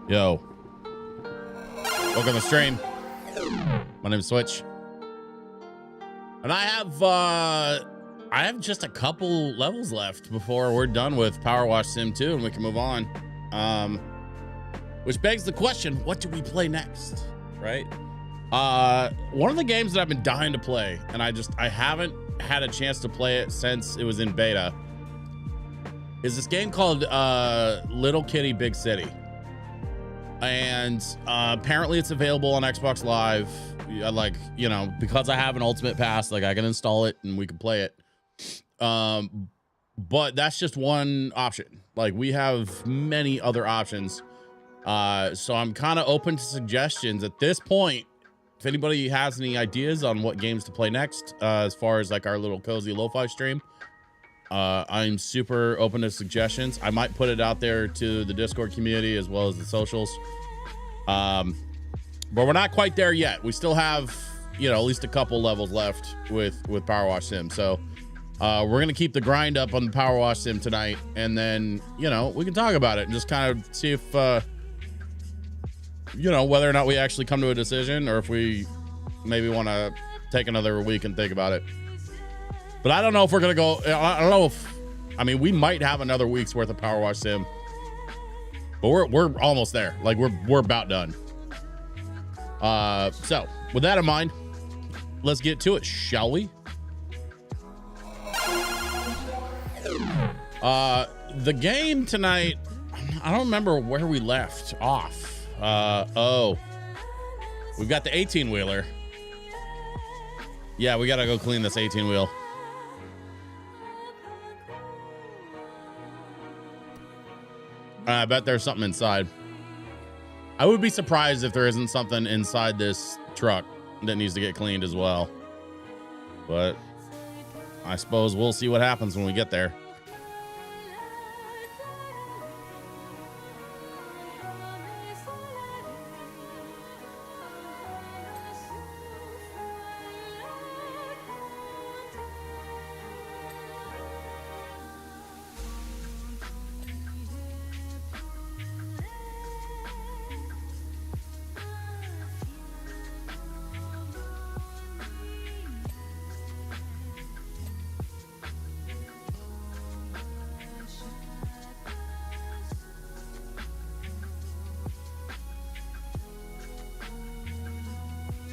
Yo, welcome to the stream. My name is Switch, and I have just a couple levels left before we're done with Power Wash Sim 2 and we can move on. Which begs the question, what do we play next, right? One of the games that I've been dying to play, and I haven't had a chance to play it since it was in beta, is this game called Little Kitty Big City. And apparently it's available on Xbox Live. Like, you know, because I have an Ultimate Pass, like I can install it and we can play it. But that's just one option. Like we have many other options. So I'm kind of open to suggestions at this point. If anybody has any ideas on what games to play next, as far as like our little cozy lo-fi stream, I'm super open to suggestions. I might put it out there to the Discord community as well as the socials. But we're not quite there yet. We still have, you know, at least a couple levels left with Power Wash Sim. So we're gonna keep the grind up on the Power Wash Sim tonight, and then, you know, we can talk about it and just kind of see if you know, whether or not we actually come to a decision, or if we maybe want to take another week and think about it. But I don't know if we're gonna go. I don't know if, I mean, we might have another week's worth of Power Wash Sim, but we're almost there. Like we're about done. So with that in mind, let's get to it, shall we? The game tonight, I don't remember where we left off. Oh, we've got the 18-wheeler. Yeah, we gotta go clean this 18-wheel. I bet there's something inside. I would be surprised if there isn't something inside this truck that needs to get cleaned as well. But I suppose we'll see what happens when we get there.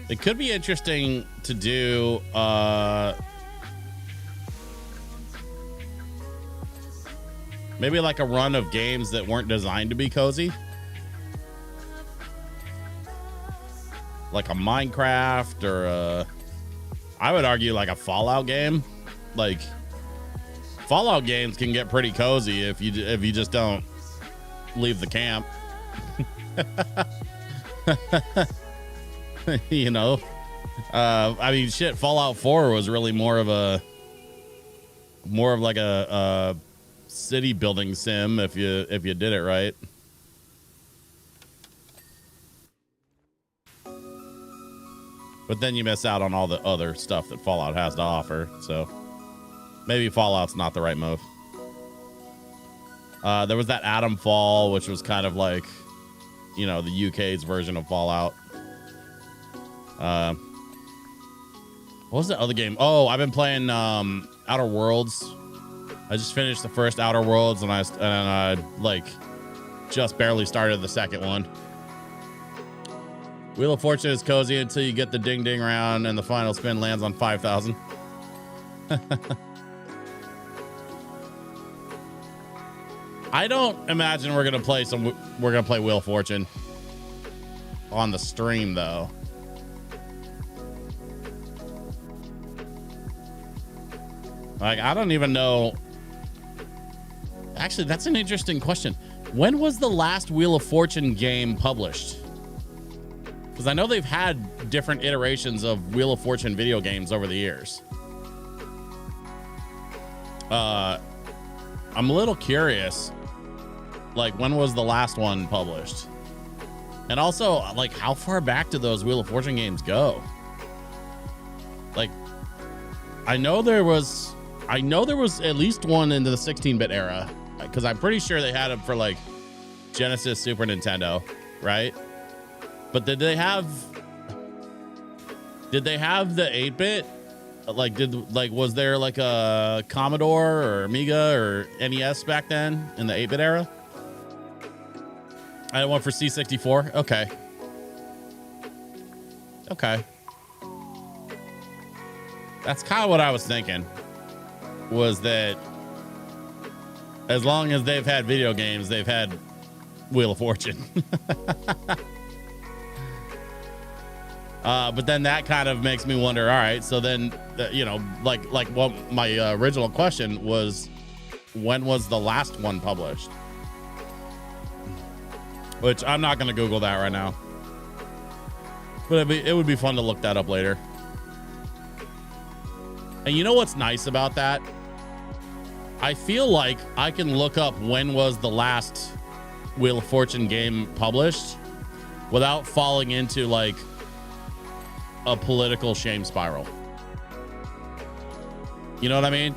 It could be interesting to do maybe like a run of games that weren't designed to be cozy, like a Minecraft or I would argue like a Fallout game. Like Fallout games can get pretty cozy if you just don't leave the camp. You know, I mean, shit. Fallout 4 was really more of like a city building sim if you did it right. But then you miss out on all the other stuff that Fallout has to offer. So maybe Fallout's not the right move. There was that Atom Fall, which was kind of like, you know, the UK's version of Fallout. What was the other game? Oh, I've been playing Outer Worlds. I just finished the first Outer Worlds, and I like just barely started the second one. Wheel of Fortune is cozy until you get the ding ding round and the final spin lands on 5,000. I don't imagine we're gonna play Wheel of Fortune on the stream though. Like, I don't even know. Actually, that's an interesting question. When was the last Wheel of Fortune game published? Because I know they've had different iterations of Wheel of Fortune video games over the years. I'm a little curious. Like, when was the last one published? And also, like, how far back do those Wheel of Fortune games go? Like, I know there was at least one in the 16-bit era, because I'm pretty sure they had them for like Genesis, Super Nintendo, right? But did they have the 8-bit? Like, was there like a Commodore or Amiga or NES back then in the 8-bit era? I had one for C64. Okay. That's kind of what I was thinking, was that as long as they've had video games, they've had Wheel of Fortune. But then that kind of makes me wonder, all right, so then, you know, like what my original question was, when was the last one published? Which I'm not going to Google that right now. But it would be fun to look that up later. And you know what's nice about that? I feel like I can look up when was the last Wheel of Fortune game published without falling into like a political shame spiral. You know what I mean?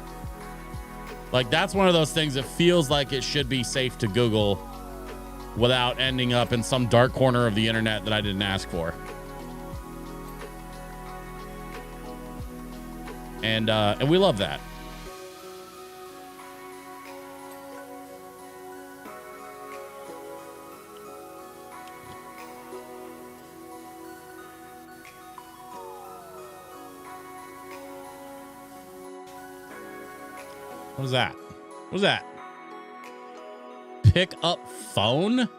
Like, that's one of those things that feels like it should be safe to Google without ending up in some dark corner of the internet that I didn't ask for. And we love that. What is that? What is that? Pick up phone?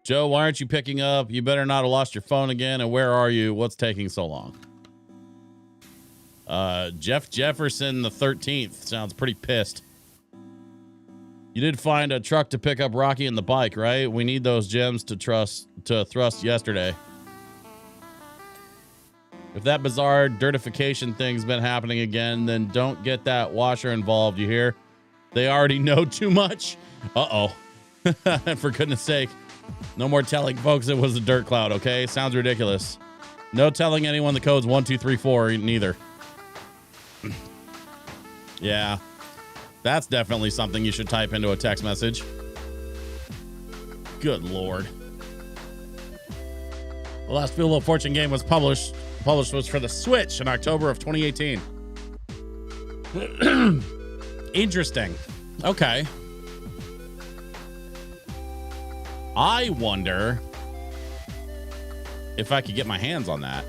Joe, why aren't you picking up? You better not have lost your phone again. And where are you? What's taking so long? Jeff Jefferson the 13th sounds pretty pissed. You did find a truck to pick up Rocky and the bike, right? We need those gems to thrust yesterday. If that bizarre dirtification thing's been happening again, then don't get that washer involved, you hear? They already know too much. Uh-oh. For goodness sake. No more telling folks it was a dirt cloud, okay? Sounds ridiculous. No telling anyone the code's 1234 neither. Yeah. That's definitely something you should type into a text message. Good Lord. The last Wheel of Fortune game was published was for the Switch in October of 2018. Interesting. Okay. I wonder if I could get my hands on that.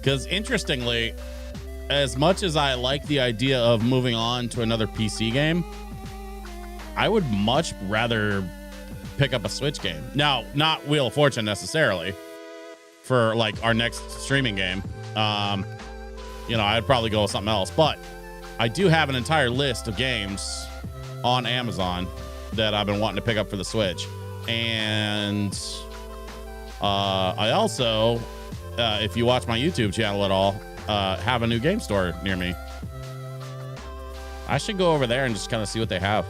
Because interestingly, as much as I like the idea of moving on to another PC game, I would much rather pick up a Switch game. Now, not Wheel of Fortune necessarily for like our next streaming game. You know, I'd probably go with something else, but I do have an entire list of games on Amazon that I've been wanting to pick up for the Switch. And I also, if you watch my YouTube channel at all, have a new game store near me. I should go over there and just kind of see what they have.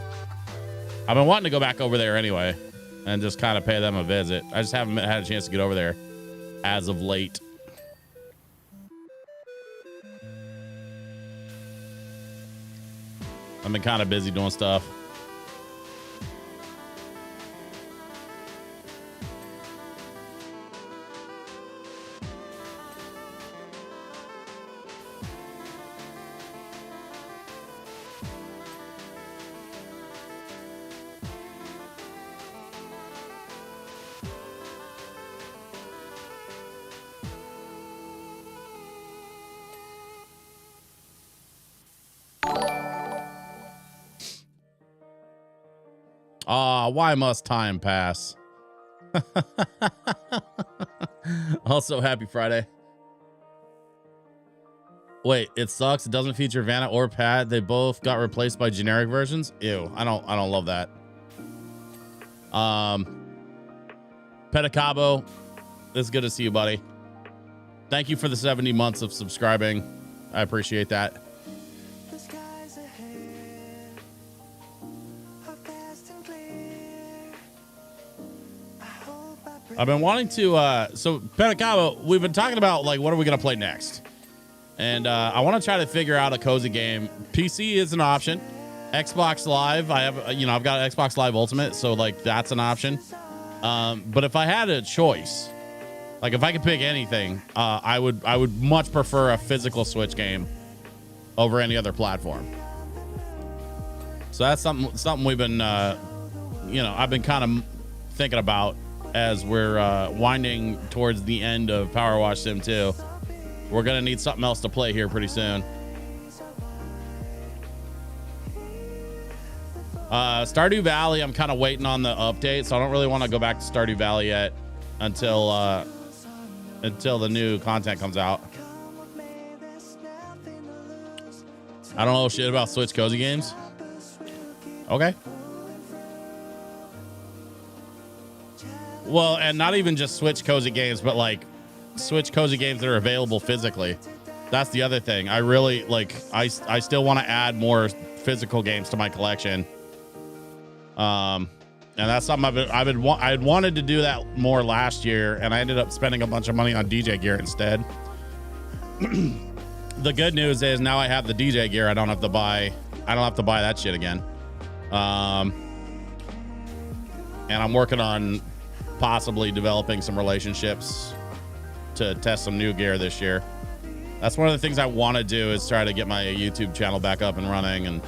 I've been wanting to go back over there anyway and just kind of pay them a visit. I just haven't had a chance to get over there as of late. I've been kind of busy doing stuff. Why must time pass? Also, happy Friday. Wait, it sucks. It doesn't feature Vanna or Pad. They both got replaced by generic versions. Ew, I don't love that. Pedicabo, it's good to see you, buddy. Thank you for the 70 months of subscribing. I appreciate that. I've been wanting to, so Pedicabo, we've been talking about like, what are we going to play next? And I want to try to figure out a cozy game. PC is an option. Xbox Live, I have, I've got Xbox Live Ultimate, so like that's an option. But if I had a choice, like if I could pick anything, I would much prefer a physical Switch game over any other platform. So that's something we've been, I've been kind of thinking about as we're winding towards the end of Power Wash Sim 2. We're going to need something else to play here pretty soon. Stardew Valley, I'm kind of waiting on the update, so I don't really want to go back to Stardew Valley yet until the new content comes out. I don't know shit about Switch cozy games. Okay. Well, and not even just Switch cozy games, but like Switch cozy games that are available physically. That's the other thing. I really like, I still want to add more physical games to my collection. And that's something I'd wanted to do that more last year, and I ended up spending a bunch of money on DJ gear instead. The good news is now I have the DJ gear. I don't have to buy that shit again. And I'm working on possibly developing some relationships to test some new gear this year. That's one of the things I want to do, is try to get my YouTube channel back up and running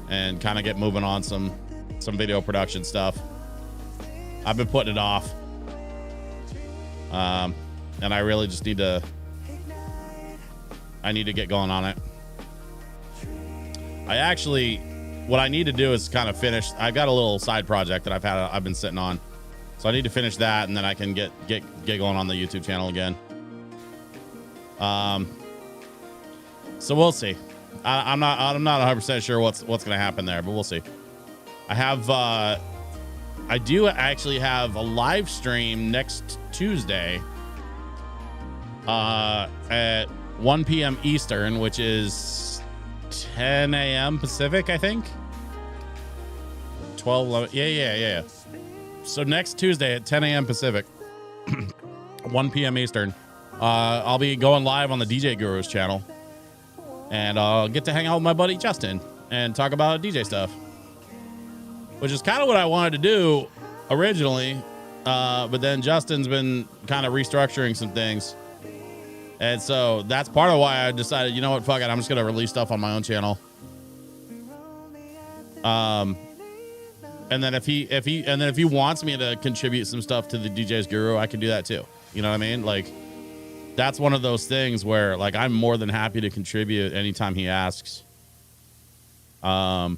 and kind of get moving on some video production stuff. I've been putting it off. And I really just need to get going on it. What I need to do is kind of finish. I've got a little side project that I've been sitting on. So I need to finish that, and then I can get going on the YouTube channel again. So we'll see. I'm not 100% sure what's going to happen there, but we'll see. I do actually have a live stream next Tuesday at 1 p.m. Eastern, which is 10 a.m. Pacific, I think. 12, 11, yeah. So next Tuesday at 10 a.m. Pacific, 1 p.m. Eastern, I'll be going live on the DJ Guru's channel, and I'll get to hang out with my buddy Justin and talk about DJ stuff, which is kind of what I wanted to do originally, but then Justin's been kind of restructuring some things, and so that's part of why I decided, you know what, fuck it, I'm just gonna release stuff on my own channel. And then if he wants me to contribute some stuff to the DJ's Guru, I can do that too. You know what I mean? Like, that's one of those things where like I'm more than happy to contribute anytime he asks. But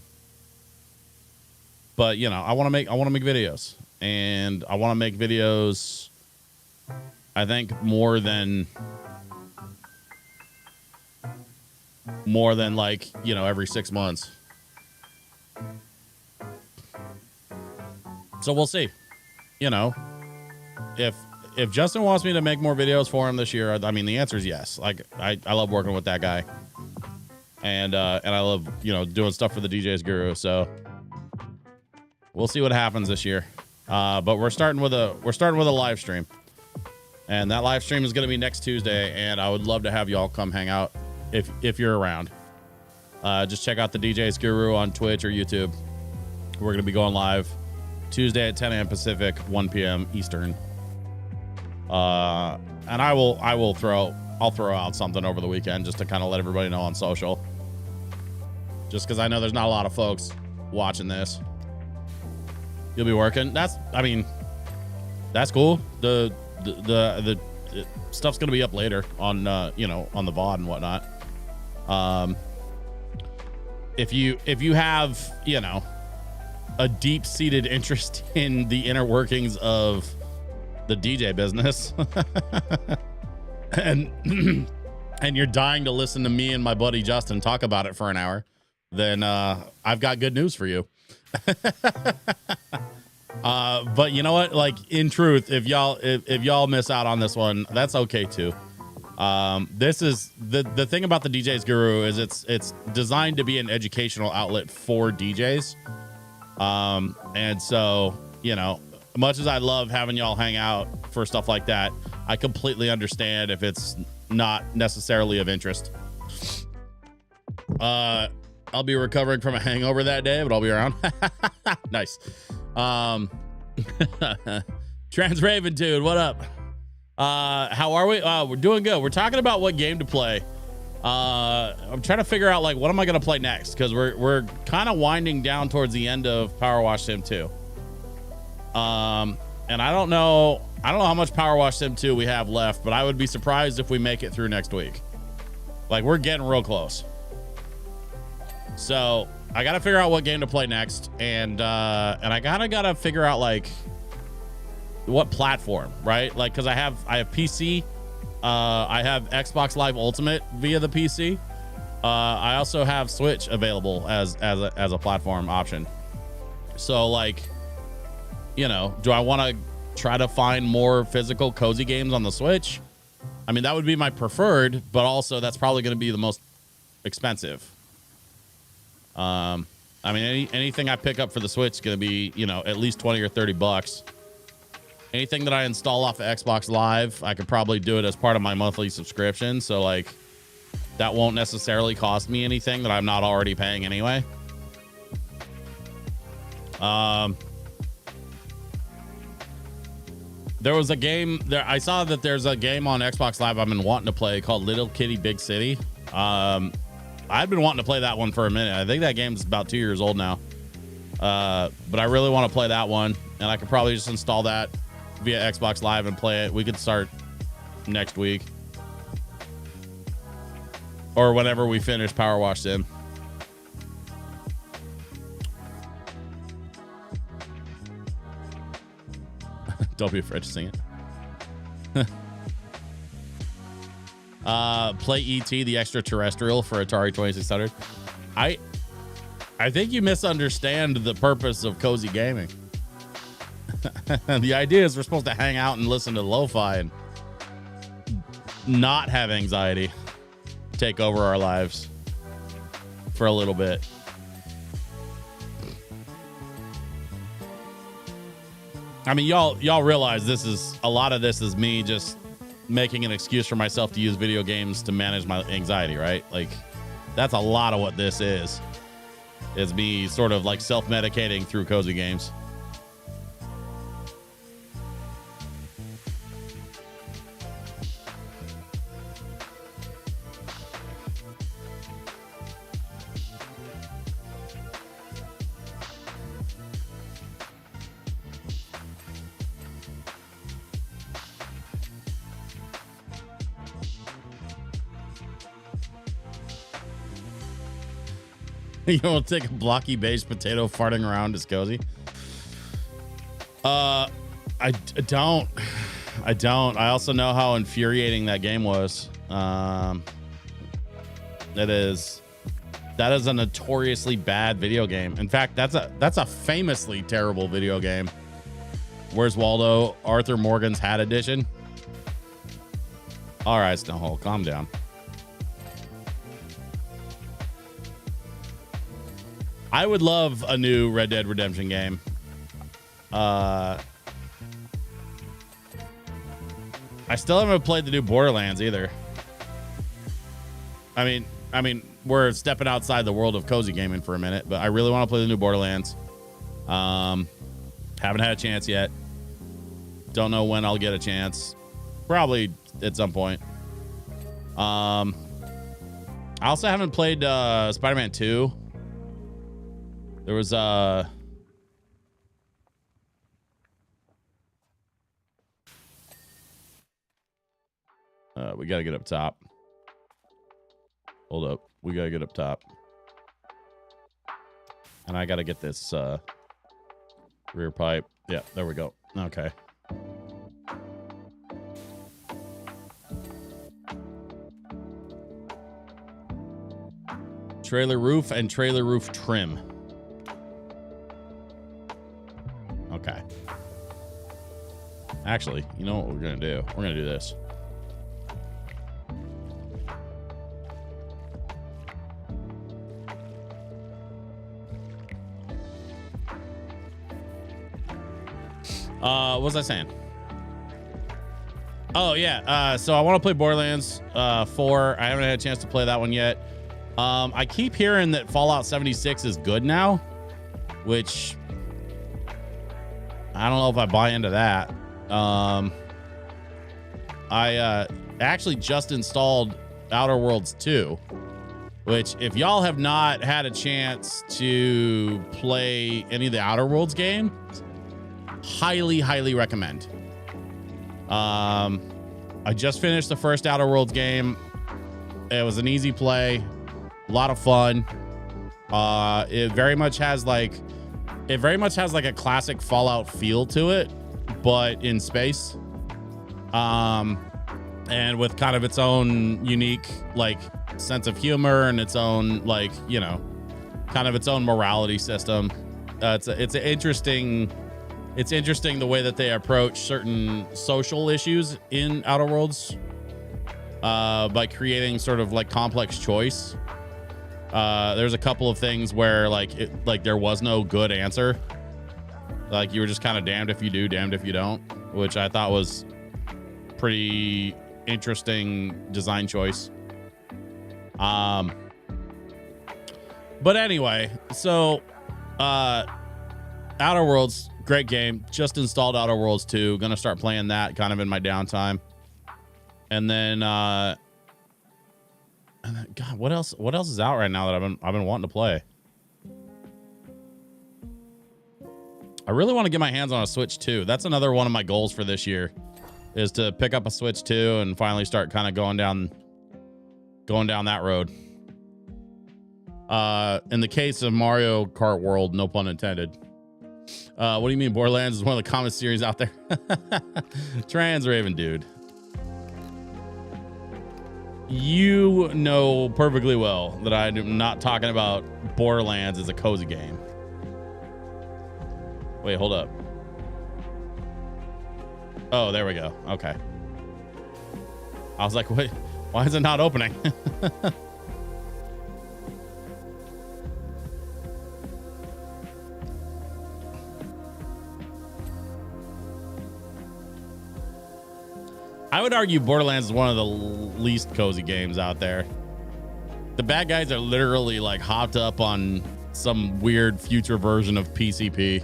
you know, I want to make videos, and I want to make videos. I think more than like, you know, every 6 months. So we'll see. You know, if Justin wants me to make more videos for him this year, I mean, the answer is yes. Like I love working with that guy, and I love, you know, doing stuff for the DJ's Guru. So we'll see what happens this year. But we're starting with a live stream, and that live stream is going to be next Tuesday, and I would love to have y'all come hang out if you're around. Just check out the DJ's Guru on Twitch or YouTube. We're going to be going live Tuesday at 10 a.m. Pacific, 1 p.m. Eastern. And I'll throw out something over the weekend just to kind of let everybody know on social. Just because I know there's not a lot of folks watching this. You'll be working. That's cool. The stuff's gonna be up later on you know, on the VOD and whatnot. If you have, you know, a deep-seated interest in the inner workings of the DJ business and you're dying to listen to me and my buddy Justin talk about it for an hour, then I've got good news for you. But you know what, like, in truth, if y'all miss out on this one, that's okay too. This is the thing about the DJ's Guru is it's designed to be an educational outlet for DJs. And so, you know, much as I love having y'all hang out for stuff like that, I completely understand if it's not necessarily of interest. I'll be recovering from a hangover that day, but I'll be around. Nice. Trans Raven dude, what up? How are we? We're doing good. We're talking about what game to play. I'm trying to figure out, like, what am I going to play next? Because we're kind of winding down towards the end of Power Wash Sim 2. And I don't know how much Power Wash Sim 2 we have left, but I would be surprised if we make it through next week. Like, we're getting real close. So I got to figure out what game to play next. And I got to figure out, like, what platform, right? Like, cause I have PC, I have Xbox Live Ultimate via the PC. I also have Switch available as a platform option. So, like, you know, do I want to try to find more physical cozy games on the Switch? I mean, that would be my preferred, but also that's probably going to be the most expensive. I mean, anything I pick up for the Switch is going to be, you know, at least 20 or 30 bucks. Anything that I install off of Xbox Live, I could probably do it as part of my monthly subscription. So, like, that won't necessarily cost me anything that I'm not already paying anyway. There was a game there. I saw that there's a game on Xbox Live I've been wanting to play called Little Kitty Big City. I've been wanting to play that one for a minute. I think that game's about 2 years old now. But I really want to play that one, and I could probably just install that via Xbox Live and play it. We could start next week or whenever we finish Power Wash Sim. Don't be afraid to sing it. Play E.T. the Extraterrestrial for Atari 2600. I think you misunderstand the purpose of cozy gaming. The idea is we're supposed to hang out and listen to lo-fi and not have anxiety take over our lives for a little bit. I mean, y'all realize a lot of this is me just making an excuse for myself to use video games to manage my anxiety, right? Like, that's a lot of what this is me sort of like self-medicating through cozy games. You want to take a blocky beige potato farting around is cozy? I don't. I also know how infuriating that game was. That is a notoriously bad video game. In fact, that's a famously terrible video game. Where's Waldo? Arthur Morgan's Hat Edition. All right, Snowhole, calm down. I would love a new Red Dead Redemption game. I still haven't played the new Borderlands either. I mean, we're stepping outside the world of cozy gaming for a minute, but I really want to play the new Borderlands. Haven't had a chance yet. Don't know when I'll get a chance. Probably at some point. I also haven't played Spider-Man 2. There was we gotta get up top. Hold up. We gotta get up top. And I gotta get this rear pipe. Yeah, there we go. Okay. Trailer roof and trailer roof trim. Okay. Actually, you know what we're gonna do? We're gonna do this. What was I saying? Oh yeah. So I want to play Borderlands 4. I haven't had a chance to play that one yet. I keep hearing that Fallout 76 is good now, which I don't know if I buy into that. I actually just installed Outer Worlds 2, which if y'all have not had a chance to play any of the Outer Worlds games, highly recommend. I just finished the first Outer Worlds game. It was an easy play, a lot of fun. It very much has like a classic Fallout feel to it, but in space. And with kind of its own unique like sense of humor and its own like, you know, kind of its own morality system. It's interesting the way that they approach certain social issues in Outer Worlds by creating sort of like complex choice. There's a couple of things where like there was no good answer. Like you were just kind of damned if you do, damned if you don't, which I thought was pretty interesting design choice. But anyway, so Outer Worlds, great game. Just installed Outer Worlds 2. Gonna start playing that kind of in my downtime. And then God, what else is out right now that I've been wanting to play? I really want to get my hands on a Switch 2. That's another one of my goals for this year, is to pick up a Switch 2 and finally start kind of going down that road. In the case of Mario Kart World, no pun intended. What do you mean Borderlands is one of the common series out there? Trans Raven dude. You know perfectly well that I'm not talking about Borderlands as a cozy game. Wait, hold up. Oh, there we go. Okay. I was like, wait, why is it not opening? I would argue Borderlands is one of the least cozy games out there. The bad guys are literally like hopped up on some weird future version of PCP.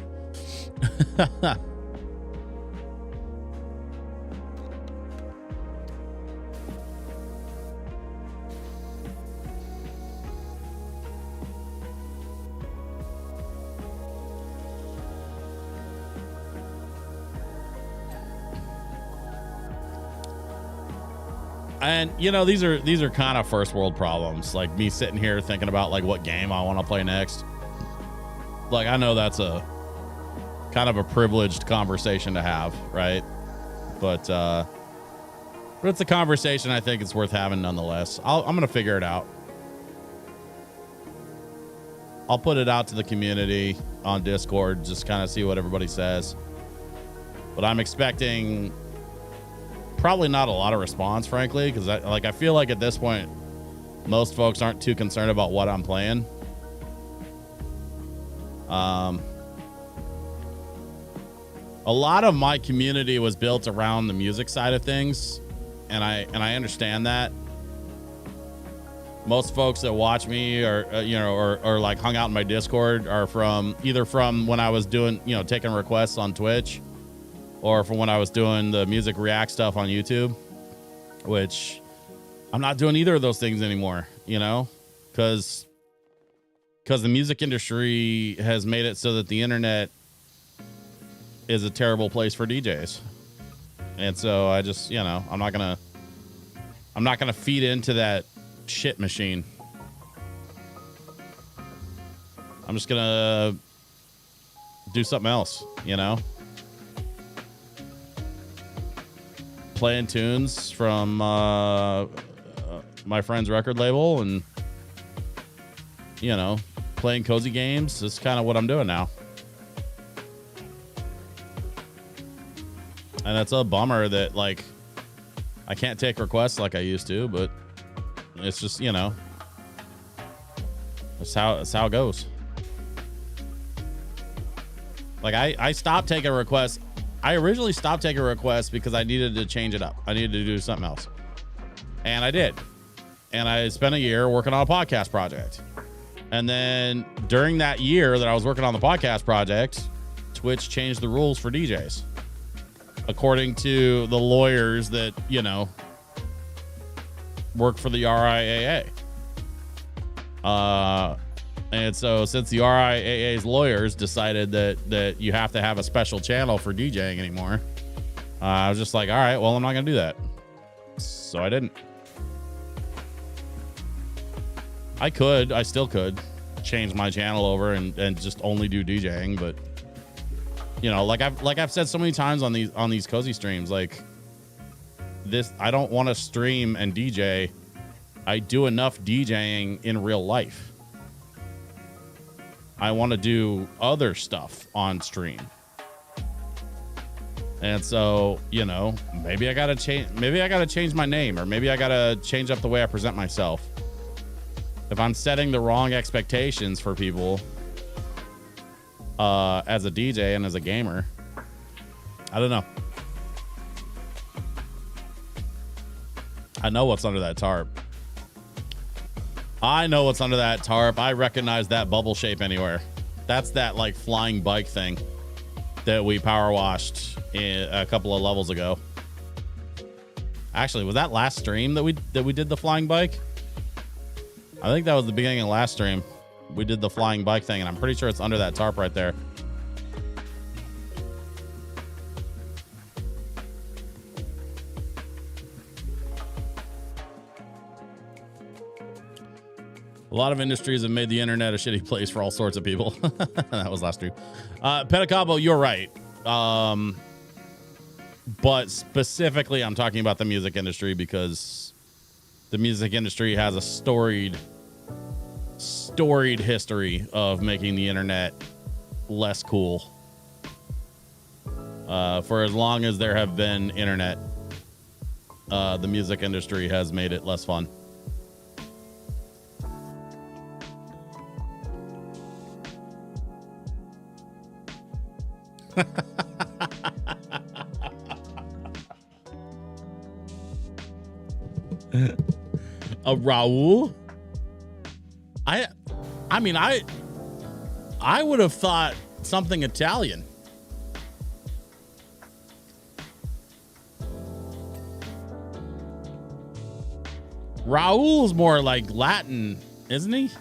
And you know, these are kind of first world problems. Like me sitting here thinking about like what game I want to play next. Like I know that's a kind of a privileged conversation to have, right? But it's a conversation I think it's worth having nonetheless. I'm gonna figure it out. I'll put it out to the community on Discord, just kind of see what everybody says. But I'm expecting probably not a lot of response, frankly, because I feel like at this point, most folks aren't too concerned about what I'm playing. A lot of my community was built around the music side of things, and I understand that. Most folks that watch me or like hung out in my Discord are either from when I was doing, taking requests on Twitch, or from when I was doing the music react stuff on YouTube, which I'm not doing either of those things anymore, because the music industry has made it so that the internet is a terrible place for DJs. And so I just, I'm not gonna feed into that shit machine. I'm just gonna do something else, playing tunes from my friend's record label and playing cozy games. That's kind of what I'm doing now. And that's a bummer that like I can't take requests like I used to, but it's just, that's how it goes. Like I stopped taking requests. I originally stopped taking requests because I needed to change it up. I needed to do something else. And I did. And I spent a year working on a podcast project. And then during that year that I was working on the podcast project, Twitch changed the rules for DJs. According to the lawyers that, work for the RIAA. And so since the RIAA's lawyers decided that you have to have a special channel for DJing anymore, I was just like, all right, well, I'm not going to do that. So I didn't. I still could change my channel over and just only do DJing, but like I've said so many times on these cozy streams, like this, I don't want to stream and DJ. I do enough DJing in real life. I want to do other stuff on stream. And so, maybe I got to change my name, or maybe I got to change up the way I present myself. If I'm setting the wrong expectations for people, as a DJ and as a gamer, I don't know. I know what's under that tarp. I recognize that bubble shape anywhere. That's that like flying bike thing that we power washed a couple of levels ago. Actually, was that last stream that we did the flying bike? I think that was the beginning of last stream. We did the flying bike thing, and I'm pretty sure it's under that tarp right there. A lot of industries have made the internet a shitty place for all sorts of people. That was last stream. Pedicabo, you're right. But specifically, I'm talking about the music industry because the music industry has a storied history of making the internet less cool. For as long as there have been internet, the music industry has made it less fun. A Raul? I mean, I would have thought something Italian. Raul's more like Latin, isn't he?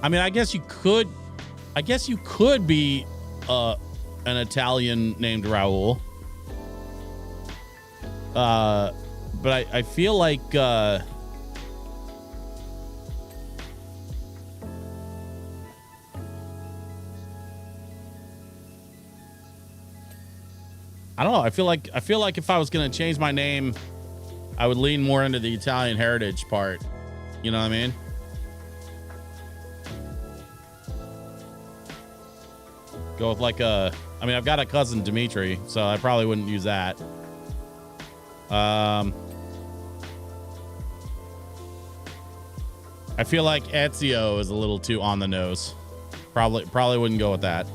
I mean, I guess you could be an Italian named Raul. But I feel like I don't know. I feel like if I was gonna change my name, I would lean more into the Italian heritage part. You know what I mean? Go with like I mean, I've got a cousin Dimitri, so I probably wouldn't use that. I feel like Ezio is a little too on the nose. Probably wouldn't go with that.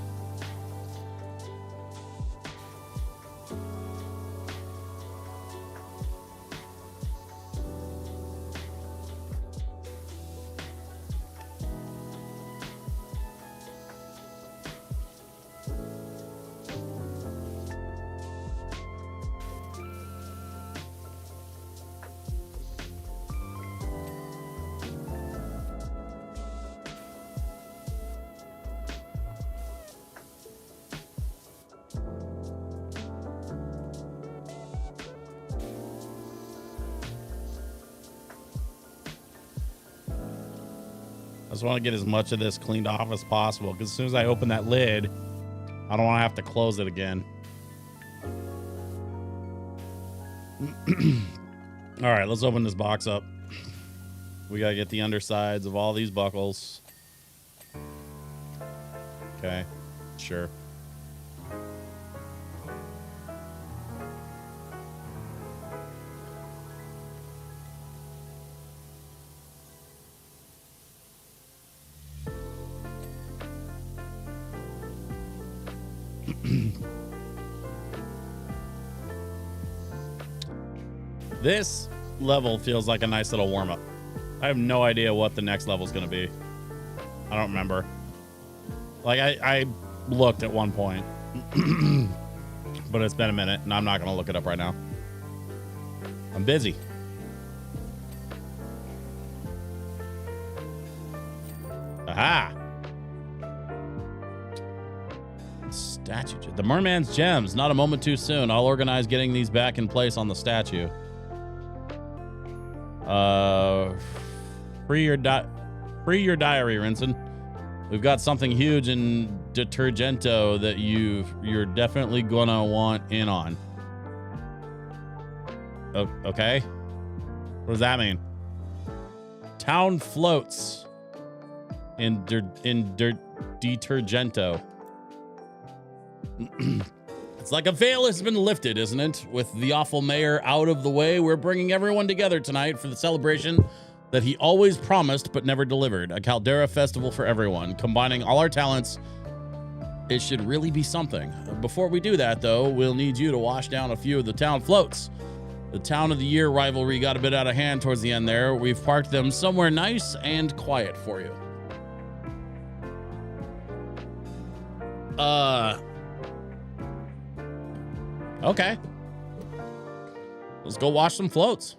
I just want to get as much of this cleaned off as possible, because as soon as I open that lid, I don't want to have to close it again. All right, let's open this box up. We got to get the undersides of all these buckles. Okay, sure. This level feels like a nice little warm-up. I have no idea what the next level is going to be. I don't remember. Like, I looked at one point. But it's been a minute, and I'm not going to look it up right now. I'm busy. Aha! Statue. The Merman's Gems. Not a moment too soon. I'll organize getting these back in place on the statue. Free your diary, Rinson. We've got something huge in Detergento that you're definitely gonna want in on. Okay. What does that mean? Town floats in Detergento. It's like a veil has been lifted, isn't it? With the awful mayor out of the way, we're bringing everyone together tonight for the celebration that he always promised but never delivered. A Caldera festival for everyone, combining all our talents. It should really be something. Before we do that, though, we'll need you to wash down a few of the town floats. The Town of the Year rivalry got a bit out of hand towards the end there. We've parked them somewhere nice and quiet for you. Okay. Let's go wash some floats.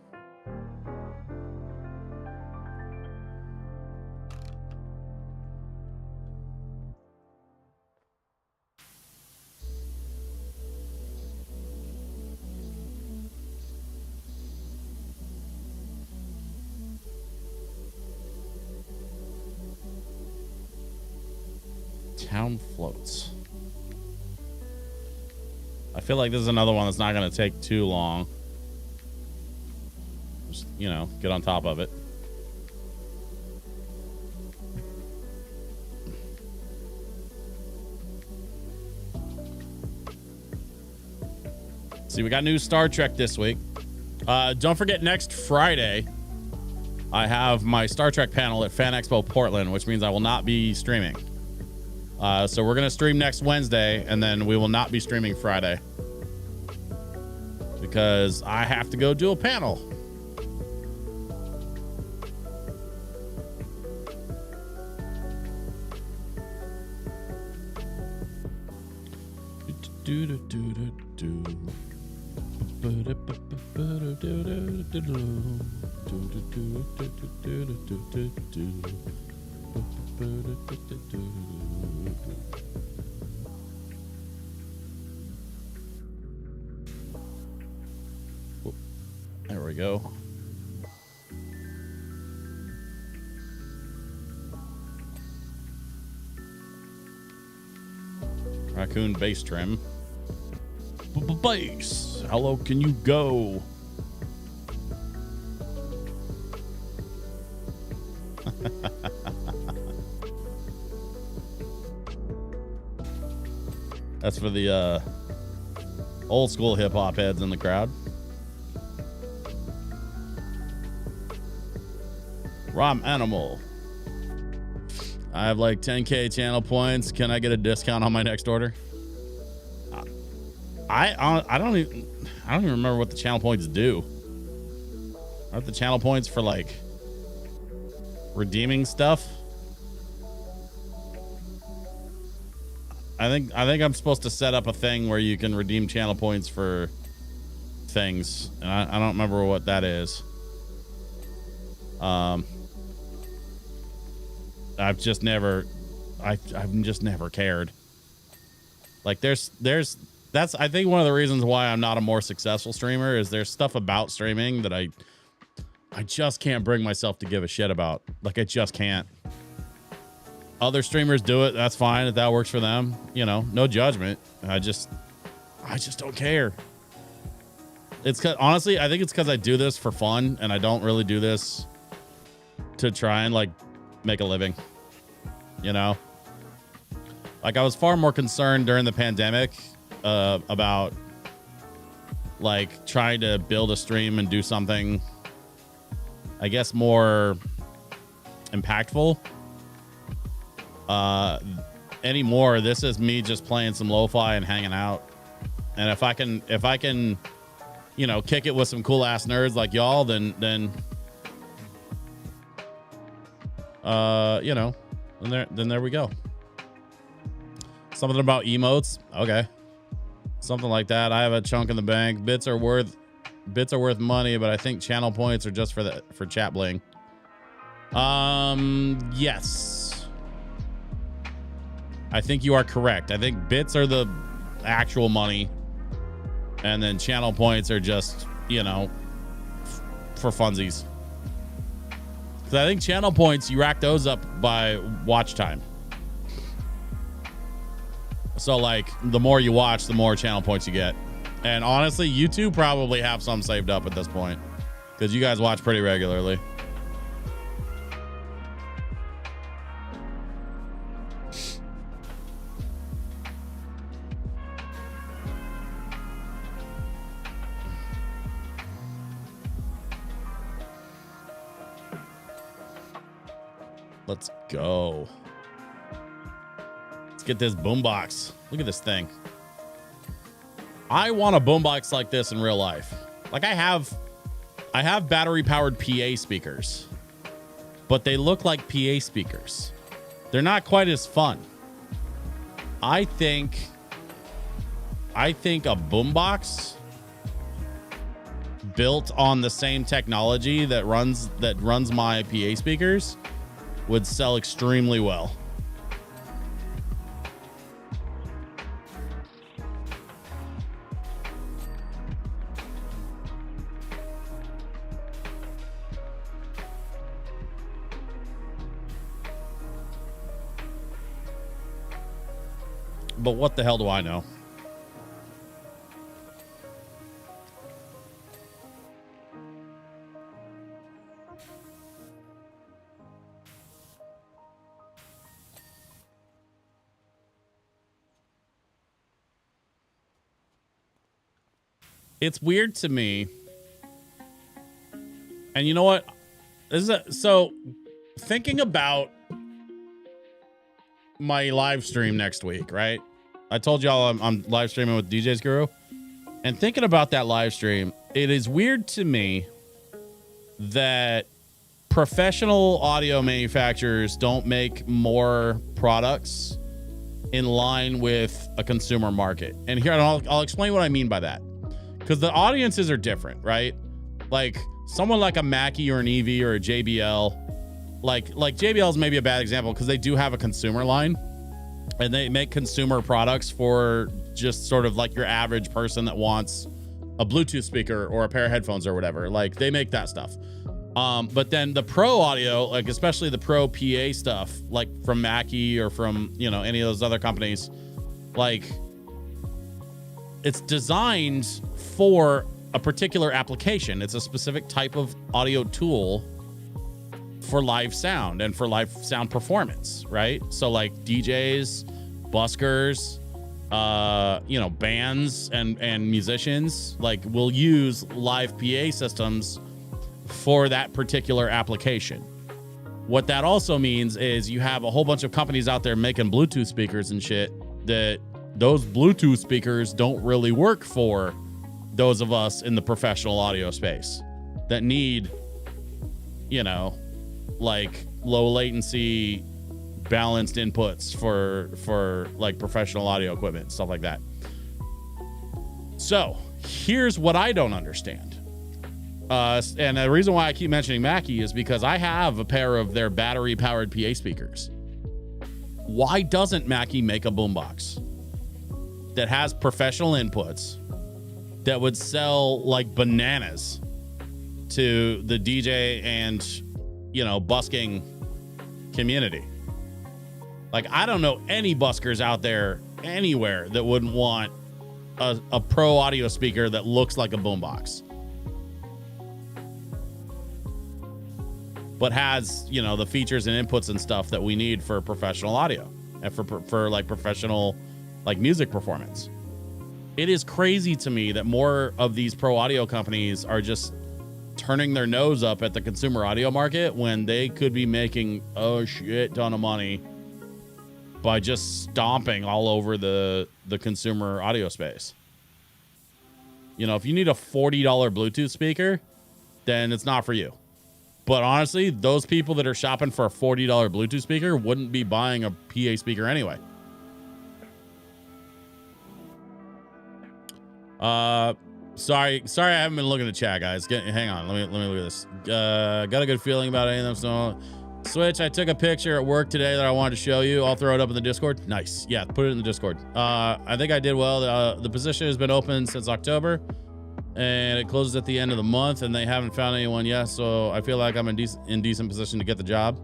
Town floats. I feel like this is another one that's not going to take too long. Just, you know, get on top of it. See, we got new Star Trek this week. Don't forget, next Friday, I have my Star Trek panel at Fan Expo Portland, which means I will not be streaming. So we're going to stream next Wednesday, and then we will not be streaming Friday because I have to go do a panel. we go. Raccoon base trim. Base. How low can you go? That's for the old school hip hop heads in the crowd. Rom Animal. I have like 10K channel points. Can I get a discount on my next order? I don't even remember what the channel points do. Aren't the channel points for like redeeming stuff? I think I'm supposed to set up a thing where you can redeem channel points for things, and I don't remember what that is. I've just never cared. Like that's I think one of the reasons why I'm not a more successful streamer is there's stuff about streaming that I just can't bring myself to give a shit about. Like I just can't. Other streamers do it. That's fine if that works for them. You know, no judgment. I just don't care. It's 'cause, honestly, I think it's because I do this for fun and I don't really do this to try and like make a living. You know, like I was far more concerned during the pandemic about like trying to build a stream and do something, I guess, more impactful. Anymore, this is me just playing some lo-fi and hanging out. And if I can, you know, kick it with some cool ass nerds like y'all, then you know, then there we go. Something about emotes, okay, something like that. I have a chunk in the bank. Bits are worth money, but I think channel points are just for chat bling. Yes. I think you are correct. I think bits are the actual money, and then channel points are just, you know, for funsies. Because I think channel points, you rack those up by watch time. So, like, the more you watch, the more channel points you get. And honestly, you two probably have some saved up at this point, because you guys watch pretty regularly. Let's go. Let's get this boombox. Look at this thing. I want a boombox like this in real life. Like I have battery powered PA speakers, but they look like PA speakers. They're not quite as fun. I think a boombox built on the same technology that runs my PA speakers would sell extremely well. But what the hell do I know? It's weird to me. And you know what? So thinking about my live stream next week, right? I told y'all I'm live streaming with DJ's Guru. And thinking about that live stream, it is weird to me that professional audio manufacturers don't make more products in line with a consumer market. And here, I'll explain what I mean by that. Because the audiences are different, right? Like someone like a Mackie or an Evie or a JBL, like JBL is maybe a bad example because they do have a consumer line and they make consumer products for just sort of like your average person that wants a Bluetooth speaker or a pair of headphones or whatever. Like they make that stuff. But then the pro audio, like especially the pro PA stuff, like from Mackie or from, you know, any of those other companies, like it's designed for a particular application. It's a specific type of audio tool for live sound and for live sound performance, right? So like DJs, buskers, you know, bands and musicians like will use live PA systems for that particular application. What that also means is you have a whole bunch of companies out there making Bluetooth speakers and shit that those Bluetooth speakers don't really work for those of us in the professional audio space that need, you know, like low latency balanced inputs for like professional audio equipment, stuff like that. So here's what I don't understand. And the reason why I keep mentioning Mackie is because I have a pair of their battery powered PA speakers. Why doesn't Mackie make a boombox that has professional inputs that would sell like bananas to the DJ and, you know, busking community? Like, I don't know any buskers out there anywhere that wouldn't want a pro audio speaker that looks like a boombox, but has, you know, the features and inputs and stuff that we need for professional audio and for like professional like music performance. It is crazy to me that more of these pro audio companies are just turning their nose up at the consumer audio market when they could be making a shit ton of money by just stomping all over the consumer audio space. You know, if you need a $40 Bluetooth speaker, then it's not for you. But honestly, those people that are shopping for a $40 Bluetooth speaker wouldn't be buying a PA speaker anyway. Sorry, I haven't been looking at chat, guys. Hang on, let me look at this. Got a good feeling about any of them. So, Switch, I took a picture at work today that I wanted to show you. I'll throw it up in the Discord. Nice, yeah, put it in the Discord. I think I did well. The position has been open since October, and it closes at the end of the month, and they haven't found anyone yet. So I feel like I'm in decent position to get the job.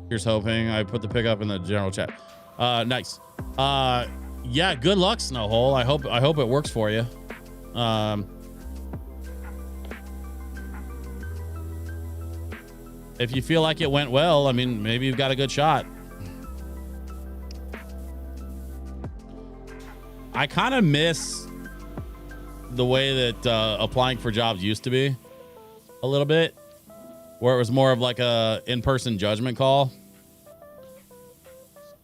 Here's hoping. I put the pick up in the general chat. Nice. Yeah, good luck, Snowhole. I hope it works for you. If you feel like it went well, I mean, maybe you've got a good shot. I kind of miss the way that applying for jobs used to be a little bit, where it was more of like a in-person judgment call.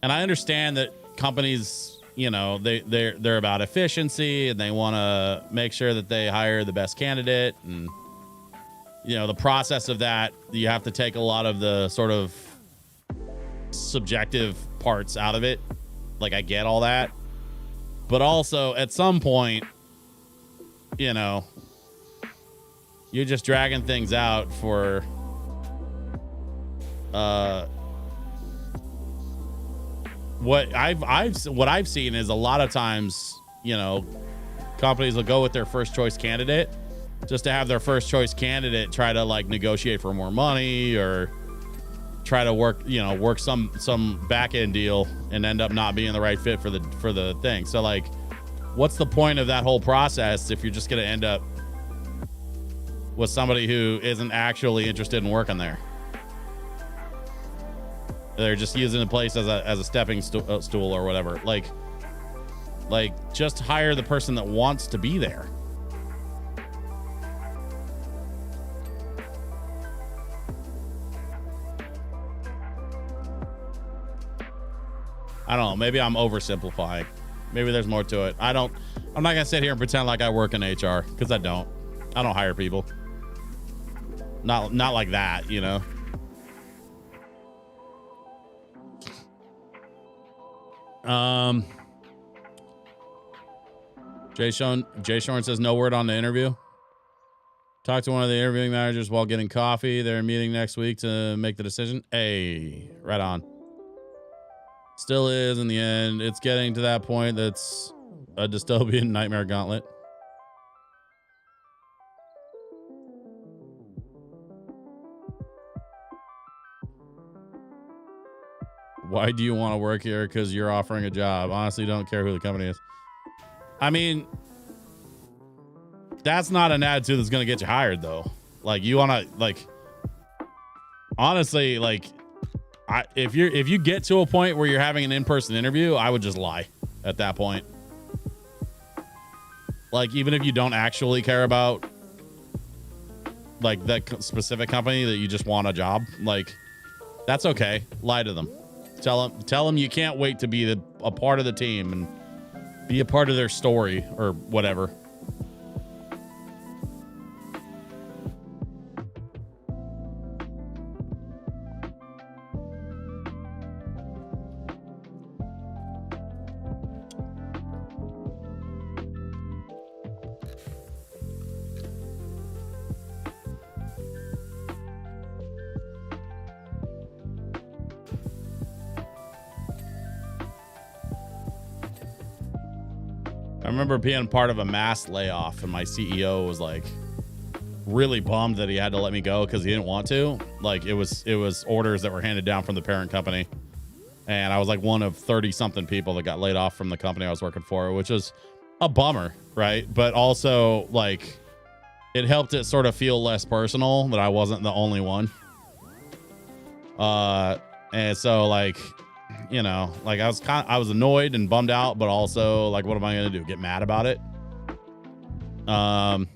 And I understand that companies, you know, they're about efficiency and they want to make sure that they hire the best candidate, and you know, the process of that, you have to take a lot of the sort of subjective parts out of it. Like, I get all that, but also at some point, you know, you're just dragging things out for what I've seen is a lot of times, you know, companies will go with their first choice candidate just to have their first choice candidate try to like negotiate for more money or try to work some back end deal and end up not being the right fit for the thing. So like, what's the point of that whole process if you're just going to end up with somebody who isn't actually interested in working there? They're just using the place as a stepping stool or whatever. Like just hire the person that wants to be there. I don't know. Maybe I'm oversimplifying. Maybe there's more to it. I'm not gonna sit here and pretend like I work in HR, because I don't hire people. Not like that, you know. Jay Shorn says no word on the interview. Talk to one of the interviewing managers while getting coffee. They're meeting next week to make the decision. Hey, right on. Still is in the end. It's getting to that point that's a dystopian nightmare gauntlet. Why do you want to work here? Because you're offering a job. Honestly, don't care who the company is. I mean, that's not an attitude that's going to get you hired, though. Like, you want to, like, honestly, like, if you get to a point where you're having an in-person interview, I would just lie at that point. Like, even if you don't actually care about, like, that specific company, that you just want a job, like, that's okay. Lie to them. Tell them you can't wait to be a part of the team and be a part of their story or whatever. I remember being part of a mass layoff, and my CEO was like really bummed that he had to let me go because he didn't want to. Like, it was orders that were handed down from the parent company, and I was like one of 30 something people that got laid off from the company I was working for, which is a bummer, right? But also, like, it helped it sort of feel less personal that I wasn't the only one. And so, like, you know, like, I was annoyed and bummed out, but also, like, what am I gonna do? Get mad about it? And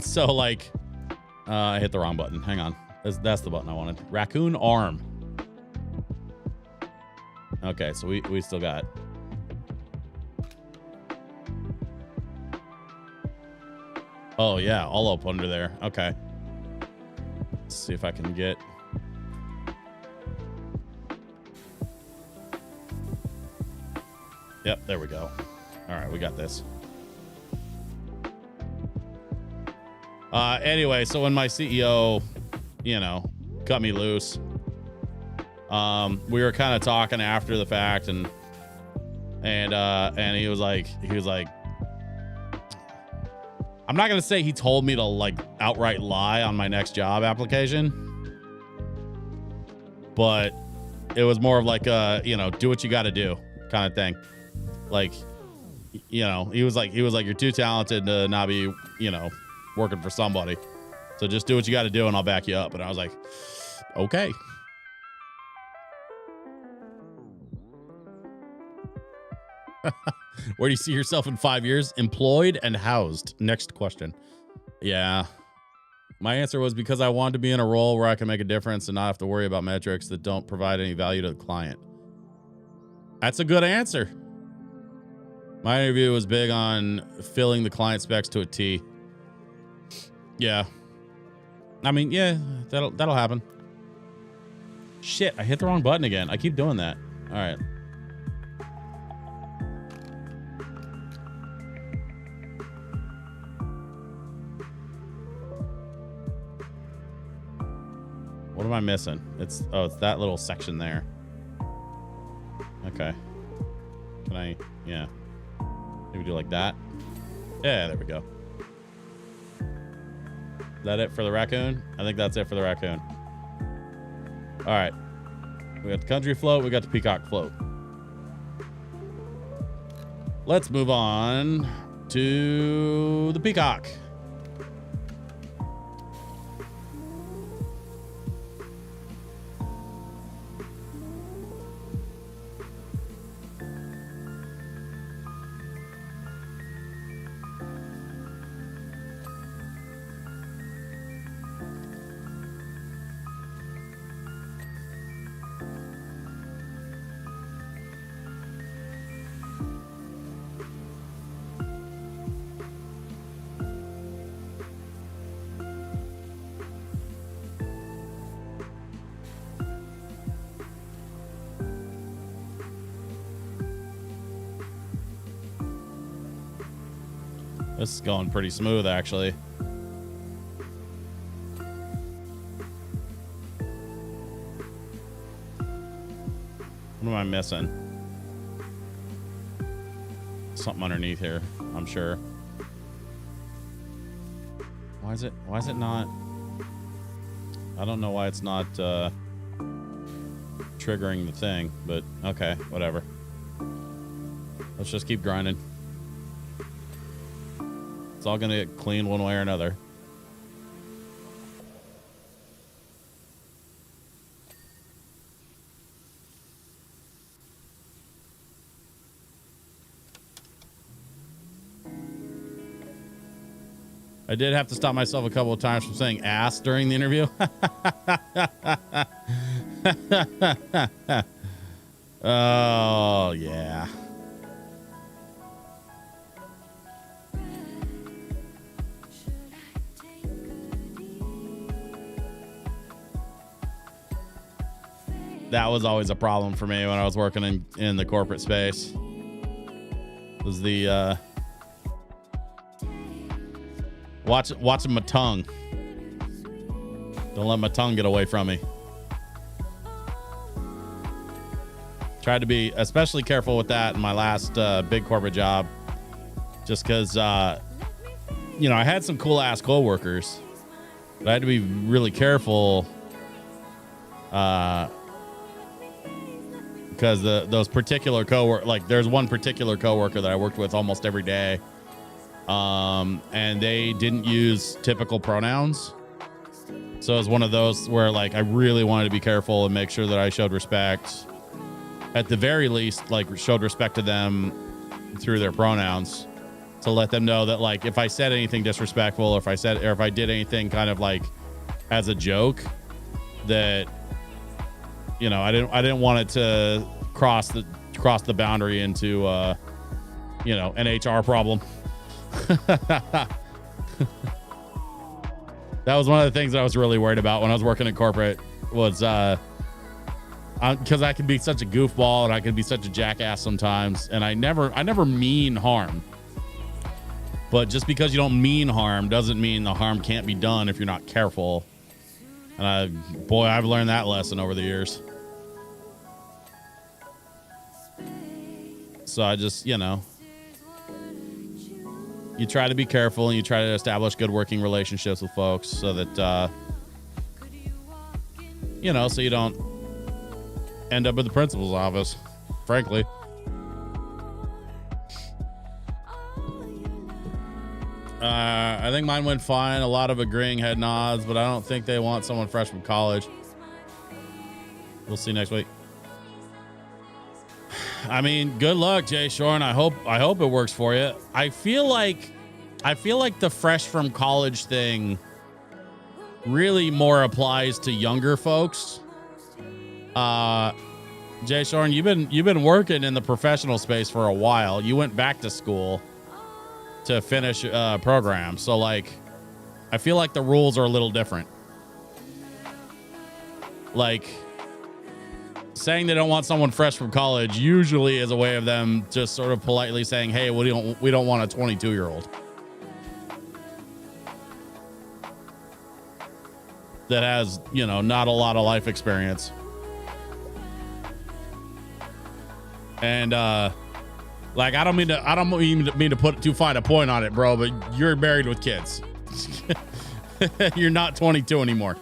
so, like, I hit the wrong button. Hang on, that's the button I wanted. Raccoon arm. Okay, so we still got. Oh yeah, all up under there. Okay, let's see if I can get. Yep, there we go. All right, we got this. Anyway, so when my CEO, you know, cut me loose, we were kind of talking after the fact, and he was like, I'm not gonna say he told me to, like, outright lie on my next job application, but it was more of like a, you know, do what you got to do kind of thing. Like, you know, he was like, you're too talented to not be, you know, working for somebody. So just do what you got to do and I'll back you up. And I was like, okay. Where do you see yourself in 5 years? Employed and housed. Next question. Yeah. My answer was because I wanted to be in a role where I can make a difference and not have to worry about metrics that don't provide any value to the client. That's a good answer. My interview was big on filling the client specs to a T. Yeah. I mean, yeah, that'll happen. Shit, I hit the wrong button again. I keep doing that. All right. What am I missing? It's that little section there. Okay. Can I, yeah. Maybe do like that. Yeah, there we go. Is that it for the raccoon? I think that's it for the raccoon. All right. We got the country float. We got the peacock float. Let's move on to the peacock. This is going pretty smooth, actually. What am I missing? Something underneath here, I'm sure. Why is it not? I don't know why it's not triple triggering the thing, but okay, whatever. Let's just keep grinding. It's all gonna get clean one way or another. I did have to stop myself a couple of times from saying ass during the interview. Oh, yeah. That was always a problem for me when I was working in the corporate space. Was the watching my tongue. Don't let my tongue get away from me. Tried to be especially careful with that in my last big corporate job, just because you know, I had some cool ass coworkers, but I had to be really careful because those particular like there's one particular coworker that I worked with almost every day, and they didn't use typical pronouns. So it was one of those where like I really wanted to be careful and make sure that I showed respect. At the very least, like showed respect to them through their pronouns, to let them know that like if I said anything disrespectful, or if I did anything kind of like as a joke, that, you know, I didn't want it to cross the boundary into you know, an HR problem. That was one of the things I was really worried about when I was working in corporate, was because I can be such a goofball and I can be such a jackass sometimes, and I never mean harm. But just because you don't mean harm doesn't mean the harm can't be done if you're not careful. And boy, I've learned that lesson over the years. So I just, you know, you try to be careful and you try to establish good working relationships with folks so that, you know, so you don't end up at the principal's office, frankly. I think mine went fine. A lot of agreeing head nods, but I don't think they want someone fresh from college. We'll see next week. I mean, good luck, Jay Shorn. I hope it works for you. I feel like the fresh from college thing really more applies to younger folks. Jay Shorn, you've been working in the professional space for a while. You went back to school to finish a program, so like I feel like the rules are a little different. Like, saying they don't want someone fresh from college usually is a way of them just sort of politely saying, hey, we don't want a 22-year-old that has, you know, not a lot of life experience. And like, I don't mean to put too fine a point on it, bro, but you're married with kids. You're not 22 anymore.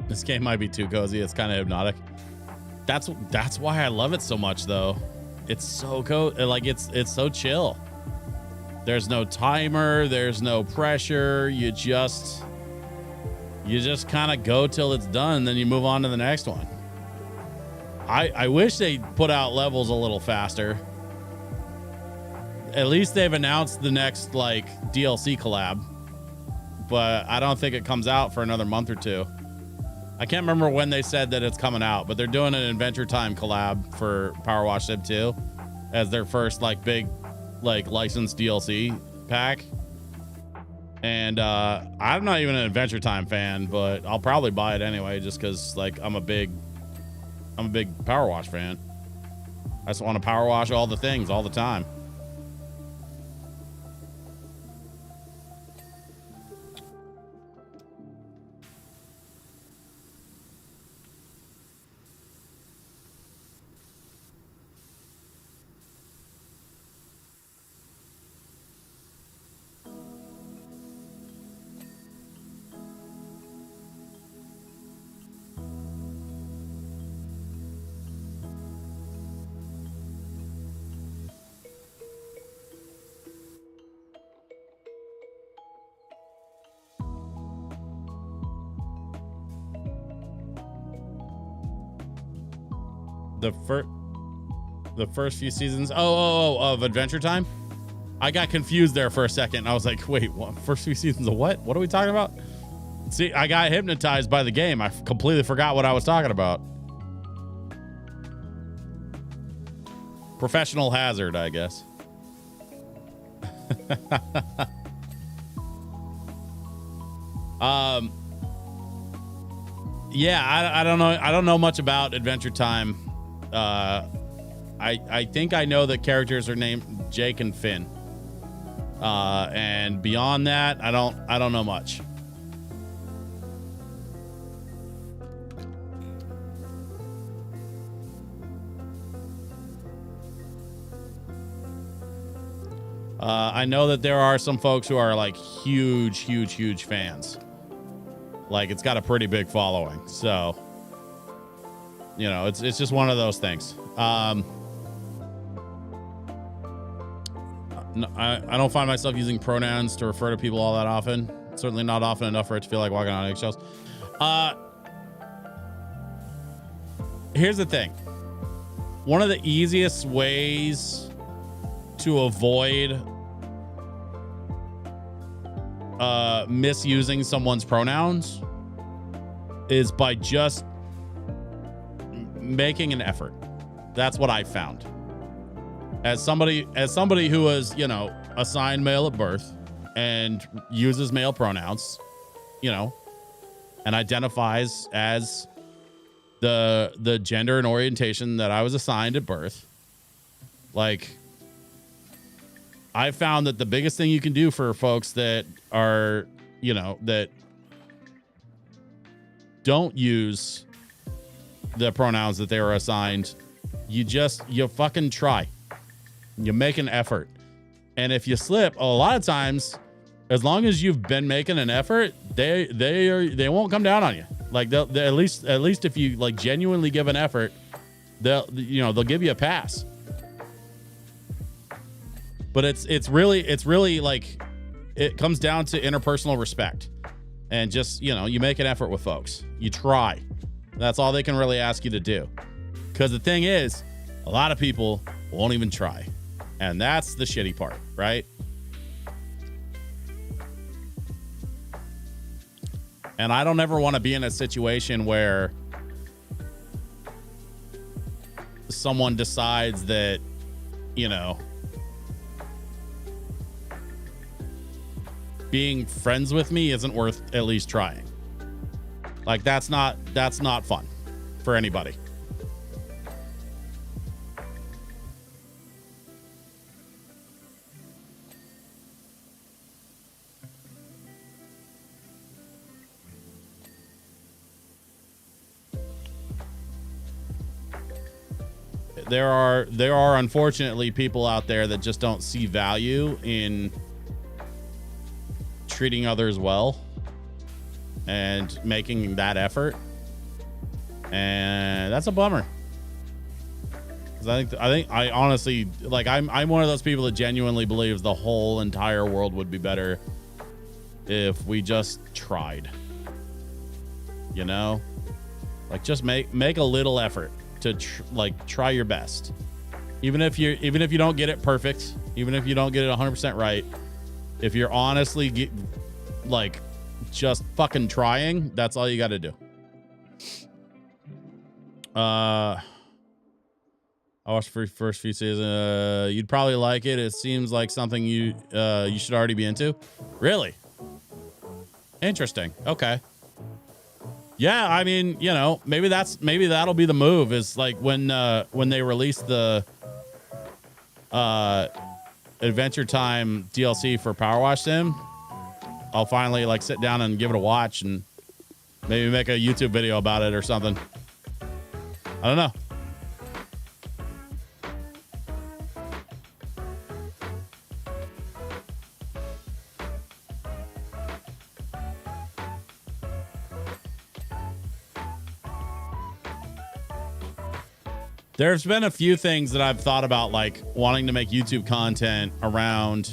This game might be too cozy. It's kind of hypnotic. That's why I love it so much, though. It's so like it's so chill. There's no timer. There's no pressure. You just kind of go till it's done, then you move on to the next one. I wish they put out levels a little faster. At least they've announced the next like DLC collab, but I don't think it comes out for another month or two. I can't remember when they said that it's coming out, but they're doing an Adventure Time collab for Power Wash Sim 2 as their first like big like licensed DLC pack. And I'm not even an Adventure Time fan, but I'll probably buy it anyway just because like I'm a big Power Wash fan. I just want to power wash all the things all the time. The first few seasons of Adventure Time. I got confused there for a second. I was like, wait, what? First few seasons of what? What are we talking about? See, I got hypnotized by the game. I completely forgot what I was talking about. Professional hazard, I guess. Yeah, I don't know. I don't know much about Adventure Time. I think I know the characters are named Jake and Finn. And beyond that, I don't know much. I know that there are some folks who are like huge fans. Like it's got a pretty big following. So, you know, it's just one of those things. No, I don't find myself using pronouns to refer to people all that often. Certainly not often enough for it to feel like walking on eggshells. Here's the thing. One of the easiest ways to avoid misusing someone's pronouns is by just making an effort. That's what I found. As somebody who was, you know, assigned male at birth and uses male pronouns, you know, and identifies as the gender and orientation that I was assigned at birth, like, I found that the biggest thing you can do for folks that are, you know, that don't use the pronouns that they were assigned, you fucking try. You make an effort. And if you slip, a lot of times, as long as you've been making an effort, they won't come down on you. Like they'll at least if you like genuinely give an effort, they'll give you a pass. But it's really like it comes down to interpersonal respect. And just, you know, you make an effort with folks. You try. That's all they can really ask you to do. Because the thing is, a lot of people won't even try. And that's the shitty part, right? And I don't ever want to be in a situation where someone decides that, you know, being friends with me isn't worth at least trying. Like that's not fun for anybody. there are unfortunately people out there that just don't see value in treating others well and making that effort, and that's a bummer. I honestly, like, I'm one of those people that genuinely believes the whole entire world would be better if we just tried, you know, like just make a little effort to try your best, even if you don't get it perfect, even if you don't get it 100% right. If you're honestly just fucking trying, that's all you got to do. I watched the first few seasons. You'd probably like it. It seems like something you should already be into. Really? Interesting. Okay. Yeah, I mean, you know, maybe that'll be the move, is like when they release the Adventure Time DLC for Power Wash Sim, I'll finally like sit down and give it a watch and maybe make a YouTube video about it or something. I don't know. There's been a few things that I've thought about, like wanting to make YouTube content around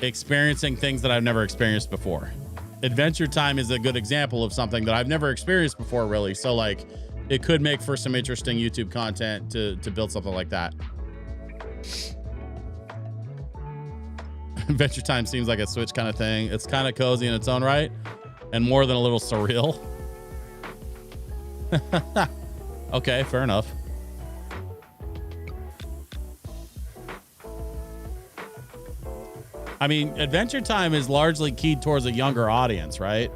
experiencing things that I've never experienced before. Adventure Time is a good example of something that I've never experienced before, really. So like it could make for some interesting YouTube content to build something like that. Adventure Time seems like a Switch kind of thing. It's kind of cozy in its own right and more than a little surreal. Okay, fair enough. I mean, Adventure Time is largely keyed towards a younger audience, right?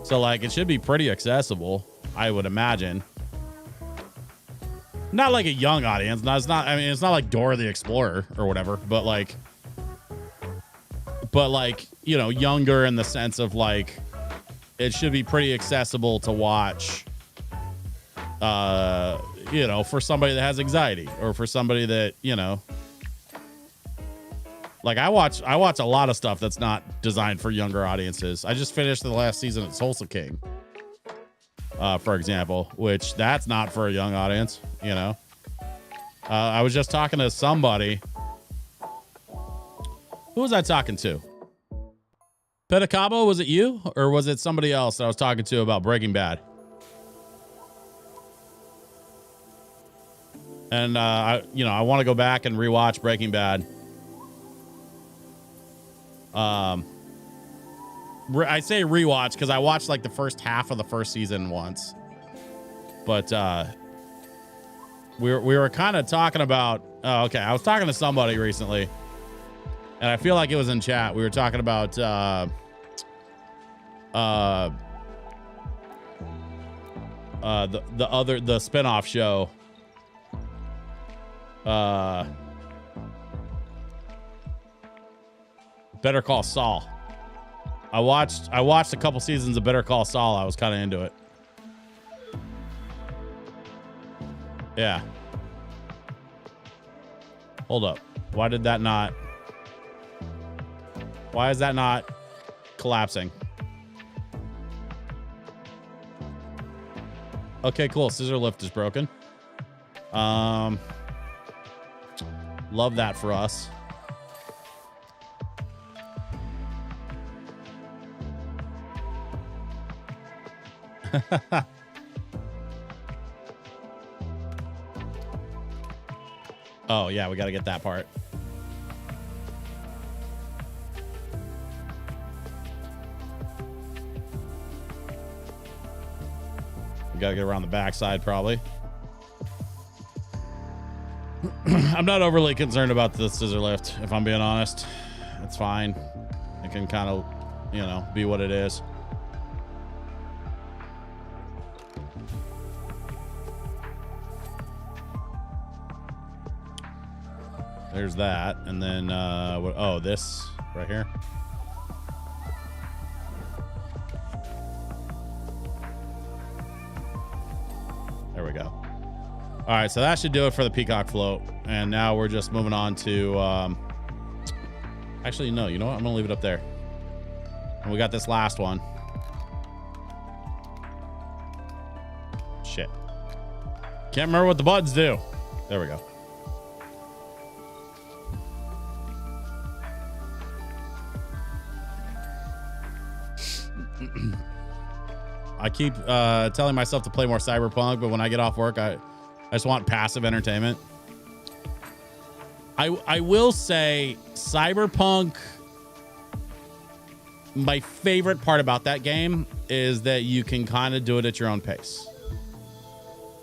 So like it should be pretty accessible, I would imagine. Not like a young audience. No, it's not. I mean, it's not like Dora the Explorer or whatever, but like, you know, younger in the sense of like, it should be pretty accessible to watch, you know, for somebody that has anxiety or for somebody that, you know, like I watch a lot of stuff that's not designed for younger audiences. I just finished the last season of Tulsa King, for example, which that's not for a young audience, you know. I was just talking to somebody. Who was I talking to? Pedicabo, was it you? Or was it somebody else that I was talking to about Breaking Bad? And, I want to go back and rewatch Breaking Bad. I say rewatch because I watched like the first half of the first season once, but we were kind of talking about. Oh, okay, I was talking to somebody recently, and I feel like it was in chat. We were talking about the spinoff show. Better Call Saul. I watched a couple seasons of Better Call Saul. I was kind of into it. Yeah. Hold up. Why is that not collapsing? Okay, cool. Scissor lift is broken. Love that for us. Oh yeah, we got to get that part. We got to get around the backside probably. I'm not overly concerned about the scissor lift, if I'm being honest. It's fine. It can kind of, you know, be what it is. There's that. And then, this right here. There we go. All right, so that should do it for the peacock float. And now we're just moving on to, actually, no, you know what? I'm gonna leave it up there. And we got this last one. Shit. Can't remember what the buttons do. There we go. I keep telling myself to play more Cyberpunk, but when I get off work, I just want passive entertainment. I will say Cyberpunk, my favorite part about that game is that you can kind of do it at your own pace.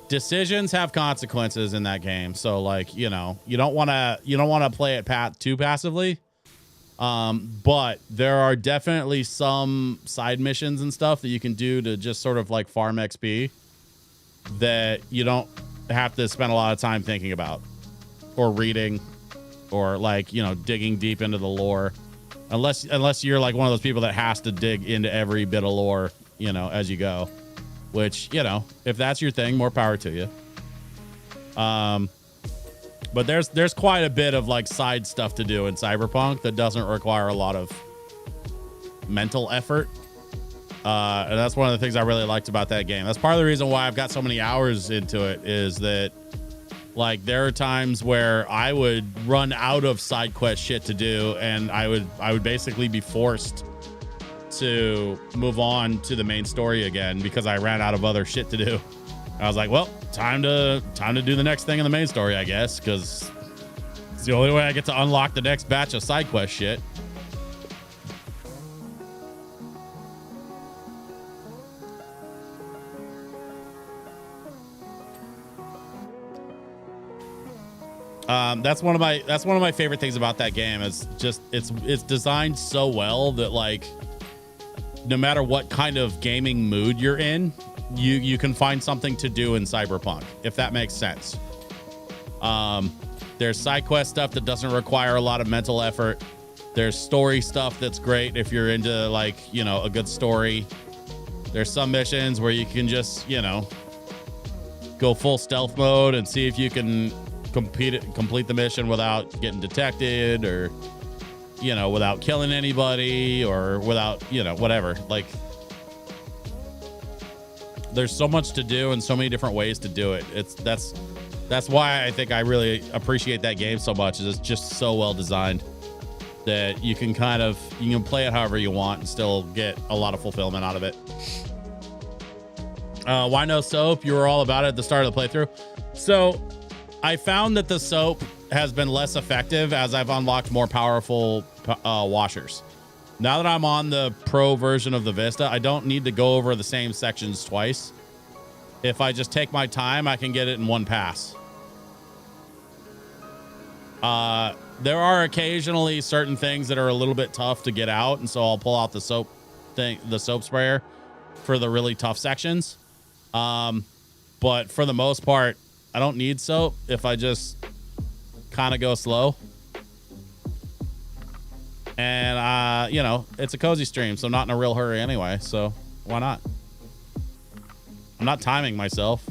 Decisions have consequences in that game. So like, you know, you don't want to play it too passively. But there are definitely some side missions and stuff that you can do to just sort of like farm XP that you don't have to spend a lot of time thinking about or reading or like, you know, digging deep into the lore, unless you're like one of those people that has to dig into every bit of lore, you know, as you go, which, you know, if that's your thing, more power to you. But there's quite a bit of like side stuff to do in Cyberpunk that doesn't require a lot of mental effort. And that's one of the things I really liked about that game. That's part of the reason why I've got so many hours into it, is that like there are times where I would run out of side quest shit to do, and I would basically be forced to move on to the main story again because I ran out of other shit to do. I was like, well, time to do the next thing in the main story, I guess, because it's the only way I get to unlock the next batch of side quest shit. That's one of my favorite things about that game. Is just it's designed so well that like no matter what kind of gaming mood you're in, you can find something to do in Cyberpunk, if that makes sense. There's side quest stuff that doesn't require a lot of mental effort. There's story stuff that's great if you're into like, you know, a good story. There's some missions where you can just, you know, go full stealth mode and see if you can complete the mission without getting detected, or, you know, without killing anybody, or without, you know, whatever. Like, there's so much to do and so many different ways to do it. That's why I think I really appreciate that game so much, is it's just so well designed that you can play it however you want and still get a lot of fulfillment out of it. Why no soap? You were all about it at the start of the playthrough. So I found that the soap has been less effective as I've unlocked more powerful washers. Now that I'm on the pro version of the Vista, I don't need to go over the same sections twice. If I just take my time, I can get it in one pass. There are occasionally certain things that are a little bit tough to get out, and so I'll pull out the soap sprayer for the really tough sections. But for the most part, I don't need soap if I just kind of go slow. And, you know, it's a cozy stream, so not in a real hurry anyway. So why not? I'm not timing myself.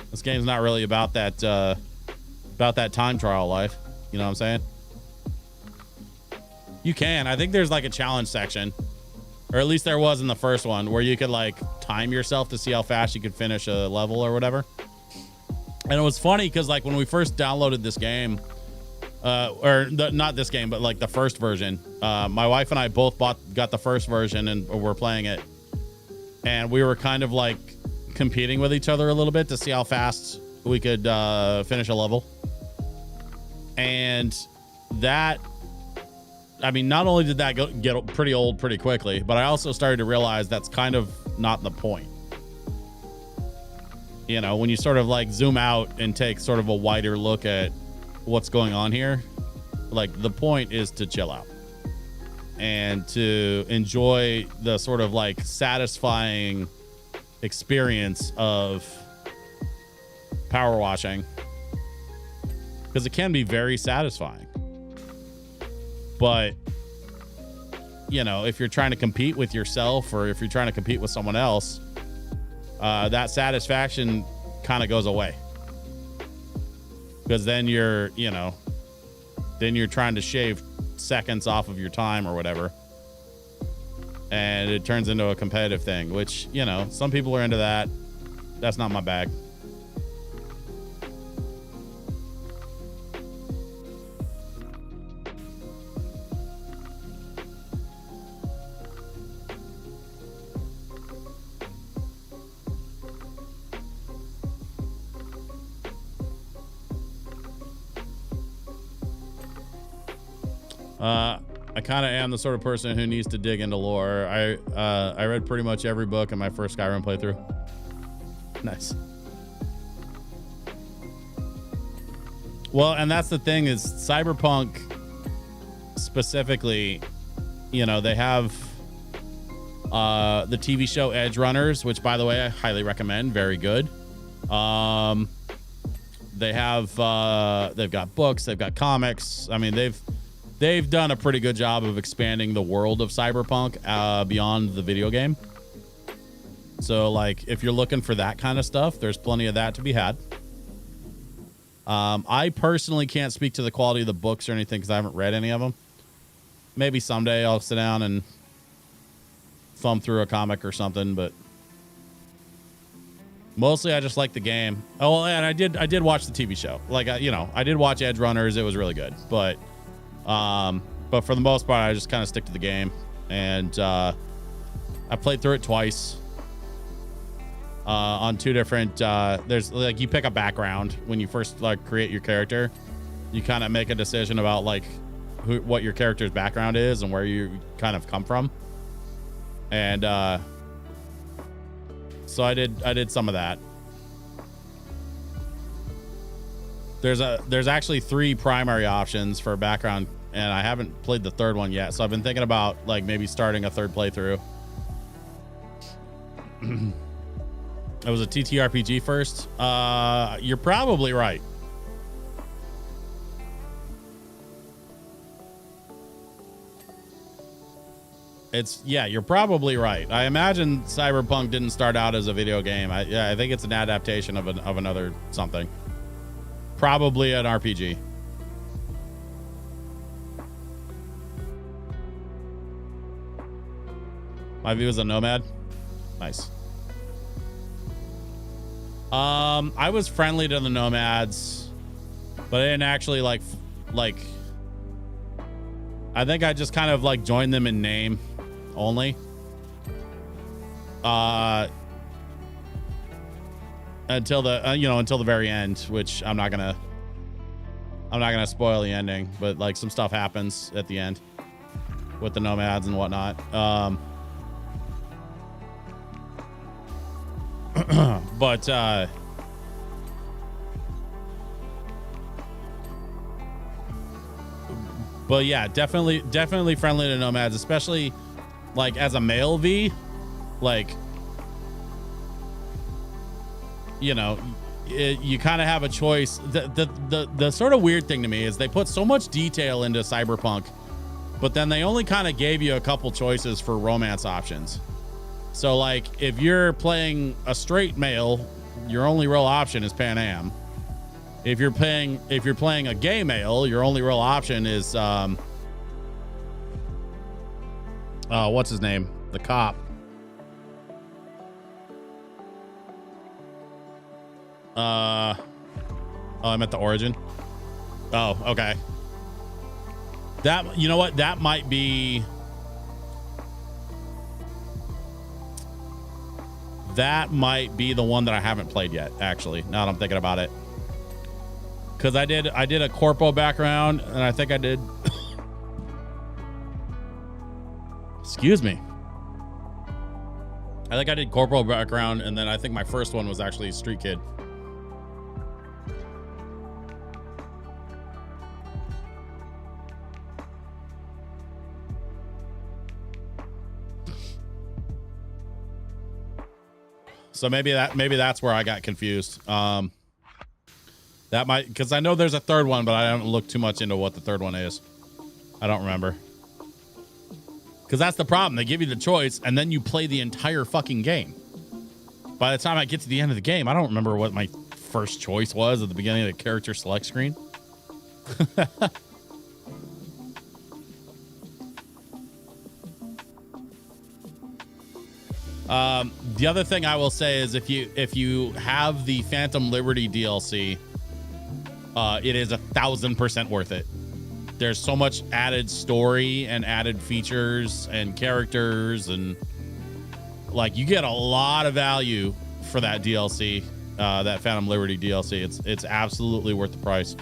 This game's not really about that time trial life. You know what I'm saying? You can. I think there's like a challenge section, or at least there was in the first one, where you could like time yourself to see how fast you could finish a level or whatever. And it was funny because like when we first downloaded this game, not this game, but like the first version, my wife and I both got the first version and we're playing it, and we were kind of like competing with each other a little bit to see how fast we could finish a level. And that, I mean, not only did that get pretty old pretty quickly, but I also started to realize that's kind of not the point. You know, when you sort of like zoom out and take sort of a wider look at what's going on here, like the point is to chill out and to enjoy the sort of like satisfying experience of power washing, because it can be very satisfying. But, you know, if you're trying to compete with yourself, or if you're trying to compete with someone else, that satisfaction kind of goes away. because then you're, you know, then you're trying to shave seconds off of your time or whatever. And it turns into a competitive thing, which, you know, some people are into that. That's not my bag. I kind of am the sort of person who needs to dig into lore. I read pretty much every book in my first Skyrim playthrough. Nice. Well, and that's the thing is Cyberpunk specifically, you know, they have the TV show Edge Runners, which by the way, I highly recommend. Very good. They have they've got books, they've got comics. I mean, they've done a pretty good job of expanding the world of Cyberpunk beyond the video game. So, like, if you're looking for that kind of stuff, there's plenty of that to be had. I personally can't speak to the quality of the books or anything because I haven't read any of them. Maybe someday I'll sit down and thumb through a comic or something, but mostly I just like the game. Oh, and I did watch the TV show. Like, you know, I did watch Edge Runners. It was really good, but for the most part, I just kind of stick to the game, and I played through it twice on two different. There's like you pick a background when you first like create your character. You kind of make a decision about like what your character's background is and where you kind of come from, and so I did some of that. There's actually 3 primary options for background, and I haven't played the third one yet. So I've been thinking about like maybe starting a third playthrough. It was a TTRPG first. You're probably right. Yeah, you're probably right. I imagine Cyberpunk didn't start out as a video game. I think it's an adaptation of another something. Probably an RPG. My view is a nomad. Nice. I was friendly to the nomads, but I didn't actually like I think I just kind of like joined them in name only. Until the very end, which I'm not gonna spoil the ending, but like some stuff happens at the end with the nomads and whatnot. But yeah, definitely friendly to nomads, especially like as a male V, like, you know, you kind of have a choice. The sort of weird thing to me is they put so much detail into Cyberpunk, but then they only kind of gave you a couple choices for romance options. So like if you're playing a straight male, your only real option is Pan Am. If you're playing a gay male, your only real option is what's his name? The cop. Oh, I'm at the origin. Oh, okay. That, you know what? That might be the one that I haven't played yet, actually, now that I'm thinking about it. Because I did a corpo background, and I think I did excuse me. I think I did corporal background, and then I think my first one was actually Street Kid. So maybe that's where I got confused. That might, because I know there's a third one, but I haven't looked too much into what the third one is. I don't remember. Because that's the problem. They give you the choice, and then you play the entire fucking game. By the time I get to the end of the game, I don't remember what my first choice was at the beginning of the character select screen. The other thing I will say is if you have the Phantom Liberty DLC, it is 1,000% worth it. There's so much added story and added features and characters, and like you get a lot of value for that DLC, that Phantom Liberty DLC. It's absolutely worth the price.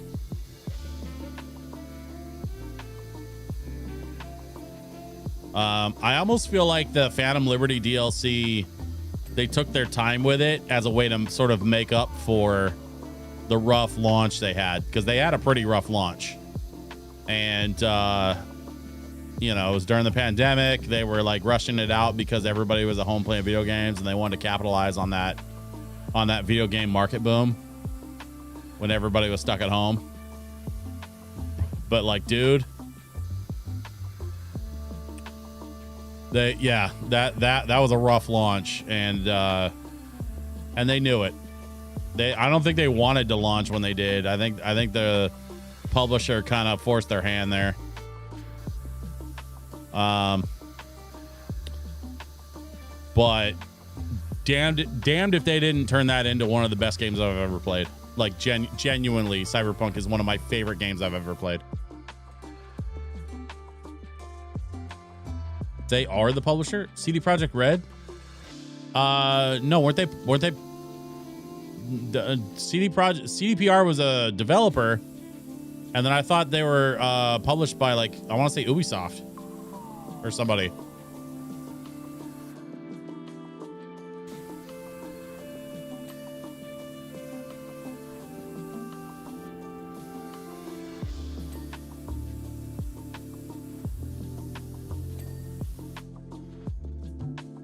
I almost feel like the Phantom Liberty DLC, they took their time with it as a way to sort of make up for the rough launch they had, because they had a pretty rough launch. And, you know, it was during the pandemic. They were like rushing it out because everybody was at home playing video games, and they wanted to capitalize on that video game market boom when everybody was stuck at home. But like, dude, that was a rough launch, and they knew it. I don't think they wanted to launch when they did. I think the publisher kind of forced their hand there. But damned if they didn't turn that into one of the best games I've ever played. Like genuinely, Cyberpunk is one of my favorite games I've ever played. They are the publisher? CD Projekt Red? No, weren't they CDPR was a developer, and then I thought they were published by, like, I want to say Ubisoft or somebody.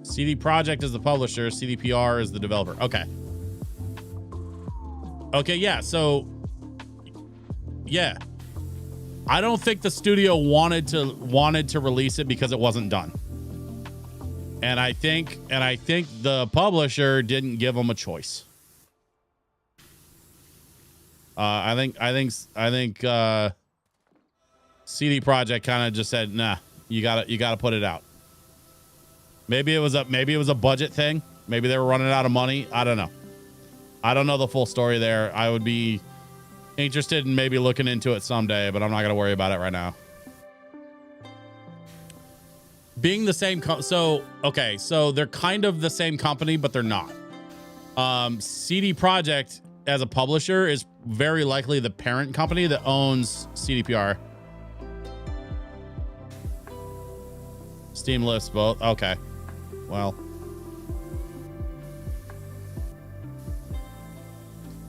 CD Projekt is the publisher, CDPR is the developer. Okay, yeah, so yeah. I don't think the studio wanted to release it because it wasn't done. And I think the publisher didn't give them a choice. I think CD Projekt kind of just said, "Nah, you gotta put it out." Maybe it was a budget thing. Maybe they were running out of money. I don't know. I don't know the full story there. I would be interested in maybe looking into it someday, but I'm not going to worry about it right now. Being the same, so they're kind of the same company, but they're not. CD Projekt as a publisher is very likely the parent company that owns CDPR. Steam lists both. Okay. Well,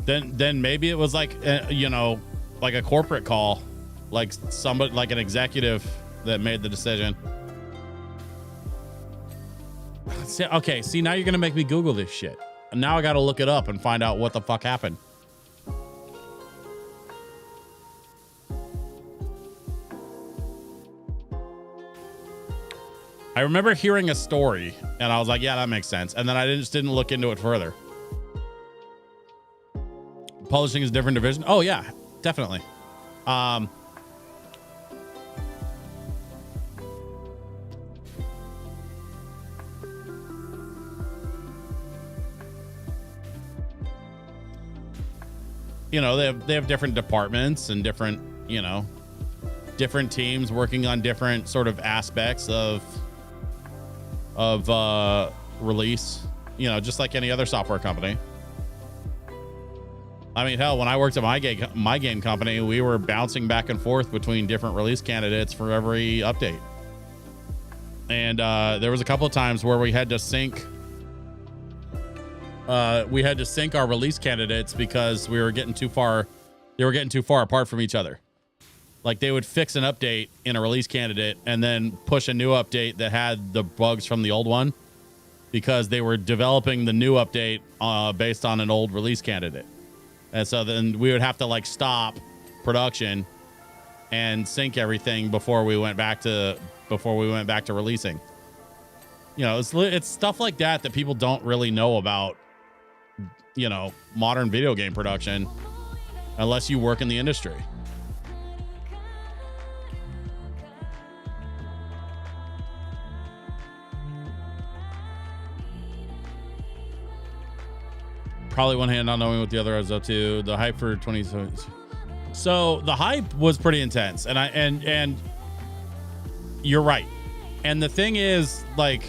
then maybe it was like, you know, like a corporate call, like somebody, like an executive that made the decision. Okay, see, now you're gonna make me Google this shit. And now I gotta look it up and find out what the fuck happened. I remember hearing a story and I was like, yeah, that makes sense. And then I just didn't look into it further. Publishing is a different division. Oh yeah, definitely. You know, they have different departments and different, you know, different teams working on different sort of aspects of release, you know, just like any other software company. I mean, hell, when I worked at my game company, we were bouncing back and forth between different release candidates for every update. And there was a couple of times where we had to sync our release candidates because we were getting too far. They were getting too far apart from each other. Like they would fix an update in a release candidate and then push a new update that had the bugs from the old one because they were developing the new update based on an old release candidate. And so then we would have to like stop production and sync everything before we went back to releasing. You know, it's stuff like that that people don't really know about you know, modern video game production unless you work in the industry. Probably one hand not knowing what the other is up to. The hype for 2017. So the hype was pretty intense, and you're right. And the thing is, like,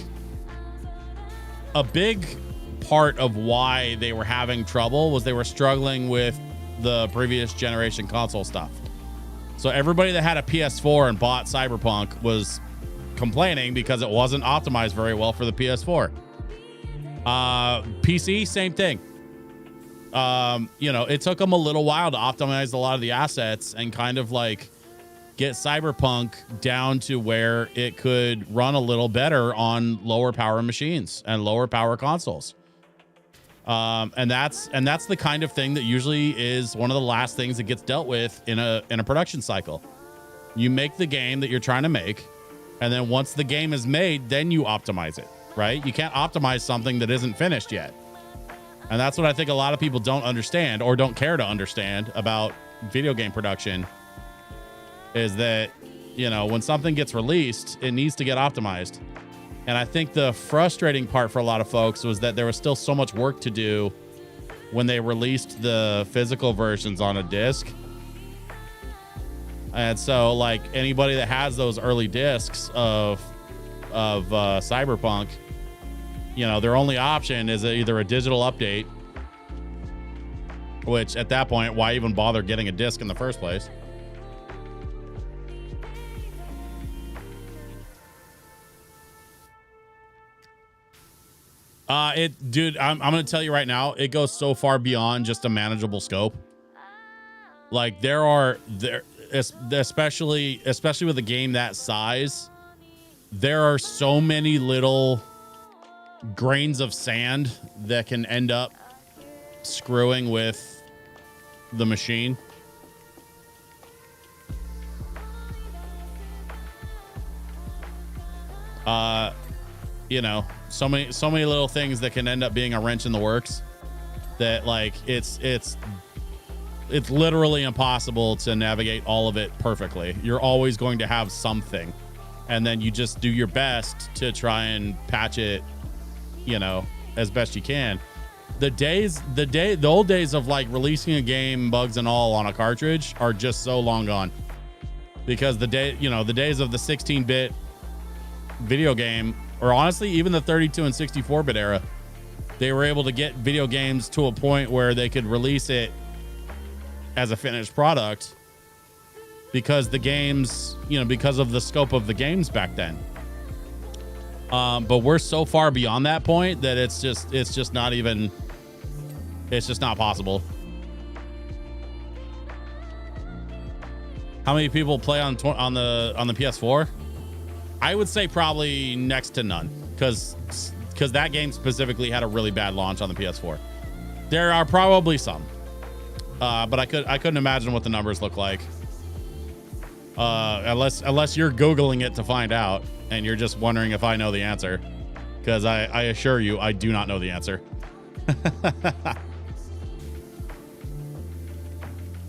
a big part of why they were having trouble was they were struggling with the previous generation console stuff. So everybody that had a PS4 and bought Cyberpunk was complaining because it wasn't optimized very well for the PS4. PC, same thing. You know, it took them a little while to optimize a lot of the assets and kind of like get Cyberpunk down to where it could run a little better on lower power machines and lower power consoles. And that's the kind of thing that usually is one of the last things that gets dealt with in a production cycle. You make the game that you're trying to make, and then once the game is made, then you optimize it, right? You can't optimize something that isn't finished yet. And that's what I think a lot of people don't understand or don't care to understand about video game production, is that, you know, when something gets released, it needs to get optimized. And I think the frustrating part for a lot of folks was that there was still so much work to do when they released the physical versions on a disc. And so, like, anybody that has those early discs of Cyberpunk, you know, their only option is either a digital update, which at that point, why even bother getting a disc in the first place? Dude, I'm going to tell you right now, it goes so far beyond just a manageable scope. Like, especially with a game that size, there are so many little grains of sand that can end up screwing with the machine. You know, so many little things that can end up being a wrench in the works, that, like, it's literally impossible to navigate all of it perfectly. You're always going to have something, and then you just do your best to try and patch it, you know, as best you can. The old days of, like, releasing a game, bugs and all, on a cartridge are just so long gone, because the days of the 16-bit video game, or honestly even the 32 and 64-bit era, they were able to get video games to a point where they could release it as a finished product because the games, you know, because of the scope of the games back then. But we're so far beyond that point that it's just not possible. How many people play on the PS4? I would say probably next to none, because that game specifically had a really bad launch on the PS4. There are probably some, but I couldn't imagine what the numbers look like, unless you're Googling it to find out and you're just wondering if I know the answer, because I assure you I do not know the answer.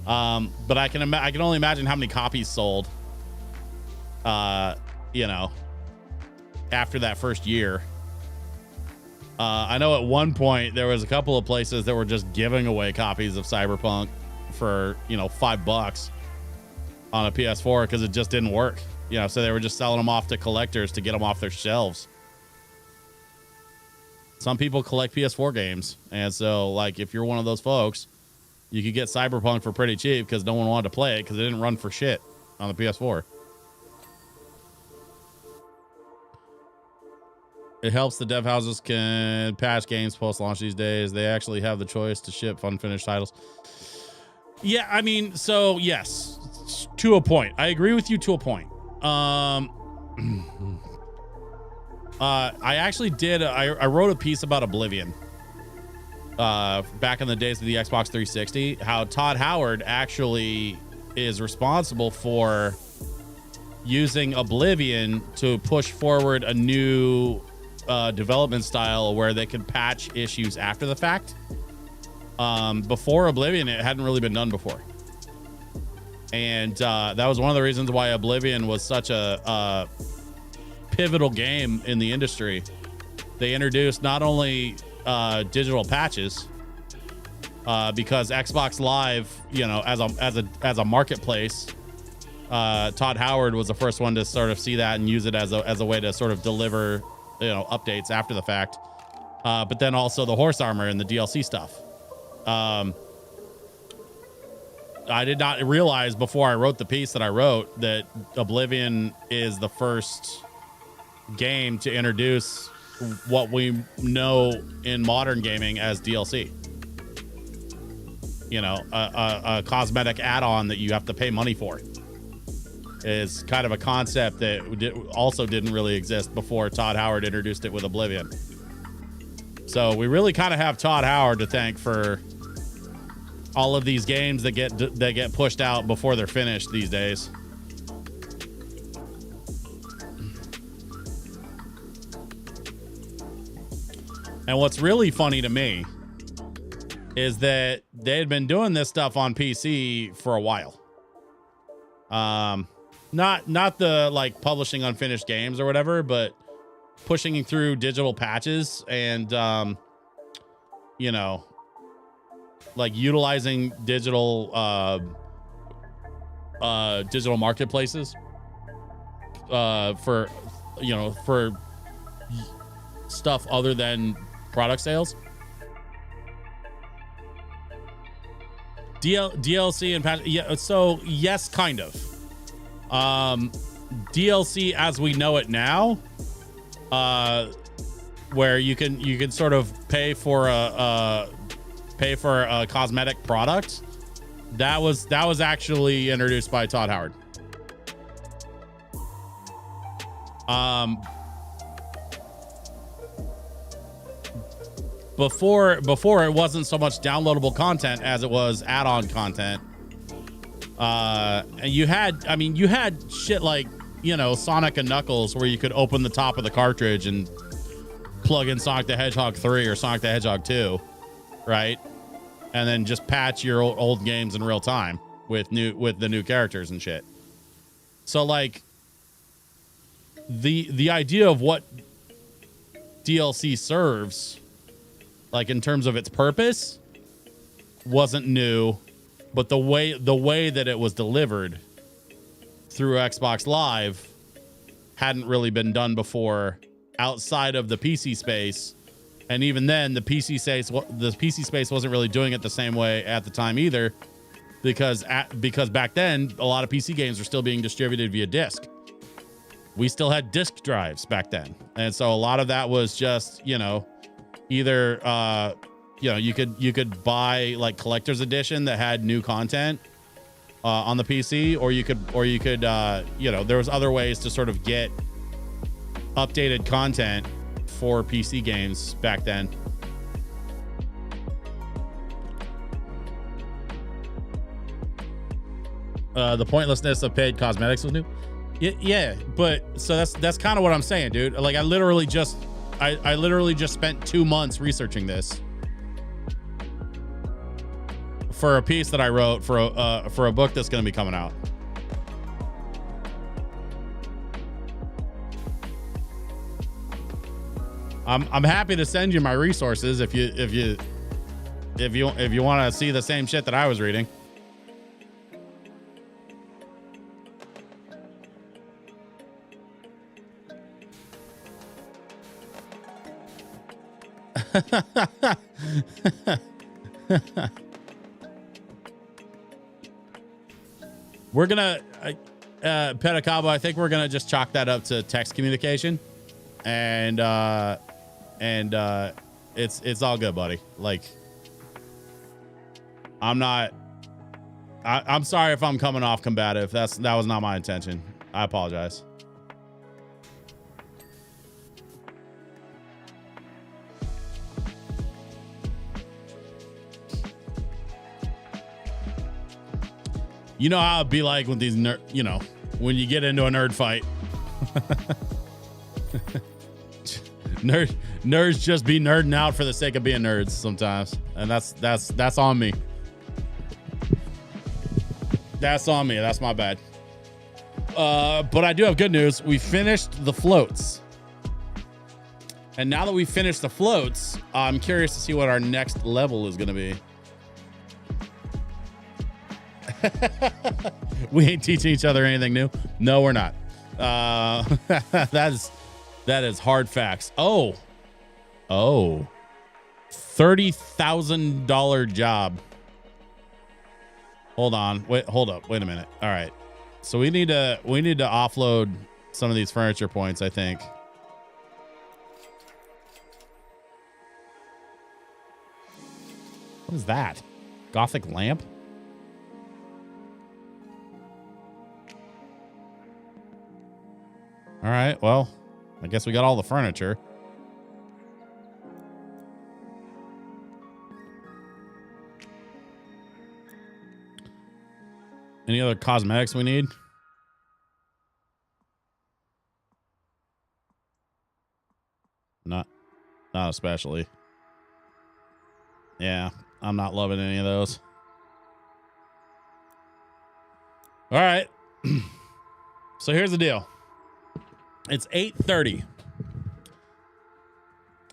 But I can only imagine how many copies sold, you know, after that first year. I know at one point there was a couple of places that were just giving away copies of Cyberpunk for, you know, $5 on a PS4 because it just didn't work, you know, so they were just selling them off to collectors to get them off their shelves. Some people collect PS4 games, and so, like, if you're one of those folks, you could get Cyberpunk for pretty cheap because no one wanted to play it because it didn't run for shit on the PS4. It helps the dev houses can patch games post-launch these days. They actually have the choice to ship unfinished titles. Yeah, I mean, so yes, to a point. I agree with you to a point. I actually did. I wrote a piece about Oblivion back in the days of the Xbox 360. How Todd Howard actually is responsible for using Oblivion to push forward a new development style where they can patch issues after the fact. Before Oblivion, it hadn't really been done before. And that was one of the reasons why Oblivion was such a pivotal game in the industry. They introduced not only digital patches, because Xbox Live, you know, as a marketplace, Todd Howard was the first one to sort of see that and use it as a way to sort of deliver, you know, updates after the fact. But then also the horse armor and the DLC stuff. I did not realize before I wrote the piece that I wrote that Oblivion is the first game to introduce what we know in modern gaming as DLC. You know, a cosmetic add-on that you have to pay money for is kind of a concept that also didn't really exist before Todd Howard introduced it with Oblivion. So we really kind of have Todd Howard to thank for all of these games that get pushed out before they're finished these days. And what's really funny to me is that they had been doing this stuff on PC for a while. Not the like publishing unfinished games or whatever, but pushing through digital patches and you know, like utilizing digital marketplaces for, you know, for stuff other than product sales. DLC and patch, yeah, so yes, kind of. DLC as we know it now, where you can sort of pay for a cosmetic product. That was actually introduced by Todd Howard. Before it wasn't so much downloadable content as it was add-on content. And you had shit like, you know, Sonic and Knuckles, where you could open the top of the cartridge and plug in Sonic the Hedgehog 3 or Sonic the Hedgehog 2, right? And then just patch your old games in real time with the new characters and shit. So like the idea of what DLC serves, like in terms of its purpose, wasn't new, but the way that it was delivered through Xbox Live hadn't really been done before outside of the PC space. And even then, the PC space wasn't really doing it the same way at the time either, because back then a lot of PC games were still being distributed via disc. We still had disc drives back then, and so a lot of that was just, you know, either you know, you could buy like collector's edition that had new content on the PC, or you could you know, there was other ways to sort of get updated content for PC games back then. The pointlessness of paid cosmetics was new. Yeah, but so that's kind of what I'm saying, dude. Like I literally just spent 2 months researching this for a piece that I wrote for a book that's going to be coming out. I'm happy to send you my resources if you want to see the same shit that I was reading. We're gonna Pedicabo, I think we're gonna just chalk that up to text communication, and it's all good, buddy. Like, I'm sorry if I'm coming off combative. That was not my intention. I apologize. You know how it'd be like with these you know, when you get into a nerd fight. Nerds just be nerding out for the sake of being nerds sometimes, and that's on me. That's on me. That's my bad. But I do have good news. We finished the floats. And now that we've finished the floats, I'm curious to see what our next level is going to be. We ain't teaching each other anything new. No, we're not. That is hard facts. Oh, $30,000 job. Hold on. Hold up. Wait a minute. All right. So we need to offload some of these furniture points, I think. What is that? Gothic lamp? All right. Well, I guess we got all the furniture. Any other cosmetics we need? Not especially. Yeah, I'm not loving any of those. All right. So here's the deal. It's 8:30.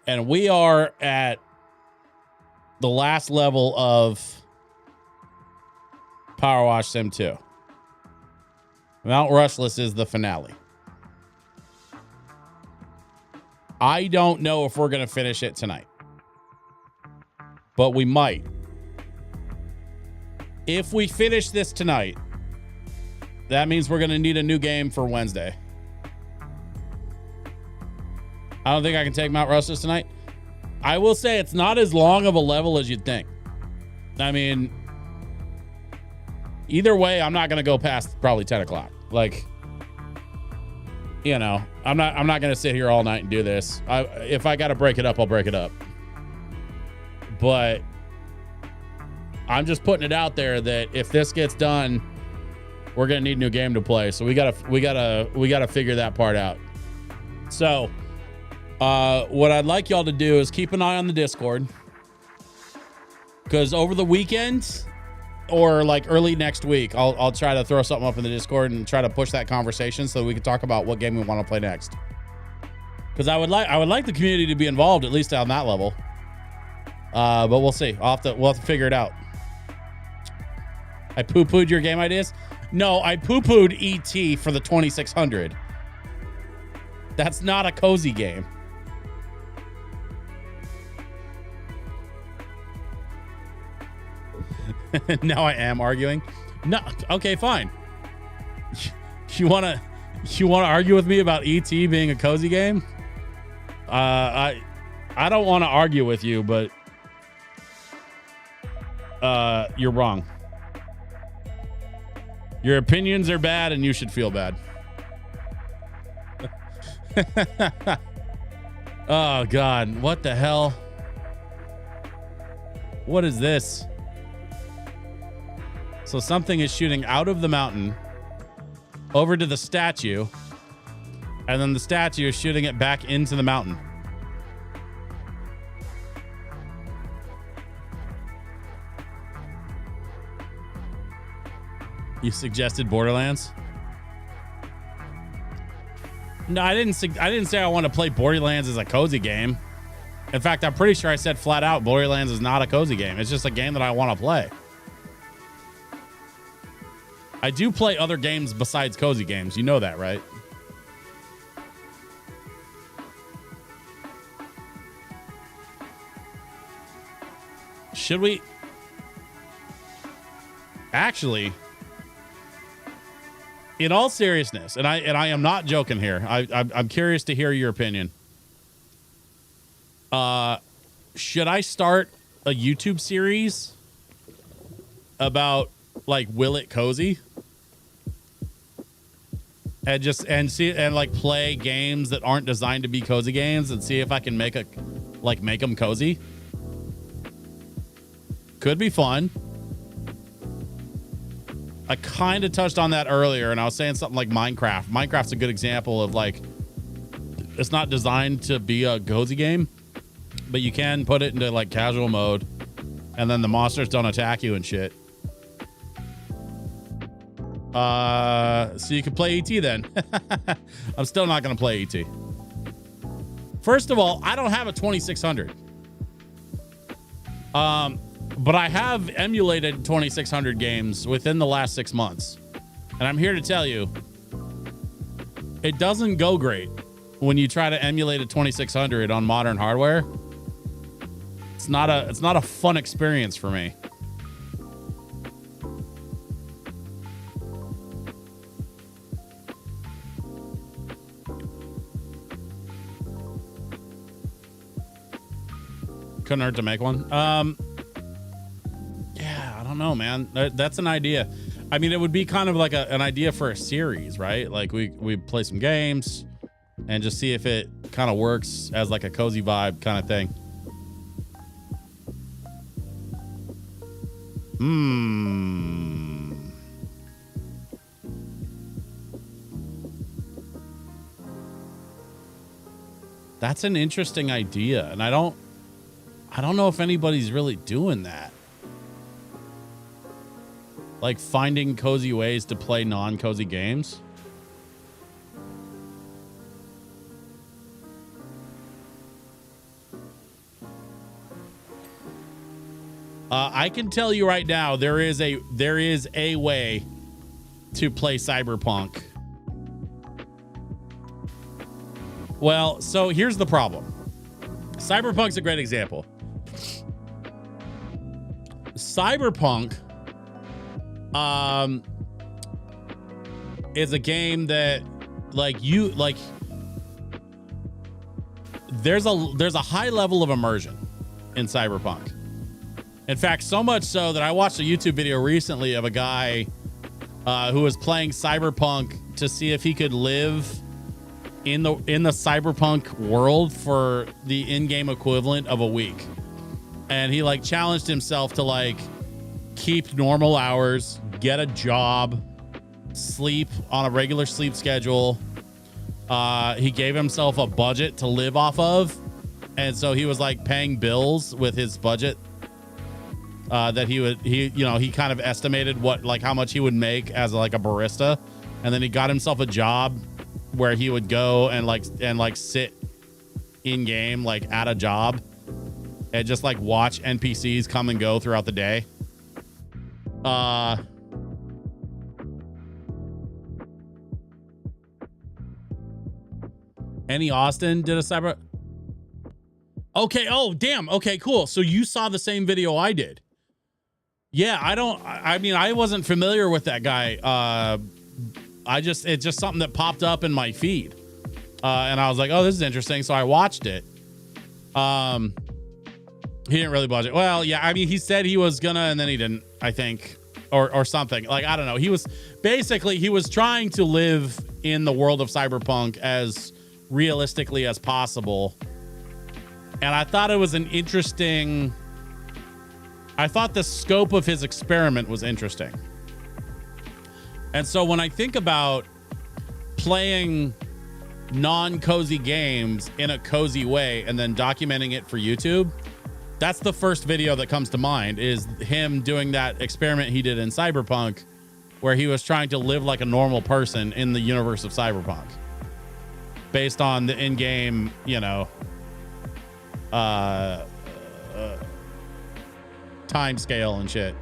And we are at the last level of Power Wash Sim 2. Mount Rushless is the finale. I don't know if we're going to finish it tonight, but we might. If we finish this tonight, that means we're going to need a new game for Wednesday. I don't think I can take Mount Rushless tonight. I will say it's not as long of a level as you'd think. I mean, either way, I'm not going to go past probably 10 o'clock. Like, you know, I'm not going to sit here all night and do this. If I got to break it up, I'll break it up. But I'm just putting it out there that if this gets done, we're going to need a new game to play. So we got to figure that part out. So, what I'd like y'all to do is keep an eye on the Discord, because over the weekend or like early next week, I'll try to throw something up in the Discord and try to push that conversation so that we can talk about what game we want to play next. Because I would like the community to be involved, at least on that level. But we'll see. We'll have to figure it out. I poo-pooed your game ideas? No, I poo-pooed ET for the 2600. That's not a cozy game. Now I am arguing. No, okay, fine. You wanna argue with me about ET being a cozy game? I don't want to argue with you, but you're wrong. Your opinions are bad, and you should feel bad. Oh God, what the hell? What is this? So something is shooting out of the mountain over to the statue, and then the statue is shooting it back into the mountain. You suggested Borderlands? No, I didn't say I want to play Borderlands as a cozy game. In fact, I'm pretty sure I said flat out Borderlands is not a cozy game. It's just a game that I want to play. I do play other games besides cozy games. You know that, right? Should we? Actually, in all seriousness, and I am not joking here. I'm curious to hear your opinion. Should I start a YouTube series about like Will It Cozy? And like play games that aren't designed to be cozy games and see if I can make them cozy. Could be fun. I kind of touched on that earlier, and I was saying something like Minecraft. Minecraft's a good example of like, it's not designed to be a cozy game, but you can put it into like casual mode, and then the monsters don't attack you and shit. So you can play ET then. I'm still not gonna play ET. First of all, I don't have a 2600. But I have emulated 2600 games within the last 6 months. And I'm here to tell you, it doesn't go great when you try to emulate a 2600 on modern hardware. It's not a fun experience for me. Couldn't hurt to make one. Yeah, I don't know, man. That's an idea. I mean, it would be kind of like an idea for a series, right? Like we play some games and just see if it kind of works as like a cozy vibe kind of thing. That's an interesting idea, and I don't know if anybody's really doing that. Like finding cozy ways to play non-cozy games. I can tell you right now, there is a way to play Cyberpunk. Well, so here's the problem. Cyberpunk's a great example. Cyberpunk is a game that there's a high level of immersion in Cyberpunk. In fact, so much so that I watched a YouTube video recently of a guy who was playing Cyberpunk to see if he could live in the Cyberpunk world for the in-game equivalent of a week. And he like challenged himself to like keep normal hours, get a job, sleep on a regular sleep schedule. He gave himself a budget to live off of. And so he was like paying bills with his budget that he kind of estimated how much he would make as like a barista. And then he got himself a job where he would go and sit in game, like at a job, and just like watch NPCs come and go throughout the day. Any Austin did a cyber. Okay. Oh, damn. Okay, cool. So you saw the same video I did. Yeah, I mean, I wasn't familiar with that guy. It's just something that popped up in my feed. And I was like, oh, this is interesting. So I watched it. He didn't really budget. Well, yeah, I mean, he said he was gonna, and then he didn't, I think, or something. Like, I don't know. He was trying to live in the world of Cyberpunk as realistically as possible. And I thought it was I thought the scope of his experiment was interesting. And so when I think about playing non-cozy games in a cozy way and then documenting it for YouTube, that's the first video that comes to mind, is him doing that experiment he did in Cyberpunk, where he was trying to live like a normal person in the universe of Cyberpunk based on the in-game, time scale and shit.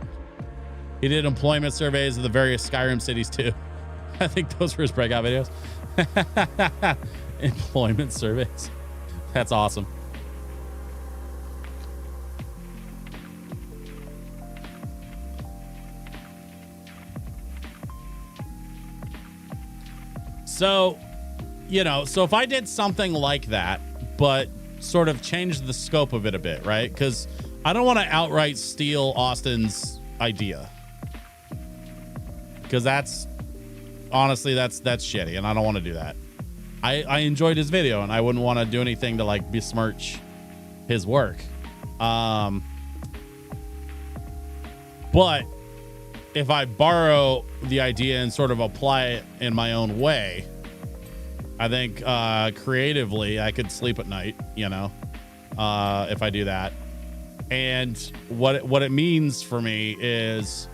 He did employment surveys of the various Skyrim cities too. I think those were his breakout videos. Employment surveys. That's awesome. So, so if I did something like that, but sort of changed the scope of it a bit, right? Because I don't want to outright steal Austin's idea. Because that's shitty, and I don't want to do that. I enjoyed his video, and I wouldn't want to do anything to like besmirch his work. But if I borrow the idea and sort of apply it in my own way, I think creatively I could sleep at night, if I do that. And what it means for me is,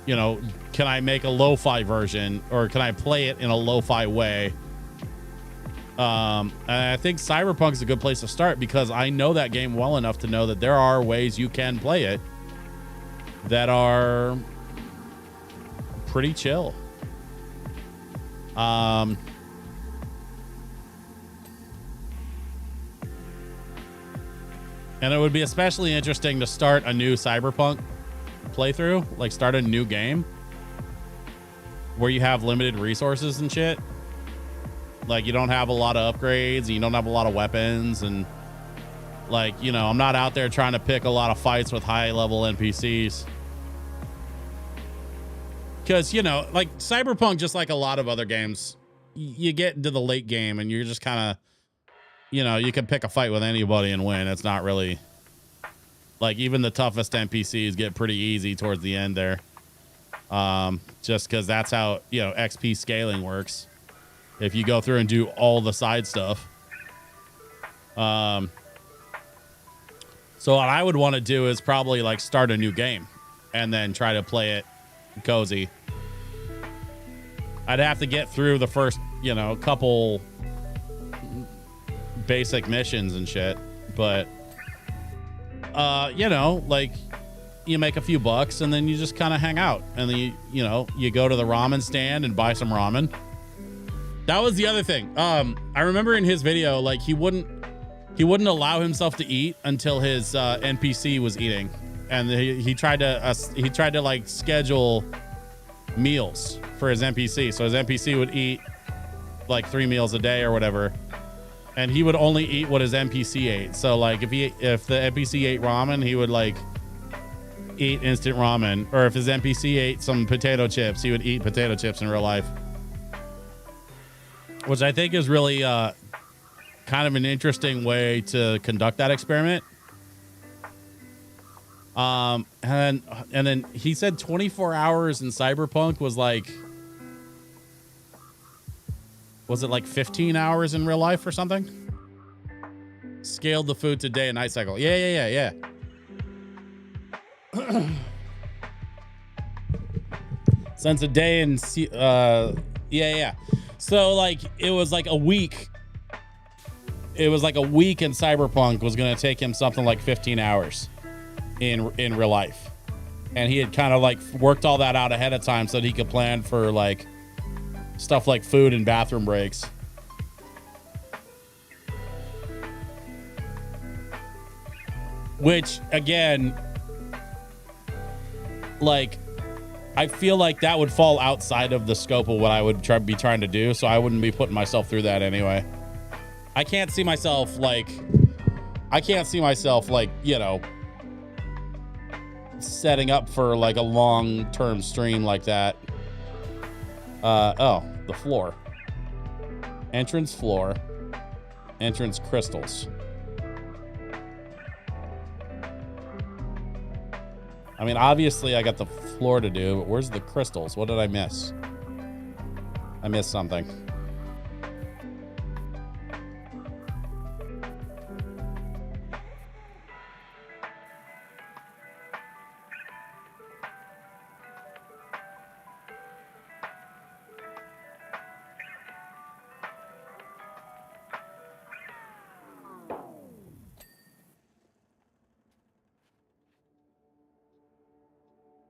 you know, can I make a lo-fi version, or can I play it in a lo-fi way? And I think Cyberpunk is a good place to start, because I know that game well enough to know that there are ways you can play it that are pretty chill. And it would be especially interesting to start a new Cyberpunk playthrough, like start a new game where you have limited resources and shit. Like, you don't have a lot of upgrades, and you don't have a lot of weapons, and like, you know, I'm not out there trying to pick a lot of fights with high level NPCs. Because, you know, like Cyberpunk, just like a lot of other games, you get into the late game and you're just kind of, you know, you can pick a fight with anybody and win. It's not really like, even the toughest NPCs get pretty easy towards the end there. Just because that's how, you know, XP scaling works. If you go through and do all the side stuff. So what I would want to do is probably like start a new game and then try to play it cozy. I'd have to get through the first, you know, couple basic missions and shit, but you know, like, you make a few bucks and then you just kind of hang out, and then you know, you go to the ramen stand and buy some ramen. That was the other thing. I remember in his video, like, he wouldn't allow himself to eat until his NPC was eating, and he tried to like schedule meals for his NPC, so his NPC would eat like 3 meals a day or whatever, and he would only eat what his NPC ate. So like, if the NPC ate ramen, he would like eat instant ramen, or if his NPC ate some potato chips, he would eat potato chips in real life, which I think is really kind of an interesting way to conduct that experiment. And then he said 24 hours in Cyberpunk was like, was it like 15 hours in real life or something? Scaled the food to day and night cycle. Yeah. Since a day and yeah. So like, it was like a week. It was like a week in Cyberpunk was going to take him something like 15 hours in real life. And he had kind of like worked all that out ahead of time so that he could plan for like stuff like food and bathroom breaks. Which, again, like, I feel like that would fall outside of the scope of what I would be trying to do, so I wouldn't be putting myself through that anyway. I can't see myself like, you know, setting up for like a long-term stream like that. Oh, the floor. Entrance floor. Entrance crystals. I mean, obviously I got the floor to do, but where's the crystals? What did I miss? I missed something.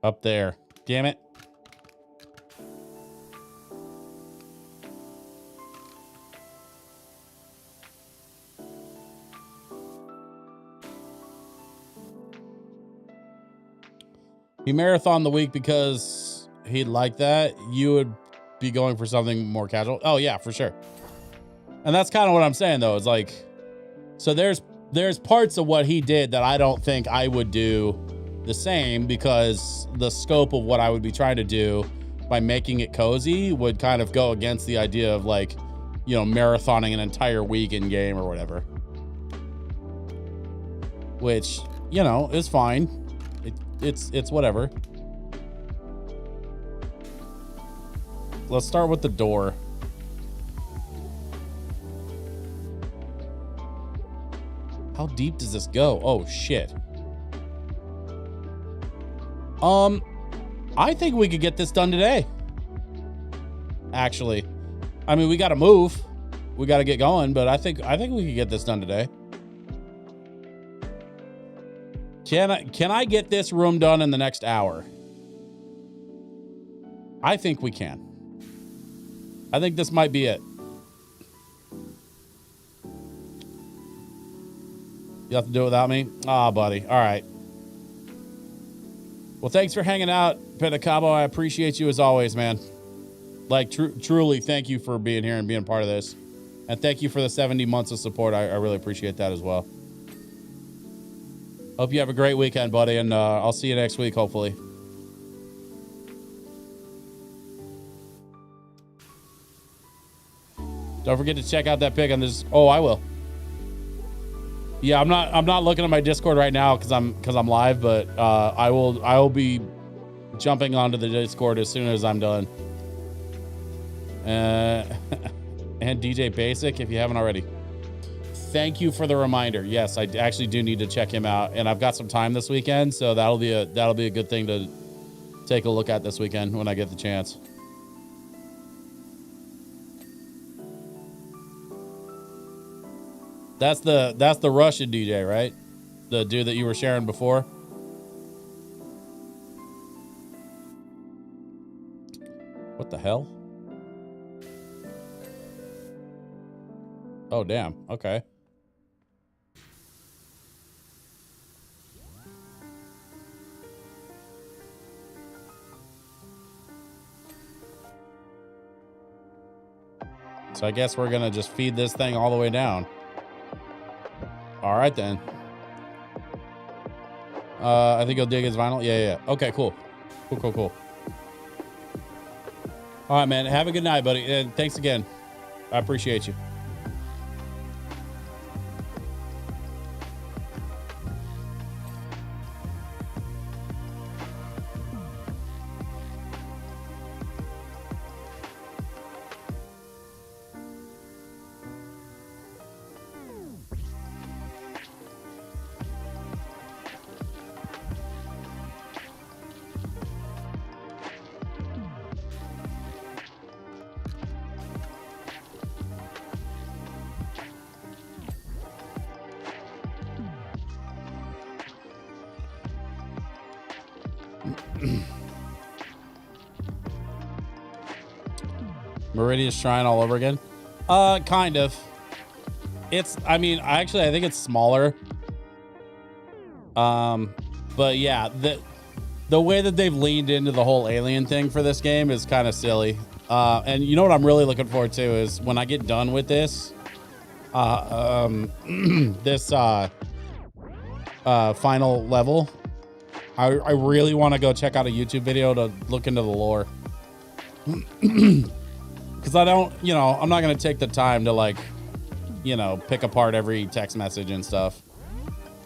Up there. Damn it. He marathoned the week because he'd like that. You would be going for something more casual. Oh yeah, for sure. And that's kind of what I'm saying though. It's like, so there's parts of what he did that I don't think I would do the same, because the scope of what I would be trying to do by making it cozy would kind of go against the idea of like, you know, marathoning an entire week in game or whatever, which, you know, is fine. It's whatever. Let's start with the door. How deep does this go? Oh, shit. I think we could get this done today. Actually. I mean, we got to move. We got to get going, but I think we could get this done today. Can I get this room done in the next hour? I think we can. I think this might be it. You have to do it without me? Ah, buddy. All right. Well, thanks for hanging out, Pentacabo. I appreciate you as always, man. Like, truly, thank you for being here and being part of this. And thank you for the 70 months of support. I really appreciate that as well. Hope you have a great weekend, buddy, and I'll see you next week, hopefully. Don't forget to check out that pic on this. Oh, I will. Yeah, I'm not looking at my Discord right now because I'm live, but I will be jumping onto the Discord as soon as I'm done. And DJ Basic, if you haven't already. Thank you for the reminder. Yes, I actually do need to check him out, and I've got some time this weekend, so that'll be a good thing to take a look at this weekend when I get the chance. That's the Russian DJ, right? The dude that you were sharing before. What the hell? Oh, damn. Okay. So I guess we're gonna just feed this thing all the way down. All right, then. I think he'll dig his vinyl. Yeah. Okay, cool. Cool. All right, man. Have a good night, buddy. And thanks again. I appreciate you. Meridian Shrine all over again? Kind of. I think it's smaller. But yeah, the way that they've leaned into the whole alien thing for this game is kind of silly. And you know what I'm really looking forward to is when I get done with this, this final level, I really want to go check out a YouTube video to look into the lore. Because I'm not going to take the time to pick apart every text message and stuff.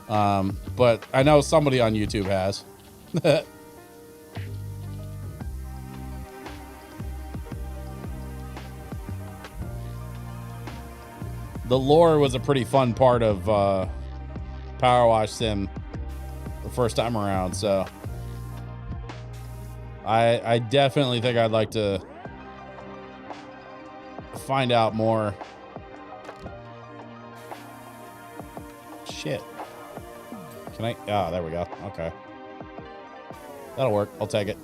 But I know somebody on YouTube has. The lore was a pretty fun part of Power Wash Sim the first time around, so I definitely think I'd like to find out more. Shit. Can I? Oh, there we go. Okay. That'll work. I'll take it.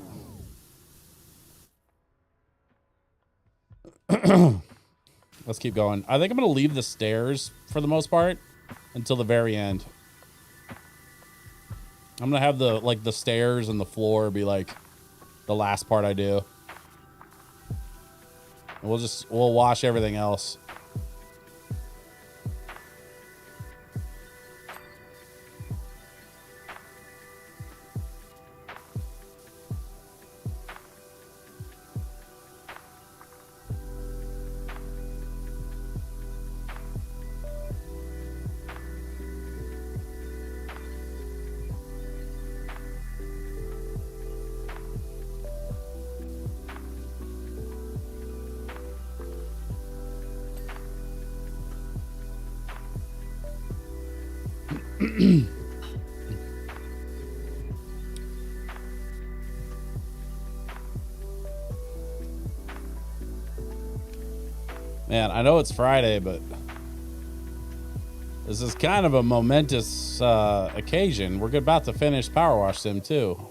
Let's keep going. I think I'm going to leave the stairs for the most part until the very end. I'm going to have the stairs and the floor be like the last part I do. We'll wash everything else. Man, I know it's Friday, but this is kind of a momentous occasion. We're about to finish Power Wash Sim 2.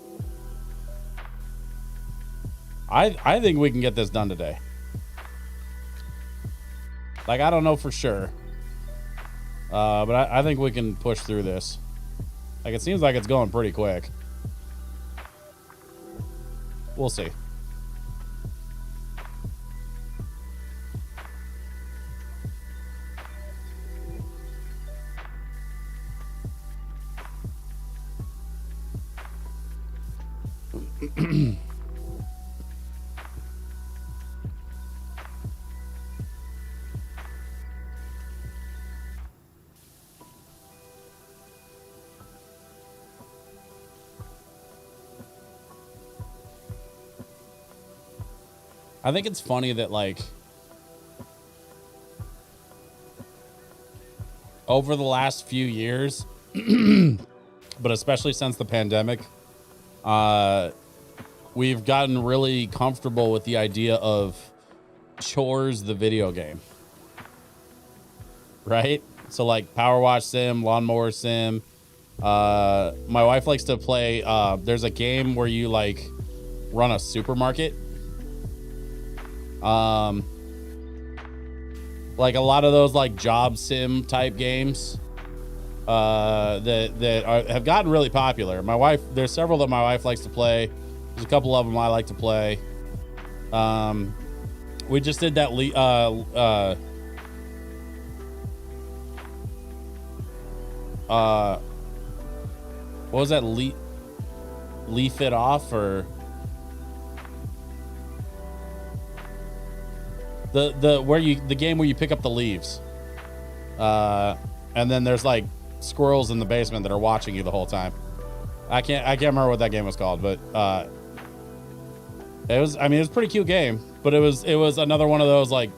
I think we can get this done today. Like, I don't know for sure. But I think we can push through this. Like, it seems like it's going pretty quick. We'll see. I think it's funny that, like, over the last few years, but especially since the pandemic, we've gotten really comfortable with the idea of Chores, the video game. Right? So, like, Power Wash Sim, Lawnmower Sim. My wife likes to play, there's a game where you, like, run a supermarket. Like a lot of those like job sim type games have gotten really popular. My wife, there's several that my wife likes to play. There's a couple of them I like to play. We just did that what was that, leaf it off, or the game where you pick up the leaves, and then there's like squirrels in the basement that are watching you the whole time. I can't remember what that game was called, but it was a pretty cute game, but it was another one of those like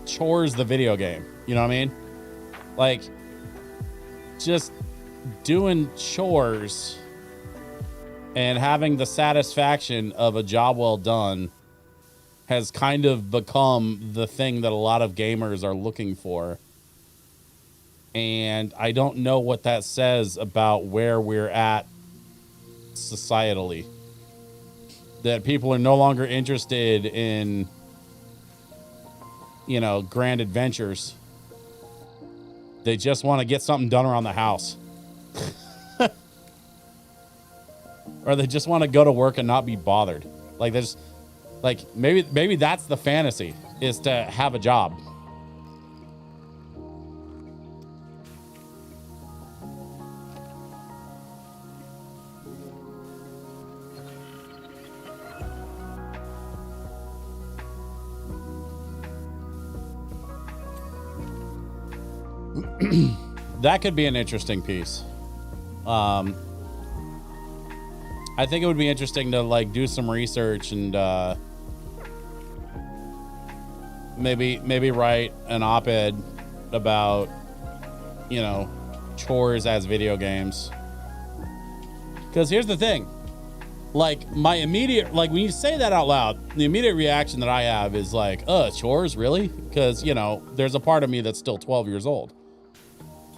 Chores, the video game, you know what I mean? Like, just doing chores and having the satisfaction of a job well done has kind of become the thing that a lot of gamers are looking for. And I don't know what that says about where we're at societally. That people are no longer interested in, you know, grand adventures. They just want to get something done around the house. Or they just want to go to work and not be bothered. Like, there's like, maybe that's the fantasy, is to have a job. That could be an interesting piece. I think it would be interesting to like do some research and maybe write an op-ed about, you know, chores as video games. Because here's the thing, like my immediate, like when you say that out loud, the immediate reaction that I have is like, chores, really? Because, you know, there's a part of me that's still 12 years old.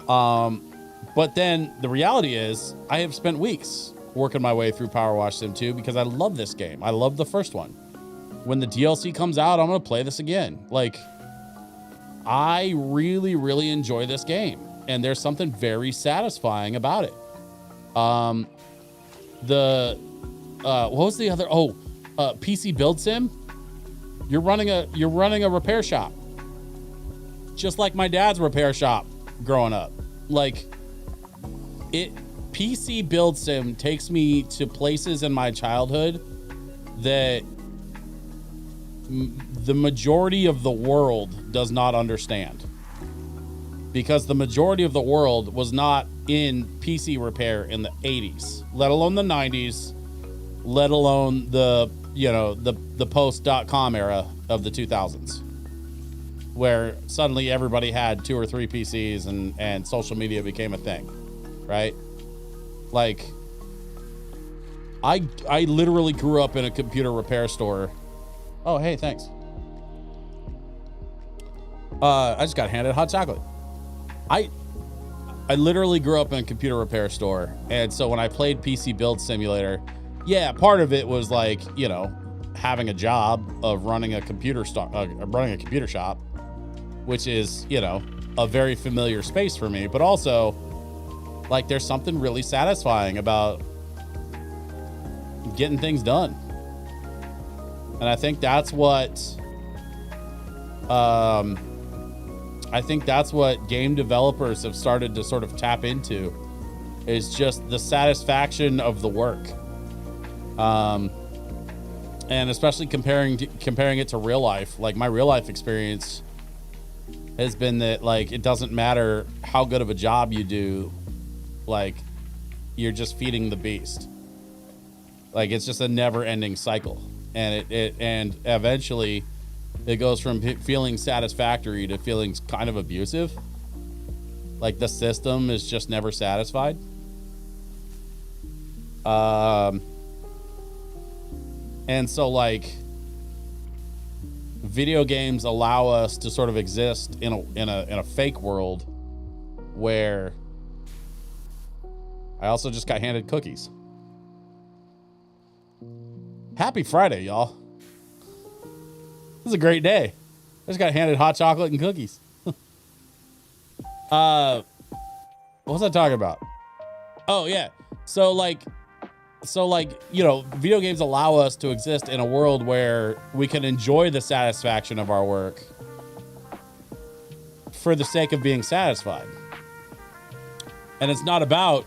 But then the reality is I have spent weeks working my way through Power Wash Sim 2 because I love this game. I love the first one. When the DLC comes out, I'm going to play this again. Like, I really, really enjoy this game. And there's something very satisfying about it. What was the other? PC Build Sim. You're running a repair shop. Just like my dad's repair shop growing up. Like, PC Build Sim takes me to places in my childhood that the majority of the world does not understand, because the majority of the world was not in PC repair in the 80s, let alone the 90s, let alone the, you know, the post.com era of the 2000s, where suddenly everybody had 2 or 3 PCs and social media became a thing. right? Like, I literally grew up in a computer repair store. Oh, hey, thanks. I just got handed hot chocolate. I literally grew up in a computer repair store, and so when I played PC Build Simulator, yeah, part of it was like, you know, having a job of running a computer shop, which is, you know, a very familiar space for me, but also like there's something really satisfying about getting things done. And I think that's what game developers have started to sort of tap into, is just the satisfaction of the work. And especially comparing it to real life, like my real life experience has been that, like, it doesn't matter how good of a job you do, like, you're just feeding the beast. Like, it's just a never ending cycle. And and eventually it goes from feeling satisfactory to feeling kind of abusive. Like the system is just never satisfied. And so, like, video games allow us to sort of exist in a fake world where I also just got handed cookies. Happy Friday, y'all. This is a great day. I just got handed hot chocolate and cookies. What was I talking about? Oh, yeah. So like, you know, video games allow us to exist in a world where we can enjoy the satisfaction of our work for the sake of being satisfied. And it's not about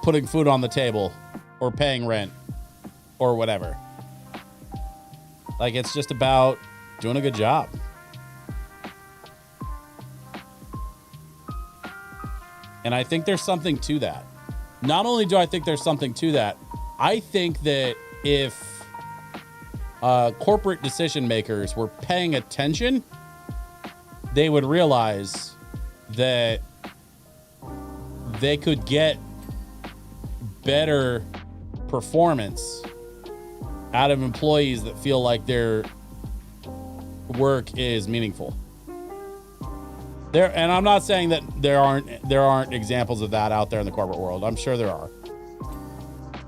putting food on the table or paying rent or whatever. Like, it's just about doing a good job. And I think there's something to that. Not only do I think there's something to that, I think that if corporate decision makers were paying attention, they would realize that they could get better performance out of employees that feel like their work is meaningful. And I'm not saying that there aren't examples of that out there in the corporate world. I'm sure there are.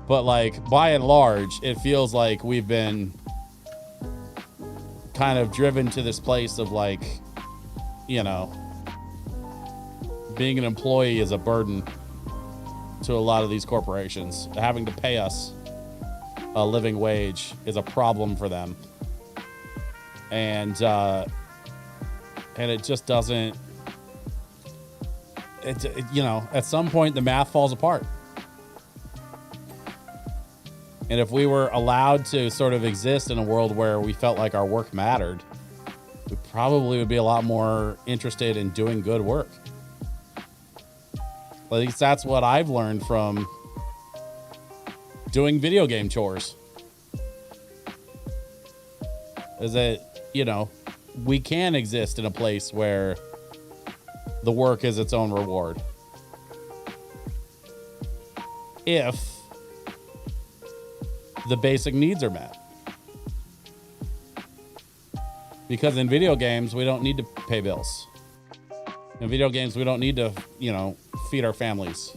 But, like, by and large, it feels like we've been kind of driven to this place of, like, you know, being an employee is a burden to a lot of these corporations. Having to pay us a living wage is a problem for them. And it just doesn't, you know, at some point the math falls apart. And if we were allowed to sort of exist in a world where we felt like our work mattered, we probably would be a lot more interested in doing good work. At least that's what I've learned from doing video game chores. Is that, you know, we can exist in a place where the work is its own reward. If the basic needs are met. Because in video games, we don't need to pay bills. In video games, we don't need to, you know, feed our families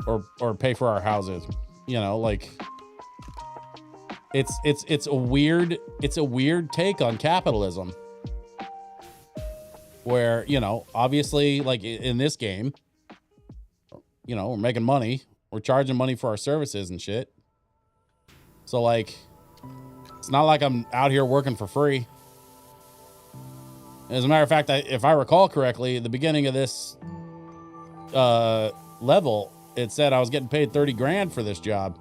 or pay for our houses. You know, like, it's a weird take on capitalism where, you know, obviously, like in this game, you know, we're making money, we're charging money for our services and shit. So, like, it's not like I'm out here working for free. As a matter of fact, if I recall correctly, at the beginning of this level, it said I was getting paid 30 grand for this job.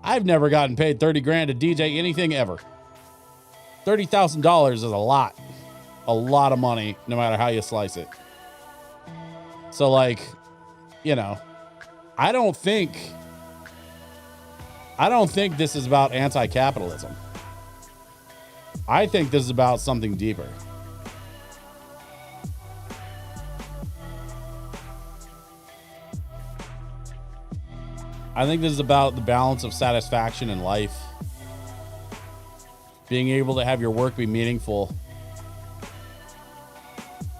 I've never gotten paid 30 grand to DJ anything ever. $30,000 is a lot of money, no matter how you slice it. So, like, you know, I don't think this is about anti-capitalism. I think this is about something deeper. I think this is about the balance of satisfaction in life. Being able to have your work be meaningful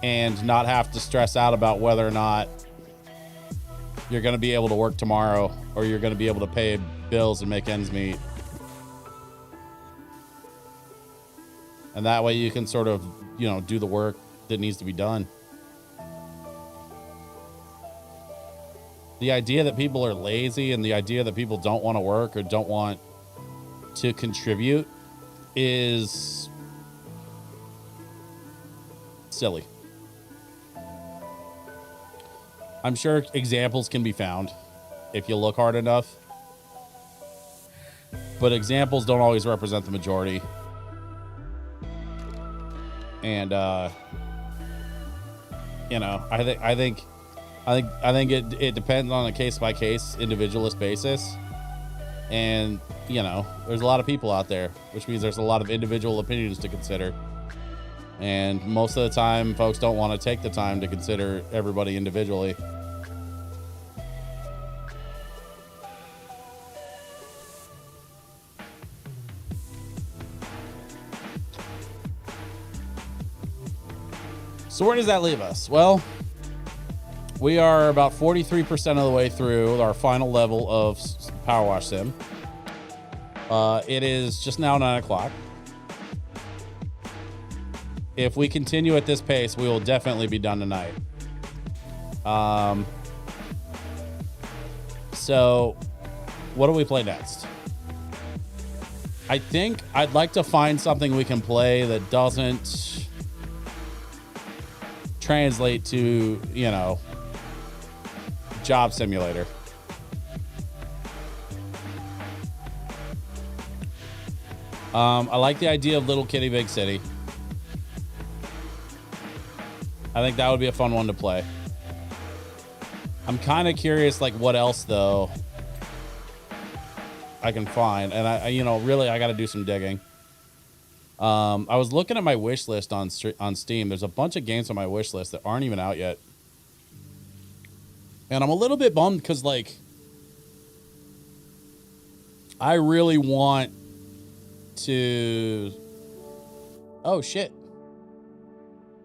and not have to stress out about whether or not you're going to be able to work tomorrow or you're going to be able to pay bills and make ends meet. And that way you can sort of, you know, do the work that needs to be done. The idea that people are lazy and the idea that people don't want to work or don't want to contribute is silly. I'm sure examples can be found if you look hard enough, but examples don't always represent the majority. And you know, I think it depends on a case by case, individualist basis. And you know, there's a lot of people out there, which means there's a lot of individual opinions to consider. And most of the time, folks don't want to take the time to consider everybody individually. So where does that leave us? Well, we are about 43% of the way through our final level of Power Wash Sim. It is just now 9 o'clock. If we continue at this pace, we will definitely be done tonight. So what do we play next? I think I'd like to find something we can play that doesn't translate to, you know, Job Simulator. I like the idea of Little Kitty Big City. I think that would be a fun one to play. I'm kind of curious, like, what else, though, I can find. And, I you know, really, I got to do some digging. I was looking at my wish list on Steam. There's a bunch of games on my wish list that aren't even out yet. And I'm a little bit bummed because, like, I really want to... Oh, shit.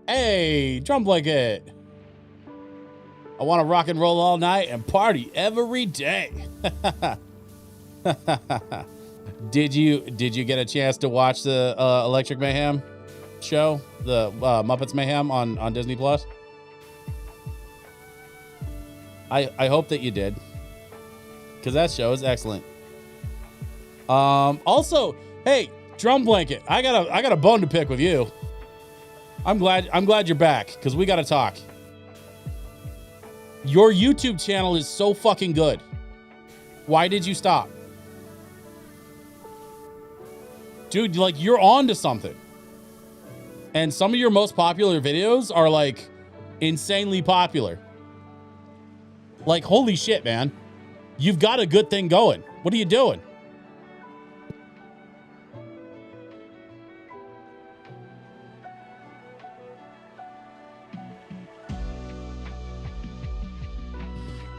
Hey, drum blanket. I want to rock and roll all night and party every day. Did you get a chance to watch the Electric Mayhem show, the Muppets Mayhem on Disney Plus? I hope that you did, because that show is excellent. Also, hey, drum blanket, I got a bone to pick with you. I'm glad you're back, because we got to talk. Your YouTube channel is so fucking good. Why did you stop? Dude, like, you're on to something. And some of your most popular videos are, like, insanely popular. Like, holy shit, man. You've got a good thing going. What are you doing?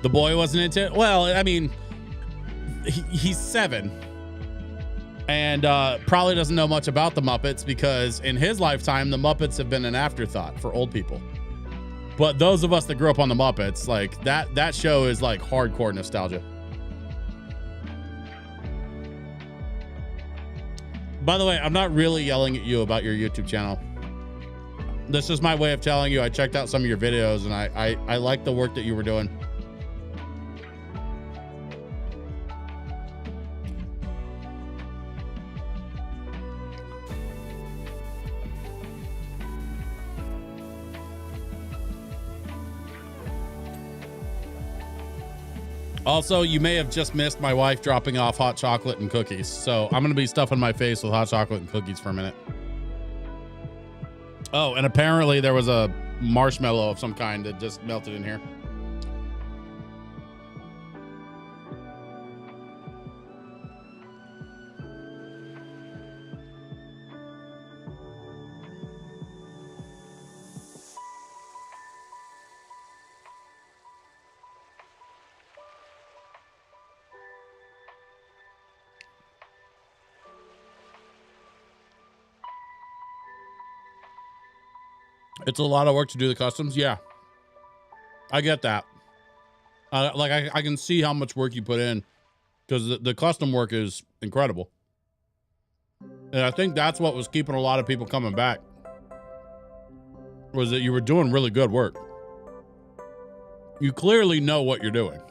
The boy wasn't into it? Well, I mean, he's 7. And probably doesn't know much about the Muppets because in his lifetime, the Muppets have been an afterthought for old people. But those of us that grew up on the Muppets, like, that show is like hardcore nostalgia. By the way, I'm not really yelling at you about your YouTube channel. This is my way of telling you I checked out some of your videos and I like the work that you were doing. Also, you may have just missed my wife dropping off hot chocolate and cookies. So I'm going to be stuffing my face with hot chocolate and cookies for a minute. Oh, and apparently there was a marshmallow of some kind that just melted in here. It's a lot of work to do the customs. Yeah, I get that. Like I can see how much work you put in, because the custom work is incredible. And I think that's what was keeping a lot of people coming back, was that you were doing really good work. You clearly know what you're doing.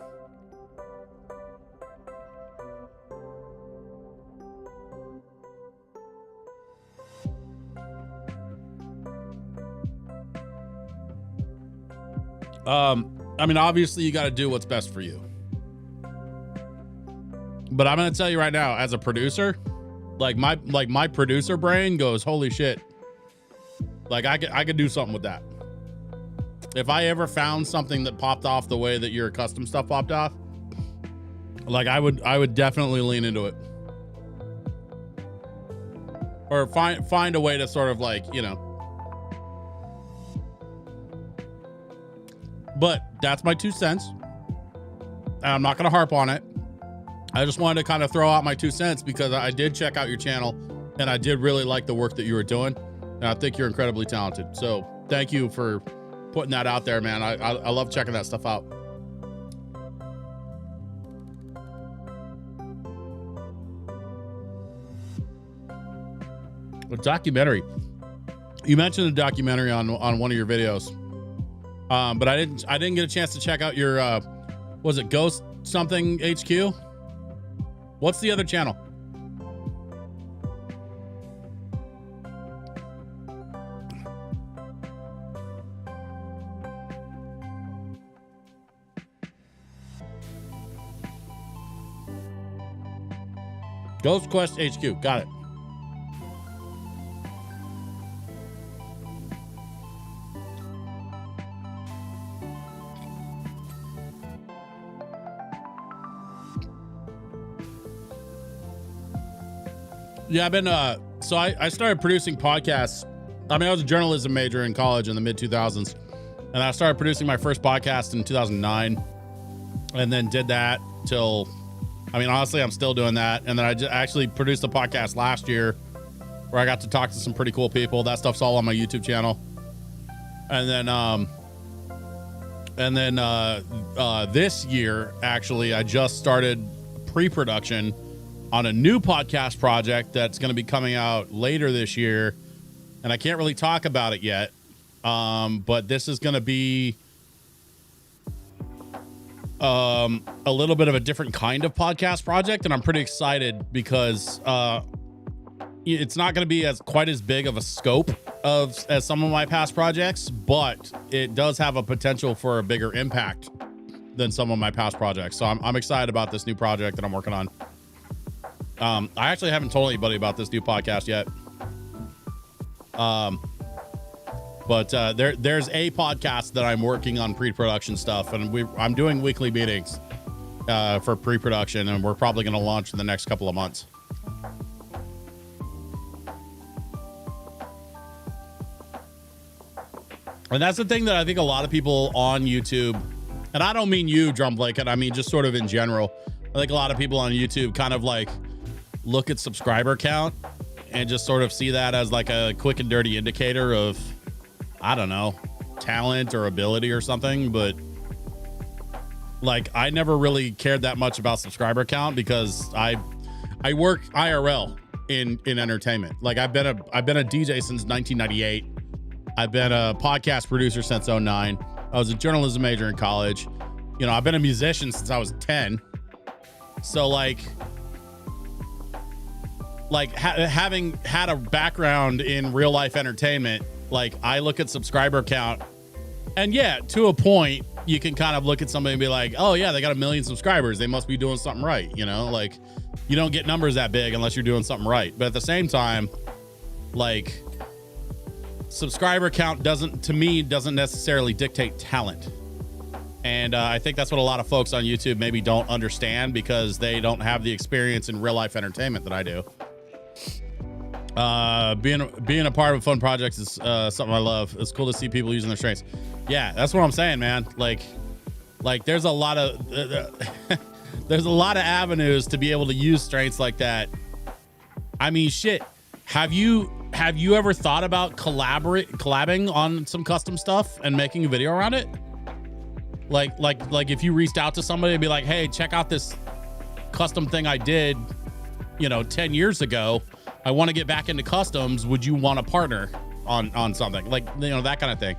I mean, obviously you got to do what's best for you. But I'm going to tell you right now, as a producer, like my producer brain goes, holy shit. Like I could do something with that. If I ever found something that popped off the way that your custom stuff popped off, like I would definitely lean into it. Or find a way to sort of like, you know. But that's my 2 cents. And I'm not going to harp on it. I just wanted to kind of throw out my 2 cents because I did check out your channel and I did really like the work that you were doing. And I think you're incredibly talented. So thank you for putting that out there, man. I love checking that stuff out. A documentary. You mentioned a documentary on one of your videos. But I didn't get a chance to check out your was it Ghost something HQ? What's the other channel? Ghost Quest HQ. Got it. Yeah, I've been, so I started producing podcasts. I mean, I was a journalism major in college in the mid 2000s, and I started producing my first podcast in 2009, and then did that till, I mean, honestly, I'm still doing that. And then I just actually produced a podcast last year where I got to talk to some pretty cool people. That stuff's all on my YouTube channel. And then, this year, actually, I just started pre-production on a new podcast project that's going to be coming out later this year. And I can't really talk about it yet. But this is going to be a little bit of a different kind of podcast project. And I'm pretty excited because it's not going to be quite as big of a scope as some of my past projects, but it does have a potential for a bigger impact than some of my past projects. So I'm excited about this new project that I'm working on. I actually haven't told anybody about this new podcast yet. But there's a podcast that I'm working on pre-production stuff, and I'm doing weekly meetings for pre-production, and we're probably going to launch in the next couple of months. And that's the thing that I think a lot of people on YouTube, and I don't mean you, Drum Blanket, I mean just sort of in general. I think a lot of people on YouTube kind of like look at subscriber count and just sort of see that as like a quick and dirty indicator of, I don't know, talent or ability or something. But like, I never really cared that much about subscriber count because I work IRL in entertainment. Like I've been a DJ since 1998. I've been a podcast producer since 2009. I was a journalism major in college. You know, I've been a musician since I was 10. So like having had a background in real life entertainment, like I look at subscriber count, and yeah, to a point, you can kind of look at somebody and be like, oh yeah, they got 1 million subscribers. They must be doing something right. You know, like you don't get numbers that big unless you're doing something right. But at the same time, like subscriber count doesn't necessarily dictate talent. And I think that's what a lot of folks on YouTube maybe don't understand because they don't have the experience in real life entertainment that I do. Being a part of fun projects is something I love. It's cool to see people using their strengths. Yeah, that's what I'm saying, man. Like there's a lot of avenues to be able to use strengths like that. I mean, shit. Have you have you ever thought about collabing on some custom stuff and making a video around it? Like if you reached out to somebody and be like, hey, check out this custom thing I did, 10 years ago. I want to get back into customs. Would you want to partner on something like, that kind of thing?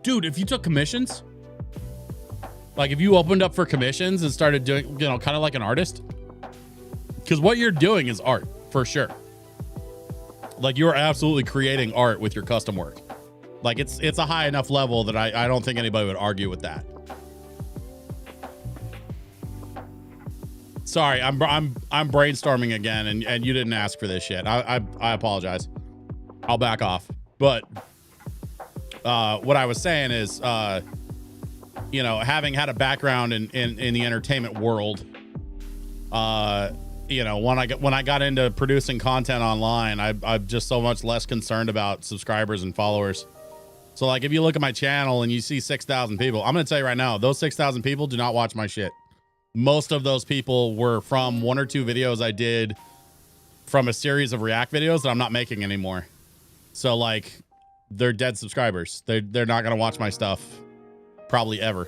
Dude, if you took commissions, like if you opened up for commissions and started doing, kind of like an artist, because what you're doing is art for sure. Like you're absolutely creating art with your custom work. Like it's a high enough level that I don't think anybody would argue with that. Sorry, I'm brainstorming again, and you didn't ask for this shit. I apologize. I'll back off. But what I was saying is, having had a background in the entertainment world, when I got into producing content online, I'm just so much less concerned about subscribers and followers. So like, if you look at my channel and you see 6,000 people, I'm going to tell you right now, those 6,000 people do not watch my shit. Most of those people were from 1 or 2 videos I did from a series of React videos that I'm not making anymore. So like, they're dead subscribers. They're not going to watch my stuff probably ever.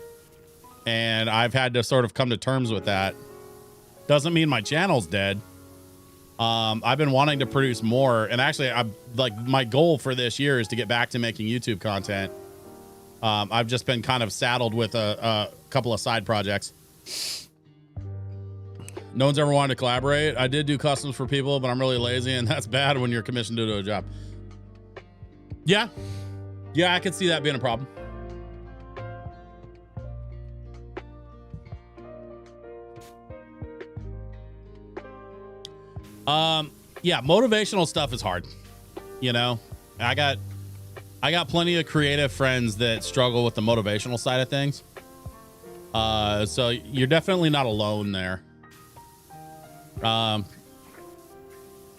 And I've had to sort of come to terms with that. Doesn't mean my channel's dead. I've been wanting to produce more, and actually my goal for this year is to get back to making YouTube content. I've just been kind of saddled with a couple of side projects. No one's ever wanted to collaborate. I did do customs for people, but I'm really lazy, and that's bad when you're commissioned to do a job. Yeah, I could see that being a problem. Yeah, motivational stuff is hard. I got plenty of creative friends that struggle with the motivational side of things. So you're definitely not alone there. I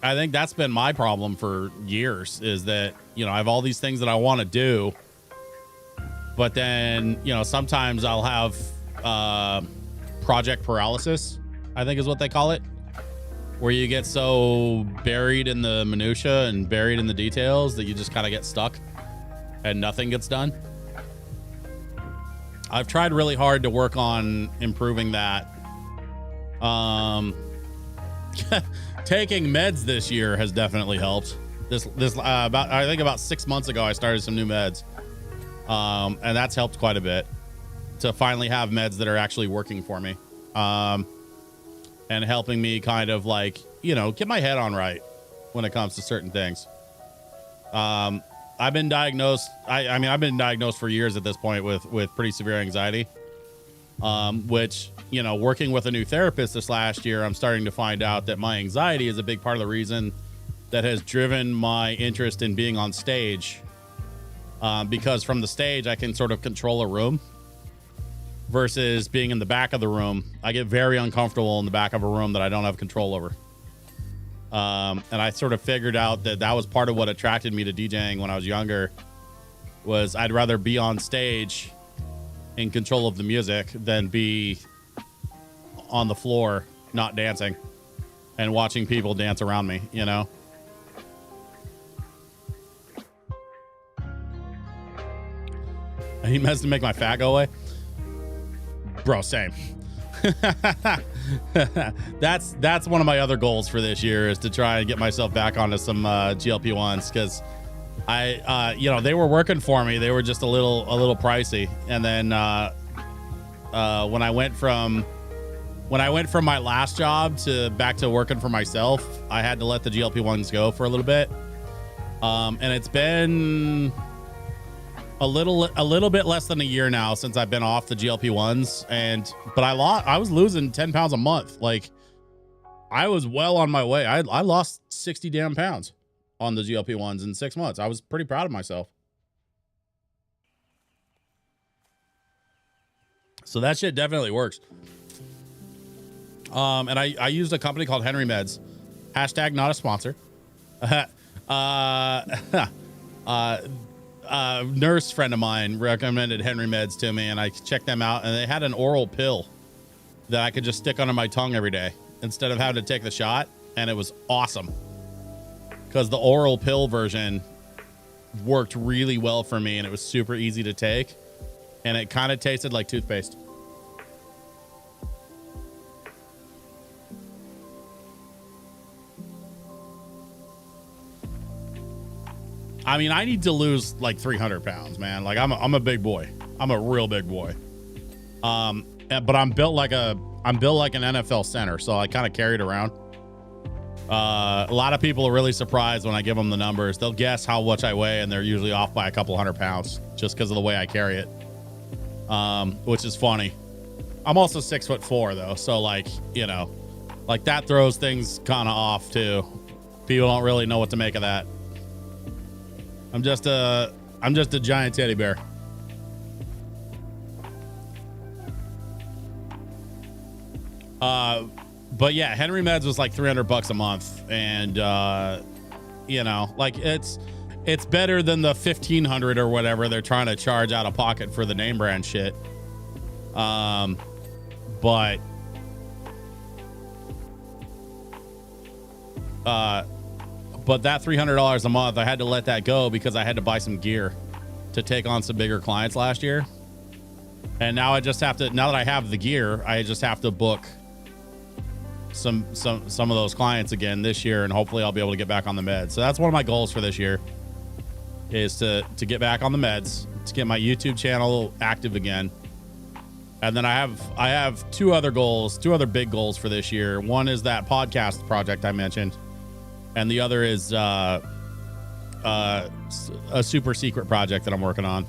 think that's been my problem for years, is that, I have all these things that I want to do, but then, sometimes I'll have, project paralysis, I think is what they call it, where you get so buried in the minutia and buried in the details that you just kind of get stuck and nothing gets done. I've tried really hard to work on improving that. Taking meds this year has definitely helped. I think about 6 months ago, I started some new meds. And that's helped quite a bit to finally have meds that are actually working for me. And helping me kind of like, get my head on right when it comes to certain things. I've been diagnosed. I've been diagnosed for years at this point with pretty severe anxiety, which, working with a new therapist this last year, I'm starting to find out that my anxiety is a big part of the reason that has driven my interest in being on stage. Because from the stage, I can sort of control a room versus being in the back of the room. I get very uncomfortable in the back of a room that I don't have control over. And I sort of figured out that was part of what attracted me to DJing when I was younger, was I'd rather be on stage in control of the music than be on the floor, not dancing and watching people dance around me, I need meds to make my fat go away. Bro, same. That's one of my other goals for this year, is to try and get myself back onto some GLP-1s, because they were working for me. They were just a little pricey. And then when I went from my last job to back to working for myself, I had to let the GLP-1s go for a little bit. And it's been a little bit less than a year now since I've been off the GLP-1s, but I was losing 10 pounds a month. Like, I was well on my way. I lost 60 damn pounds on the GLP-1s in 6 months. I was pretty proud of myself. So that shit definitely works. And I used a company called Henry Meds. Hashtag not a sponsor. Nurse friend of mine recommended Henry Meds to me, and I checked them out, and they had an oral pill that I could just stick under my tongue every day. instead of having to take the shot, and it was awesome because the oral pill version worked really well for me, and it was super easy to take, and it kind of tasted like toothpaste. I mean, I need to lose like 300 pounds, man. Like I'm a big boy. I'm a real big boy. But I'm built like an NFL center, so I kind of carry it around. A lot of people are really surprised when I give them the numbers. They'll guess how much I weigh, and they're usually off by a couple hundred pounds just because of the way I carry it, which is funny. I'm also 6'4" though, so like, you know, like that throws things kind of off too. People don't really know what to make of that. I'm just a giant teddy bear. But yeah, Henry Meds was like $300 a month, and you know, like it's better than the $1,500 or whatever they're trying to charge out of pocket for the name brand shit. But that $300 a month, I had to let that go because I had to buy some gear to take on some bigger clients last year. And now I just have to, now that I have the gear, I just have to book some of those clients again this year, and hopefully I'll be able to get back on the meds. So that's one of my goals for this year, is to get back on the meds, to get my YouTube channel active again. And then I have two other big goals for this year. One is that podcast project I mentioned, and the other is a super secret project that I'm working on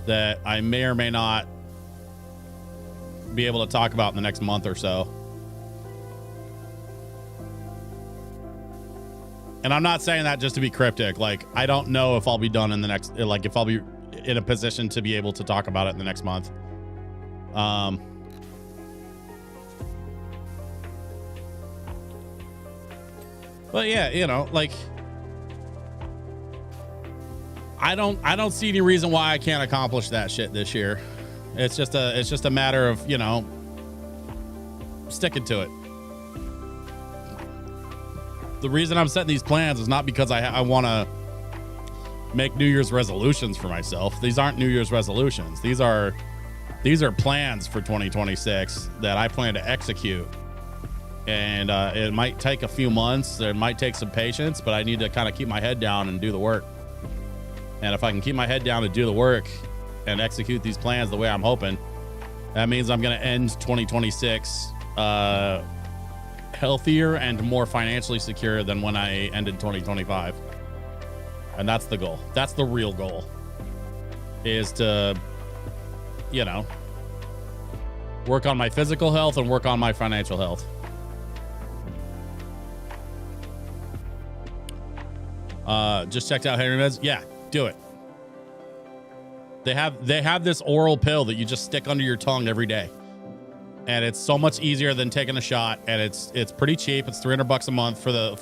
that I may or may not be able to talk about in the next month or so. And I'm not saying that just to be cryptic. Like, I don't know if I'll be done in the next, like if I'll be in a position to be able to talk about it in the next month. But yeah, you know, like I don't see any reason why I can't accomplish that shit this year. It's just a matter of, you know, sticking to it. The reason I'm setting these plans is not because I want to make New Year's resolutions for myself. These aren't New Year's resolutions. These are plans for 2026 that I plan to execute. And it might take a few months. It might take some patience, but I need to kind of keep my head down and do the work. And if I can keep my head down and do the work and execute these plans the way I'm hoping, that means I'm going to end 2026 healthier and more financially secure than when I ended 2025. And that's the goal. That's the real goal, is to, you know, work on my physical health and work on my financial health. Just checked out Henry Meds. Yeah, do it. They have this oral pill that you just stick under your tongue every day, and it's so much easier than taking a shot, and it's pretty cheap. It's $300 a month so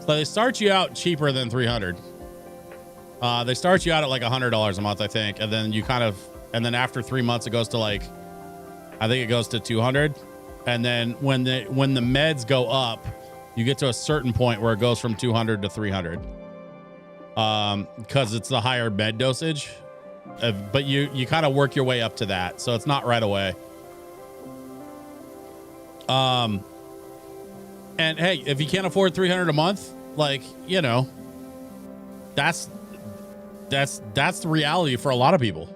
they start you out cheaper than $300. They start you out at like $100 a month, I think, and then and then after 3 months it goes to like, I think it goes to $200, and then when the meds go up, you get to a certain point where it goes from $200 to $300, because it's the higher med dosage. But you kind of work your way up to that, so it's not right away. And hey, if you can't afford $300 a month, like, you know, that's the reality for a lot of people.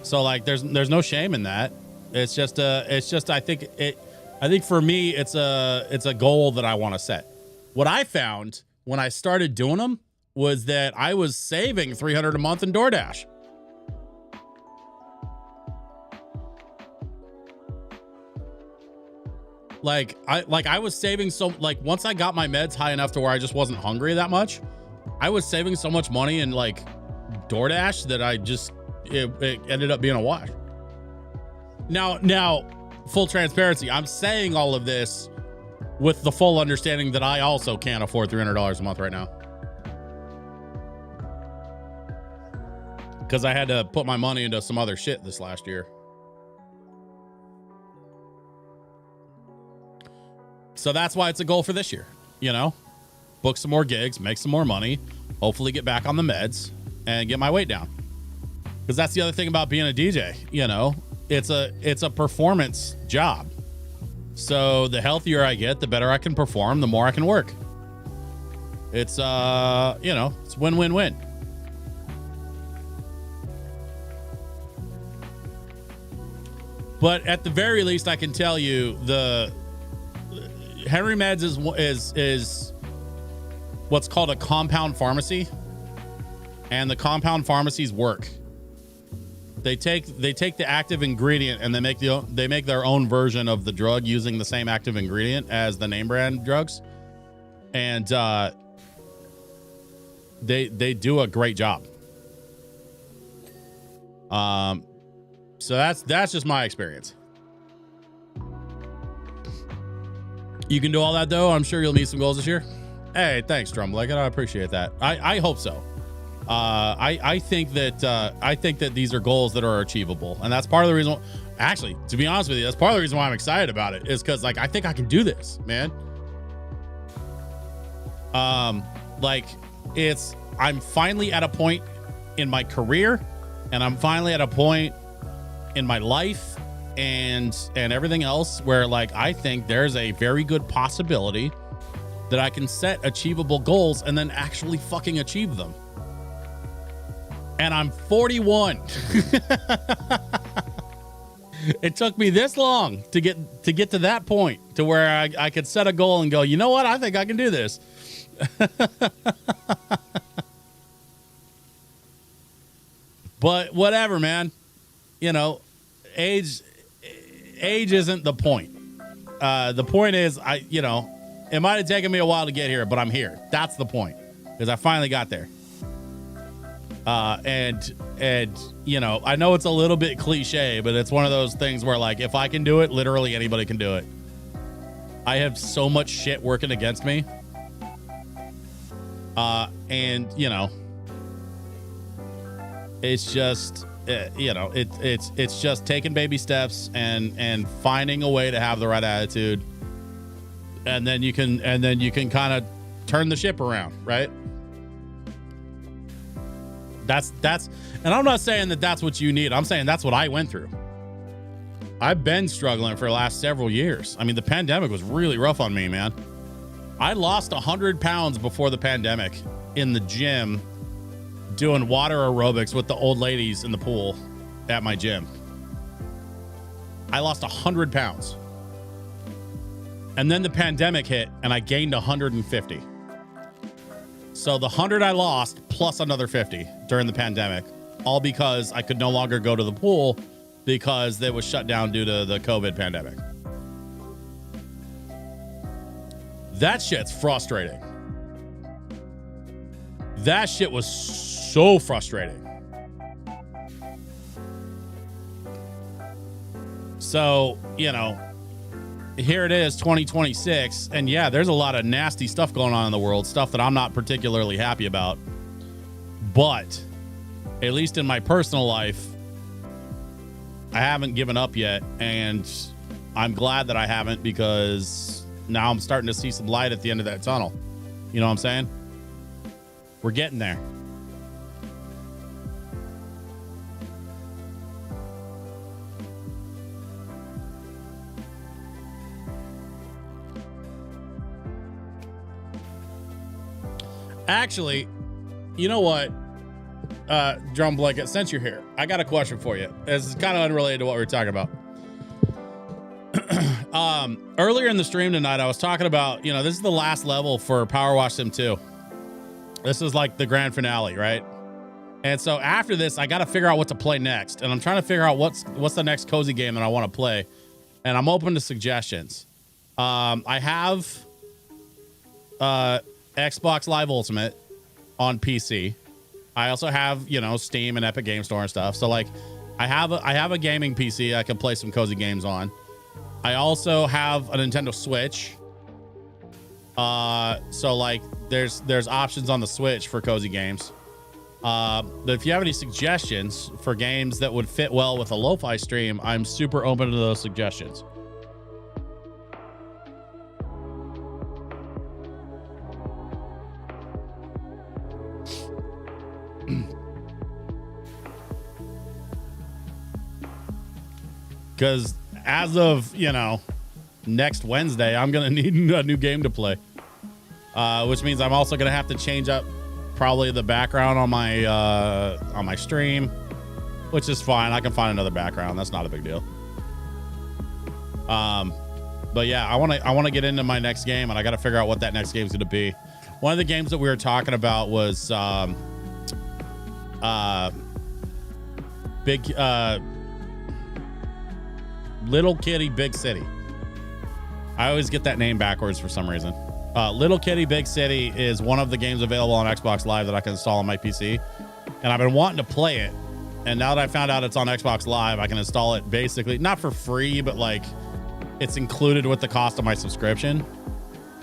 So like, there's no shame in that. It's just I think for me, it's a goal that I want to set. What I found when I started doing them was that I was saving $300 a month in DoorDash. Like I was saving once I got my meds high enough to where I just wasn't hungry that much, I was saving so much money in like DoorDash that it ended up being a wash. Now, full transparency, I'm saying all of this with the full understanding that I also can't afford $300 a month right now, because I had to put my money into some other shit this last year. So that's why it's a goal for this year, you know, book some more gigs, make some more money, hopefully get back on the meds and get my weight down. Because that's the other thing about being a DJ, you know, it's a performance job. So the healthier I get, the better I can perform, the more I can work. It's, you know, it's win-win-win. But at the very least, I can tell you the Henry Meds is what's called a compound pharmacy, and the compound pharmacies work. They take the active ingredient and they make their own version of the drug using the same active ingredient as the name brand drugs, and they do a great job. So that's just my experience. You can do all that though. I'm sure you'll meet some goals this year. Hey, thanks, Drumblicket. I appreciate that. I hope so. I think that these are goals that are achievable, and that's part of the reason. Actually, to be honest with you, that's part of the reason why I'm excited about it, is because like I think I can do this, man. Like I'm finally at a point in my career, and I'm finally at a point in my life and everything else where like I think there's a very good possibility that I can set achievable goals and then actually fucking achieve them. And I'm 41. It took me this long to get to that point to where I could set a goal and go, you know what? I think I can do this. But whatever, man. You know, age isn't the point. The point is, it might have taken me a while to get here, but I'm here. That's the point, because I finally got there. And you know, I know it's a little bit cliche, but it's one of those things where like, if I can do it, literally anybody can do it. I have so much shit working against me. And you know, it's just, you know, it's just taking baby steps and finding a way to have the right attitude. And then you can kind of turn the ship around, right? That's, and I'm not saying that that's what you need. I'm saying that's what I went through. I've been struggling for the last several years. I mean, the pandemic was really rough on me, man. I lost 100 pounds before the pandemic in the gym doing water aerobics with the old ladies in the pool at my gym. I lost 100 pounds. And then the pandemic hit and I gained 150. So the 100 I lost plus another 50 during the pandemic, all because I could no longer go to the pool because it was shut down due to the COVID pandemic. That shit's frustrating. That shit was so frustrating. So, you know, here it is, 2026, and yeah, there's a lot of nasty stuff going on in the world, stuff that I'm not particularly happy about. But at least in my personal life, I haven't given up yet, and I'm glad that I haven't, because now I'm starting to see some light at the end of that tunnel. You know what I'm saying? We're getting there. Actually, you know what, Drum Blanket, since you're here, I got a question for you. This is kind of unrelated to what we were talking about. Earlier in the stream tonight, I was talking about, you know, this is the last level for Power Wash Sim 2. This is like the grand finale, right? And so after this, I got to figure out what to play next. And I'm trying to figure out what's the next cozy game that I want to play. And I'm open to suggestions. I have Xbox Live Ultimate on PC. I also have, you know, Steam and Epic Game Store and stuff. So like I have a gaming PC I can play some cozy games on. I also have a Nintendo Switch. So like there's options on the Switch for cozy games. But if you have any suggestions for games that would fit well with a lo-fi stream, I'm super open to those suggestions. because as of, you know, next Wednesday, I'm going to need a new game to play, which means I'm also going to have to change up probably the background on my stream, which is fine. I can find another background. That's not a big deal. But yeah, I want to get into my next game, and I got to figure out what that next game is going to be. One of the games that we were talking about was Little Kitty Big City. I always get that name backwards for some reason. Little Kitty Big City is one of the games available on Xbox Live that I can install on my PC, and I've been wanting to play it. And now that I found out it's on Xbox Live, I can install it basically not for free, but like it's included with the cost of my subscription.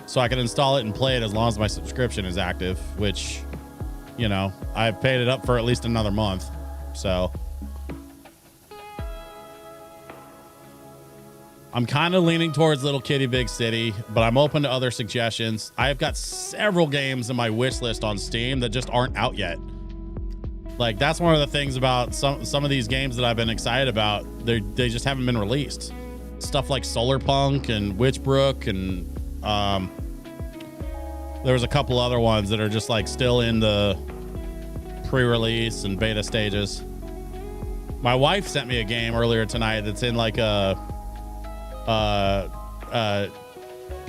So I can install it and play it as long as my subscription is active, which, you know, I've paid it up for at least another month. So I'm kind of leaning towards Little Kitty Big City, but I'm open to other suggestions. I've got several games in my wish list on Steam that just aren't out yet. Like, that's one of the things about some of these games that I've been excited about. They just haven't been released. Stuff like Solarpunk and Witchbrook, and there was a couple other ones that are just like still in the pre-release and beta stages. My wife sent me a game earlier tonight that's in like a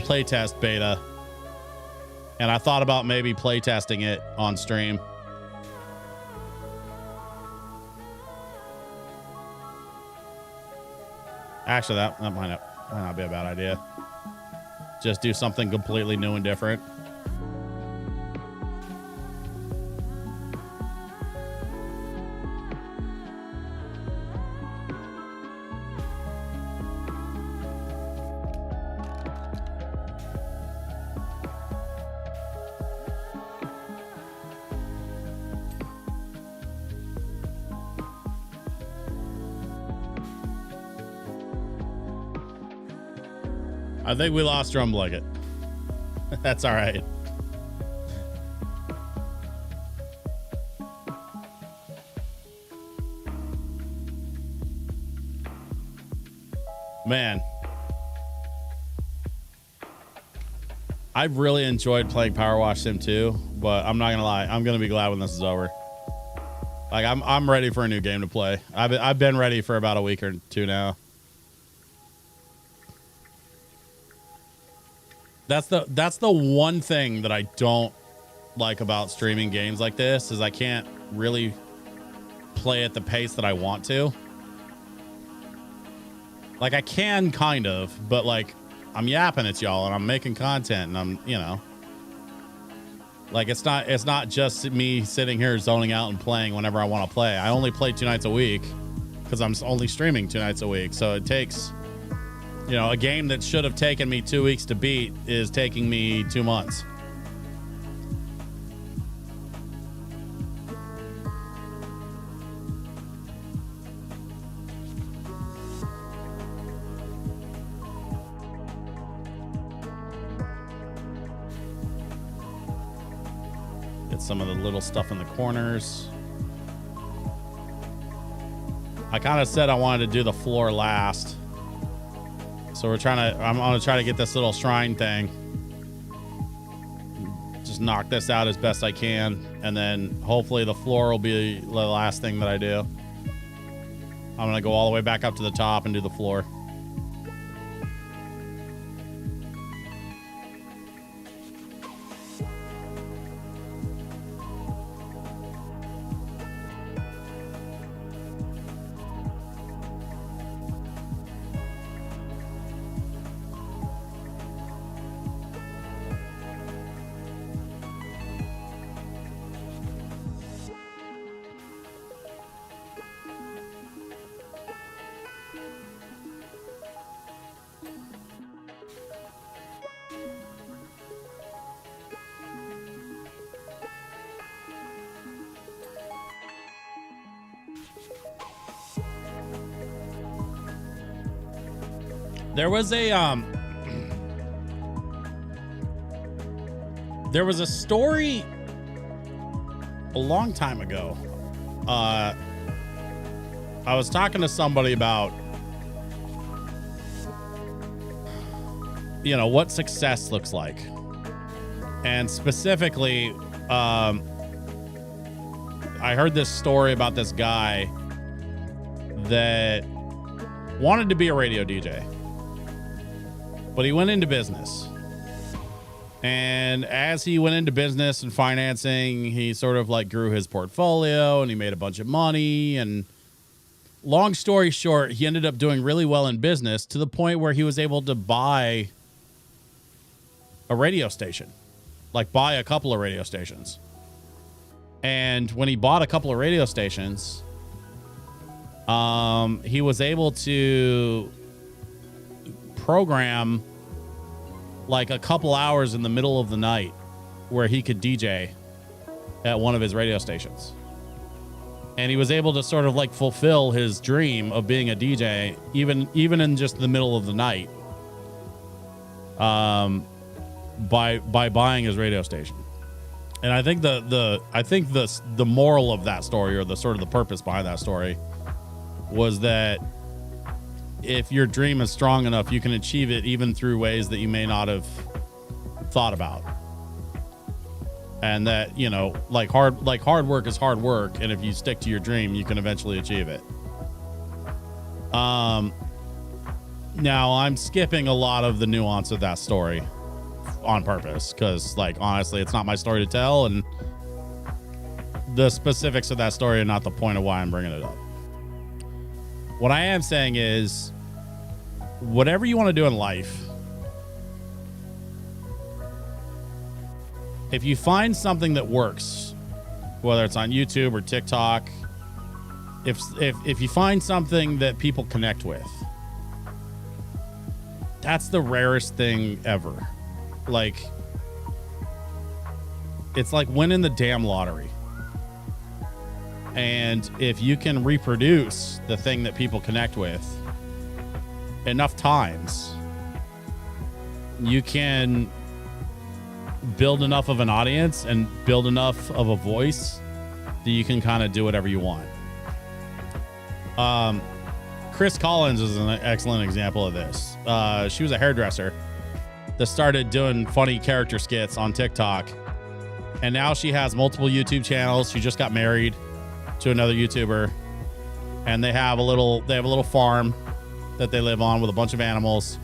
playtest beta, and I thought about maybe playtesting it on stream. Actually, that might not be a bad idea. Just do something completely new and different. I think we lost Drum Blanket. That's all right. Man, I've really enjoyed playing Power Wash Sim 2, but I'm not gonna lie, I'm gonna be glad when this is over. Like, I'm ready for a new game to play. I've been ready for about a week or two now. That's the one thing that I don't like about streaming games like this, is I can't really play at the pace that I want to. Like, I can kind of, but like, I'm yapping at y'all and I'm making content, and I'm, you know, like, it's not just me sitting here zoning out and playing whenever I want to play. I only play 2 nights a week because I'm only streaming 2 nights a week. So it takes, you know, a game that should have taken me 2 weeks to beat is taking me 2 months. Get some of the little stuff in the corners. I kind of said I wanted to do the floor last. So I'm gonna try to get this little shrine thing. Just knock this out as best I can, and then hopefully the floor will be the last thing that I do. I'm gonna go all the way back up to the top and do the floor. There was a story a long time ago. I was talking to somebody about you know, what success looks like. And specifically, I heard this story about this guy that wanted to be a radio DJ, but he went into business. And as he went into business and financing, he sort of like grew his portfolio and he made a bunch of money. And long story short, he ended up doing really well in business to the point where he was able to buy a radio station, like buy a couple of radio stations. And when he bought a couple of radio stations, he was able to program like a couple hours in the middle of the night where he could DJ at one of his radio stations. And he was able to sort of like fulfill his dream of being a DJ, even in just the middle of the night, by buying his radio station. And I think the moral of that story, or the sort of the purpose behind that story, was that if your dream is strong enough, you can achieve it even through ways that you may not have thought about. And that, you know, like hard work is hard work, and if you stick to your dream, you can eventually achieve it. Now I'm skipping a lot of the nuance of that story on purpose, because, like, honestly, it's not my story to tell, and the specifics of that story are not the point of why I'm bringing it up. What I am saying is, whatever you want to do in life, if you find something that works, whether it's on YouTube or TikTok, if you find something that people connect with, that's the rarest thing ever. Like, it's like winning the damn lottery. And if you can reproduce the thing that people connect with enough times, you can build enough of an audience and build enough of a voice that you can kind of do whatever you want. Chris Collins is an excellent example of this. She was a hairdresser that started doing funny character skits on TikTok, and now she has multiple YouTube channels. She just got married to another YouTuber, and they have a little farm that they live on with a bunch of animals,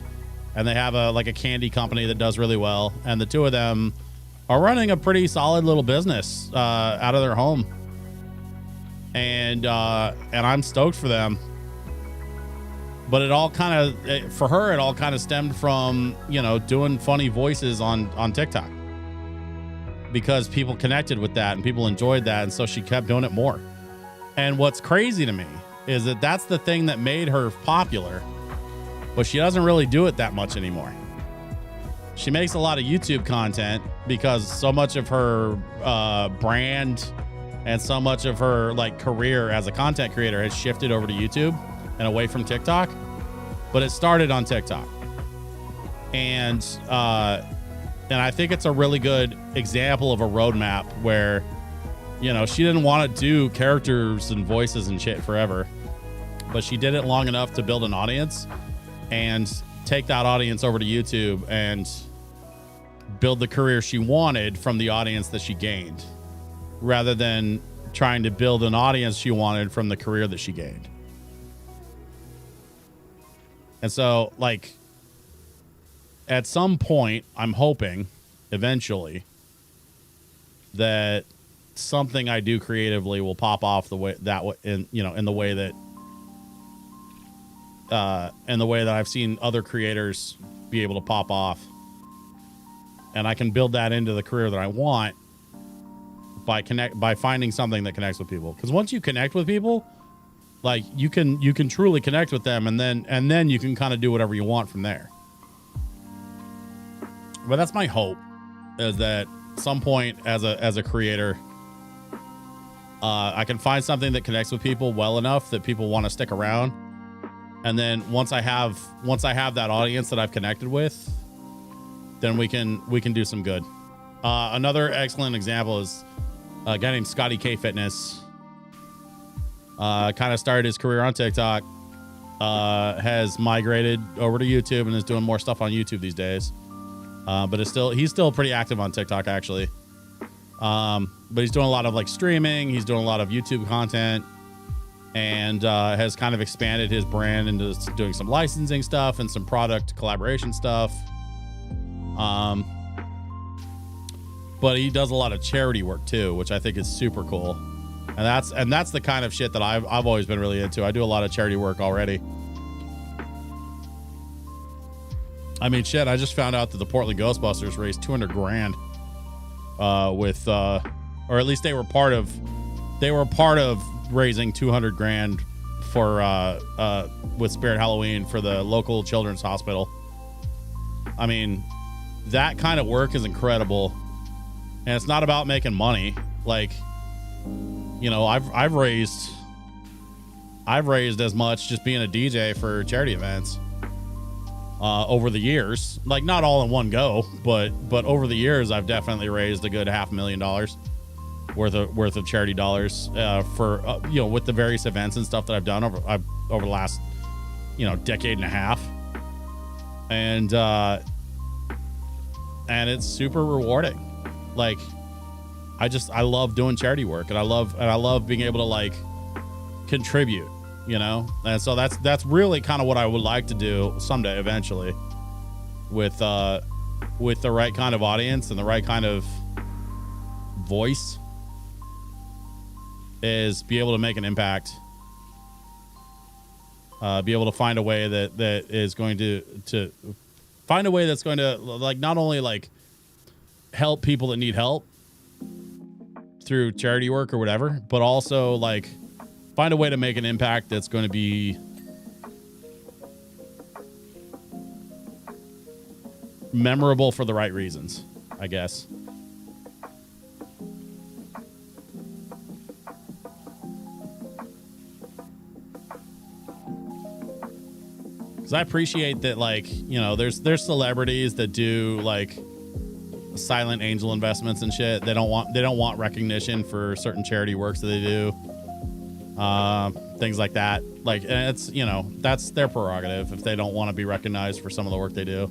and they have a candy company that does really well, and the two of them are running a pretty solid little business out of their home, and I'm stoked for them. But it all kind of, for her, it all kind of stemmed from, you know, doing funny voices on TikTok, because people connected with that and people enjoyed that, and so she kept doing it more. And what's crazy to me is that that's the thing that made her popular, but she doesn't really do it that much anymore. She makes a lot of YouTube content because so much of her brand and so much of her like career as a content creator has shifted over to YouTube and away from TikTok. But it started on TikTok. And I think it's a really good example of a roadmap where, you know, she didn't want to do characters and voices and shit forever, but she did it long enough to build an audience and take that audience over to YouTube and build the career she wanted from the audience that she gained, rather than trying to build an audience she wanted from the career that she gained. And so, like, at some point, I'm hoping eventually that something I do creatively will pop off the way that in the way that I've seen other creators be able to pop off, and I can build that into the career that I want by finding something that connects with people. Because once you connect with people, like, you can truly connect with them, and then you can kind of do whatever you want from there. But that's my hope, is that at some point as a creator, I can find something that connects with people well enough that people want to stick around. And then once I have that audience that I've connected with, then we can do some good. Another excellent example is a guy named Scotty K Fitness. Kind of started his career on TikTok, has migrated over to YouTube and is doing more stuff on YouTube these days. But he's still pretty active on TikTok actually. But he's doing a lot of like streaming. He's doing a lot of YouTube content, and has kind of expanded his brand into doing some licensing stuff and some product collaboration stuff. But he does a lot of charity work too, which I think is super cool. And that's the kind of shit that I've always been really into. I do a lot of charity work already. I mean, shit, I just found out that the Portland Ghostbusters raised 200 grand with or at least they were part of raising 200 grand for with Spirit Halloween for the local children's hospital. I mean, that kind of work is incredible. And it's not about making money. Like, you know, I've raised as much just being a DJ for charity events over the years. Like, not all in one go, but over the years I've definitely raised a good $500,000 worth of charity dollars for you know, with the various events and stuff that I've done over the last, you know, decade and a half. And it's super rewarding. Like, I love doing charity work, and I love being able to like contribute, you know? And so that's really kind of what I would like to do someday eventually with the right kind of audience and the right kind of voice, is be able to make an impact, be able to find a way that is going to find a way that's going to like not only like help people that need help through charity work or whatever, but also like find a way to make an impact that's going to be memorable for the right reasons, I guess. Because I appreciate that, like, you know, there's celebrities that do like silent angel investments and shit. They don't want recognition for certain charity works that they do, things like that. Like, and it's, you know, that's their prerogative if they don't want to be recognized for some of the work they do.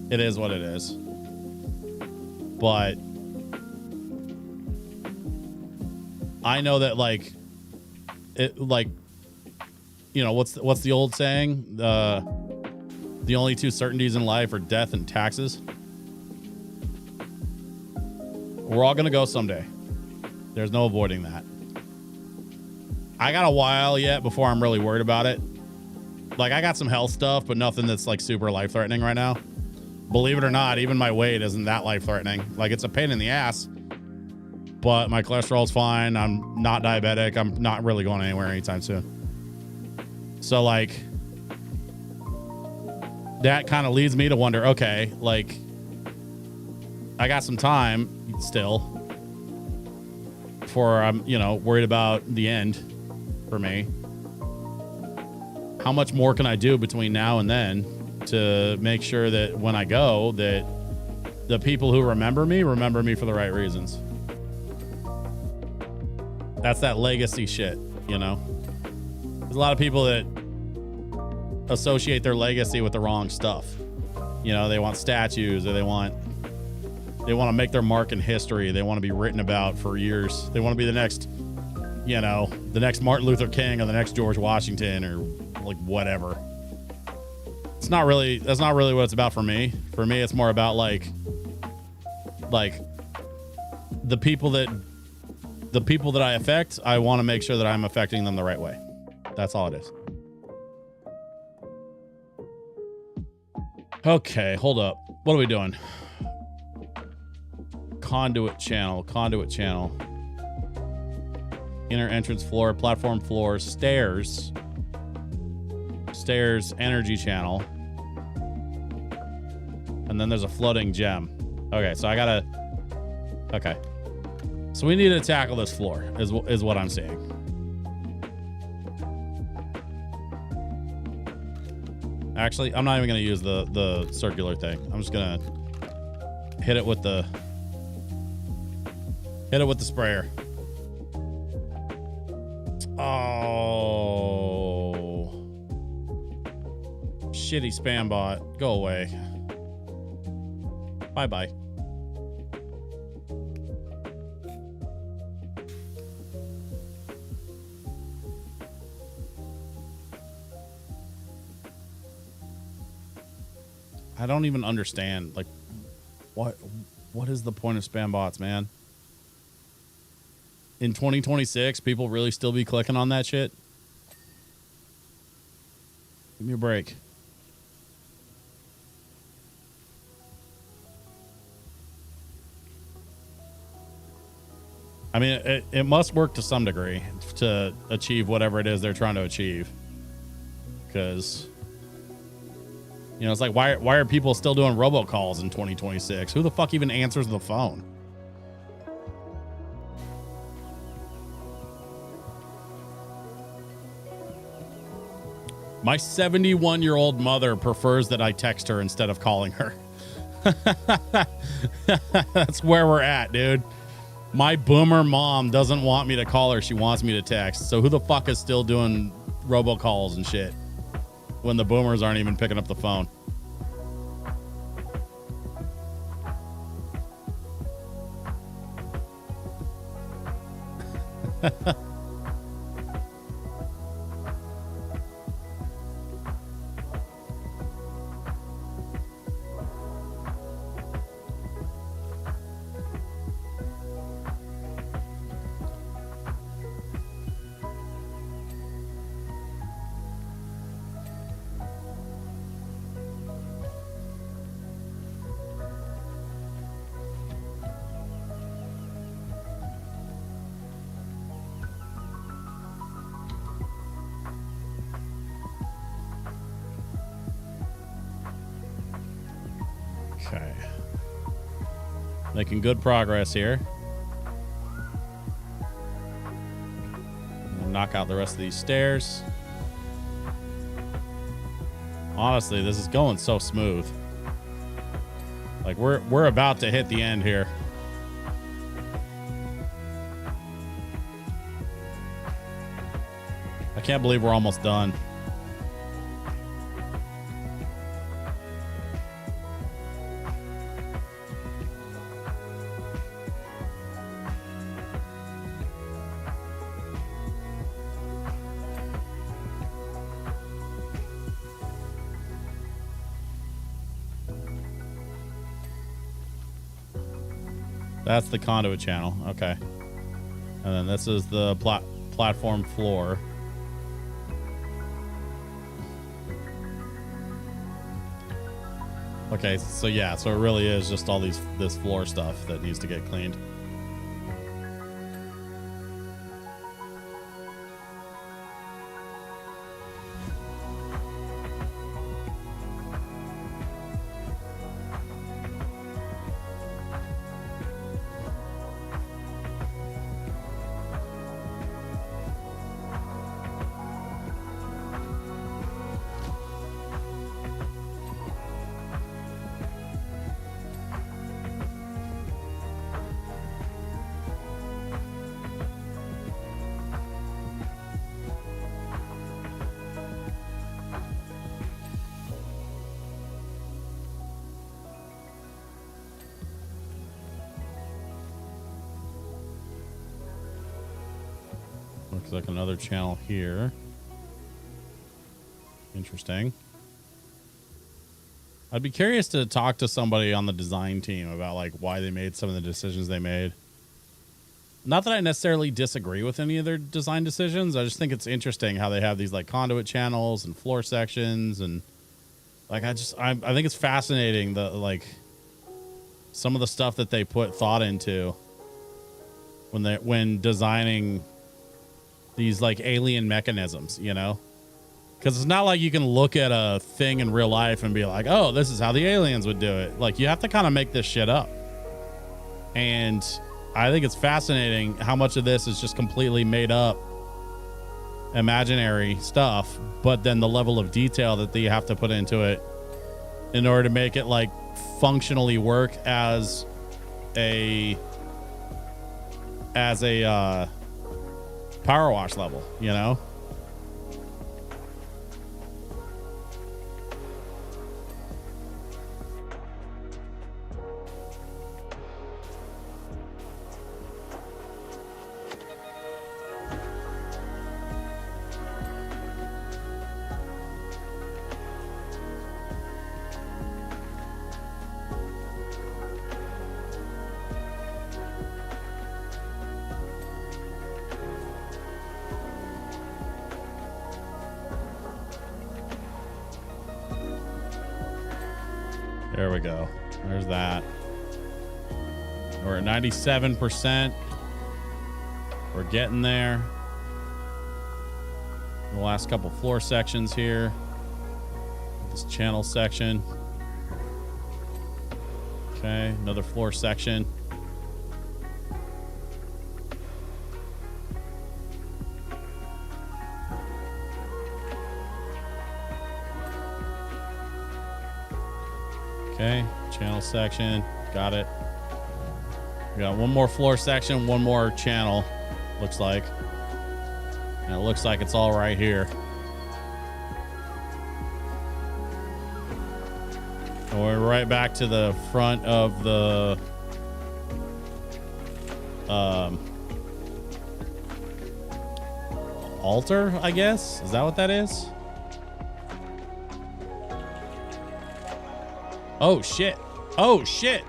It is what it is. But I know that, like, it, like, you know, what's the old saying? The only two certainties in life are death and taxes. We're all going to go someday. There's no avoiding that. I got a while yet before I'm really worried about it. Like, I got some health stuff, but nothing that's like super life-threatening right now. Believe it or not, even my weight isn't that life-threatening. Like, it's a pain in the ass, but my cholesterol's fine. I'm not diabetic. I'm not really going anywhere anytime soon. So, like, that kind of leads me to wonder, okay, like, I got some time still before I'm, you know, worried about the end for me. How much more can I do between now and then to make sure that when I go, that the people who remember me for the right reasons? That's that legacy shit, you know? There's a lot of people that associate their legacy with the wrong stuff. You know, they want statues, or they want to make their mark in history. They want to be written about for years. They want to be the next, you know, the next Martin Luther King or the next George Washington or like whatever. That's not really what it's about for me. For me, it's more about like the people that I affect. I want to make sure that I'm affecting them the right way. That's all it is. Okay, hold up. What are we doing? Conduit channel. Inner entrance floor, platform floor, stairs, energy channel. And then there's a floating gem. Okay, so okay. So we need to tackle this floor is what I'm seeing. Actually, I'm not even going to use the circular thing. I'm just going to hit it with the sprayer. Oh, shitty spam bot. Go away. Bye-bye. I don't even understand. Like, what is the point of spam bots, man? In 2026, people really still be clicking on that shit? Give me a break. I mean, it must work to some degree to achieve whatever it is they're trying to achieve. Because, you know, it's like, why are people still doing robocalls in 2026? Who the fuck even answers the phone? My 71-year-old mother prefers that I text her instead of calling her. That's where we're at, dude. My boomer mom doesn't want me to call her. She wants me to text. So who the fuck is still doing robocalls and shit when the boomers aren't even picking up the phone? Okay. Making good progress here. Knock out the rest of these stairs. Honestly, this is going so smooth. Like we're about to hit the end here. I can't believe we're almost done. That's the conduit channel. Okay. And then this is the platform floor. Okay, so yeah, so it really is just all this floor stuff that needs to get cleaned. Looks like another channel here. Interesting. I'd be curious to talk to somebody on the design team about like why they made some of the decisions they made. Not that I necessarily disagree with any of their design decisions. I just think it's interesting how they have these like conduit channels and floor sections, and like I think it's fascinating the like some of the stuff that they put thought into when designing these like alien mechanisms, you know? Because it's not like you can look at a thing in real life and be like, oh, this is how the aliens would do it. Like, you have to kind of make this shit up. And I think it's fascinating how much of this is just completely made up imaginary stuff, but then the level of detail that you have to put into it in order to make it like functionally work as a power wash level, you know? There we go. There's that. We're at 97%. We're getting there. The last couple floor sections here. This channel section. Okay, another floor section. Okay, channel section. Got it. We got one more floor section, one more channel, looks like. And it looks like it's all right here. And we're right back to the front of the altar, I guess. Is that what that is? Oh shit. Oh shit.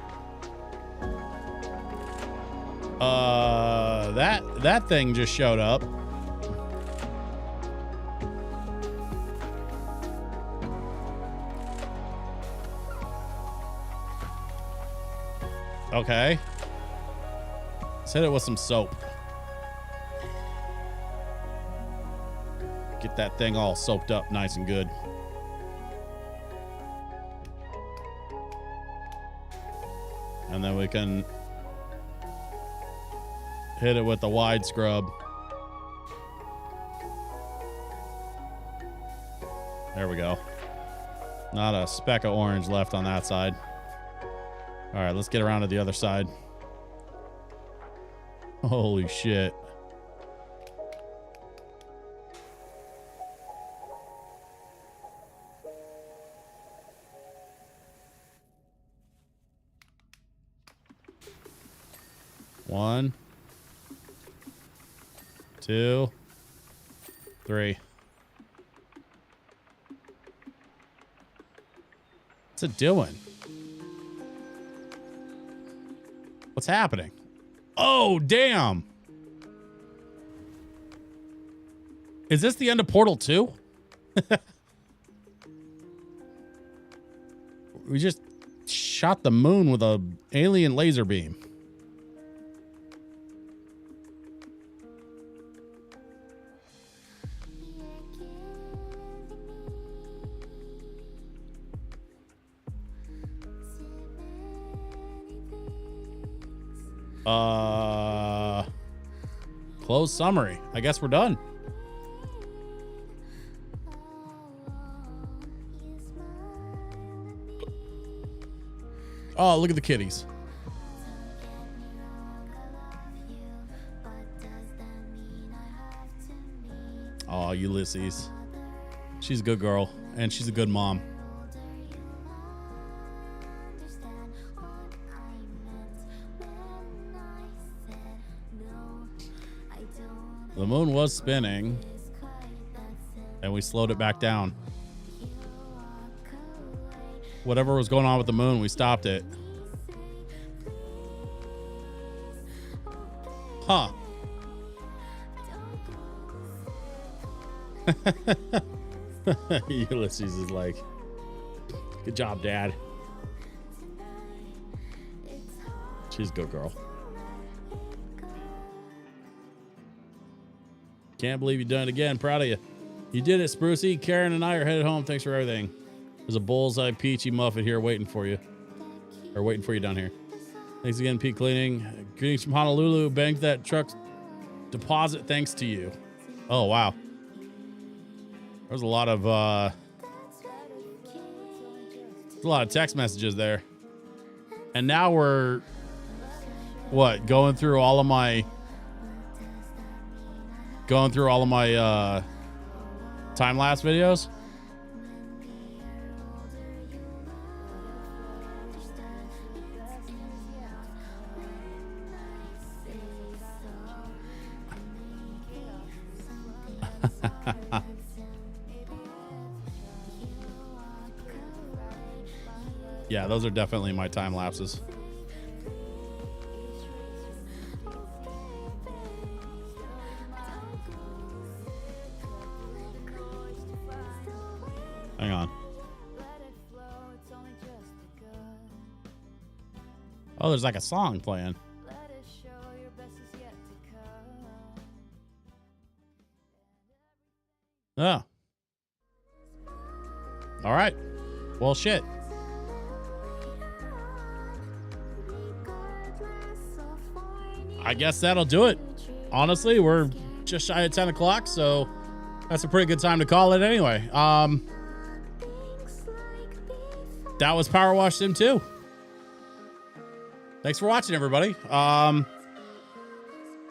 That thing just showed up. Okay. Let's hit it with some soap. Get that thing all soaped up nice and good. And then we can hit it with the wide scrub. There we go. Not a speck of orange left on that side. All right, let's get around to the other side. Holy shit. One, 2, 3. What's it doing? What's happening? Oh, damn. Is this the end of Portal 2? We just shot the moon with a alien laser beam. Close summary. I guess we're done. Oh, look at the kitties. Oh, Ulysses. She's a good girl, and she's a good mom. The moon was spinning, and we slowed it back down. Whatever was going on with the moon, we stopped it. Huh. Ulysses is like, good job, Dad. She's a good girl. Can't believe you've done it again. Proud of you. You did it, Sprucey. Karen and I are headed home. Thanks for everything. There's a bullseye peachy muffin here waiting for you. Or waiting for you down here. Thanks again, Pete Cleaning. Greetings from Honolulu. Banked that truck deposit thanks to you. Oh, wow. There's a lot of text messages there. And now we're going through all of my time-lapse videos. Yeah, those are definitely my time lapses. Hang on. Oh, there's like a song playing. Oh. All right. Well, shit. I guess that'll do it. Honestly, we're just shy of 10 o'clock, so that's a pretty good time to call it anyway. That was Power Wash Sim 2. Thanks for watching, everybody.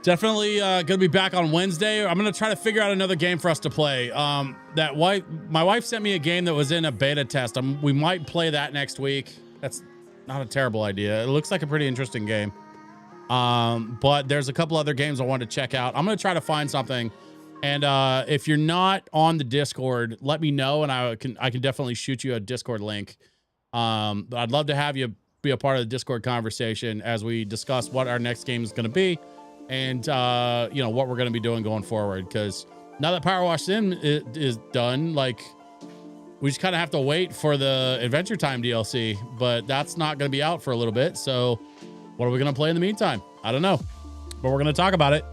Definitely gonna be back on Wednesday. I'm gonna try to figure out another game for us to play. My wife sent me a game that was in a beta test. We might play that next week. That's not a terrible idea. It looks like a pretty interesting game. But there's a couple other games I wanted to check out. I'm gonna try to find something. And if you're not on the Discord, let me know, and I can definitely shoot you a Discord link. But I'd love to have you be a part of the Discord conversation as we discuss what our next game is going to be, and you know, what we're going to be doing going forward. Because now that Power Wash Sim is done, like, we just kind of have to wait for the Adventure Time DLC, but that's not going to be out for a little bit. So what are we going to play in the meantime? I don't know, but we're going to talk about it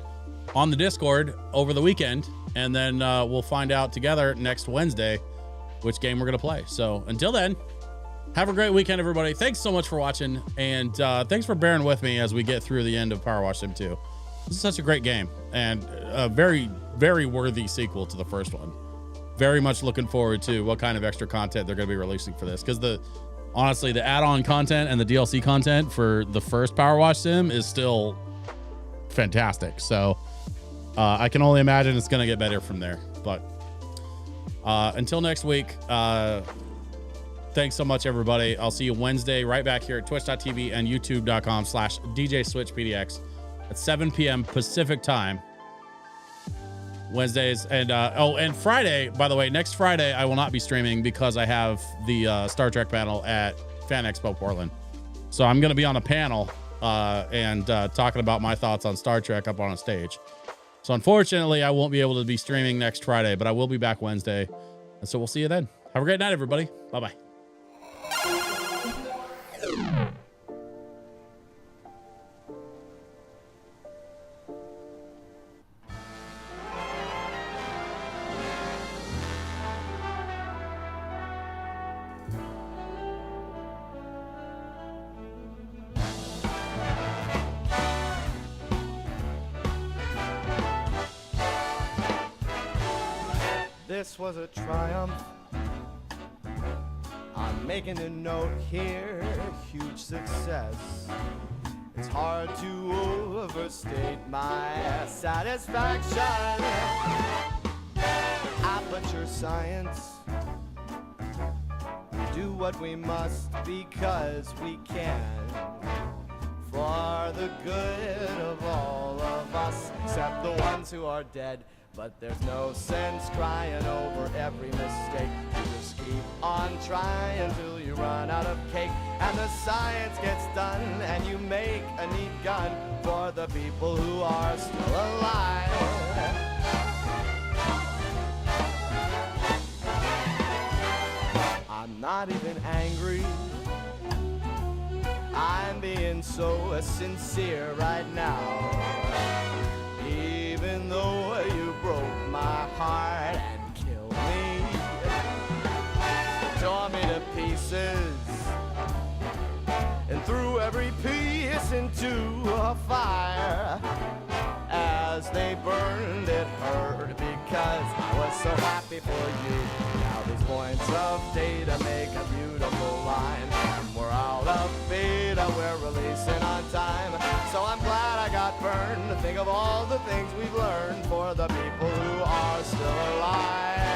on the Discord over the weekend, and then we'll find out together next Wednesday which game we're going to play. So until then, have a great weekend, everybody. Thanks so much for watching, and thanks for bearing with me as we get through the end of Power Wash Sim 2. This is such a great game, and a very, very worthy sequel to the first one. Very much looking forward to what kind of extra content they're going to be releasing for this, because honestly, the add-on content and the DLC content for the first Power Wash Sim is still fantastic. So I can only imagine it's going to get better from there. But until next week, thanks so much, everybody. I'll see you Wednesday right back here at twitch.tv and youtube.com/DJSwitchPDX at 7 p.m. Pacific time. Wednesdays. And and Friday, by the way, next Friday, I will not be streaming because I have the Star Trek panel at Fan Expo Portland. So I'm going to be on a panel and talking about my thoughts on Star Trek up on a stage. So unfortunately, I won't be able to be streaming next Friday, but I will be back Wednesday. And so we'll see you then. Have a great night, everybody. Bye-bye. This was a triumph. I'm making a note here, huge success. It's hard to overstate my satisfaction. Aperture science. Do what we must because we can. For the good of all of us, except the ones who are dead. But there's no sense crying over every mistake. You just keep on trying till you run out of cake. And the science gets done and you make a neat gun for the people who are still alive. I'm not even angry. I'm being so sincere right now. Even though you broke my heart and killed me, tore me to pieces, and threw every piece into a fire. As they burned, it hurt because I was so happy for you. Now these points of data make a beautiful line, and we're out of beta, we're releasing on time. So I'm glad I got burned to think of all the things we've learned for the people who are still alive.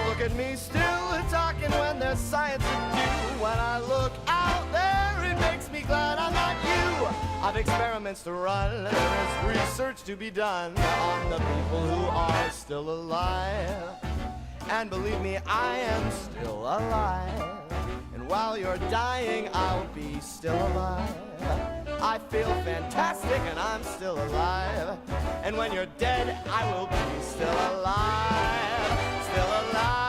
Look at me still, it's wanted to do. When I look out there, it makes me glad I'm not you. I've experiments to run, there is research to be done on the people who are still alive. And believe me, I am still alive. And while you're dying, I'll be still alive. I feel fantastic and I'm still alive. And when you're dead, I will be still alive. Still alive.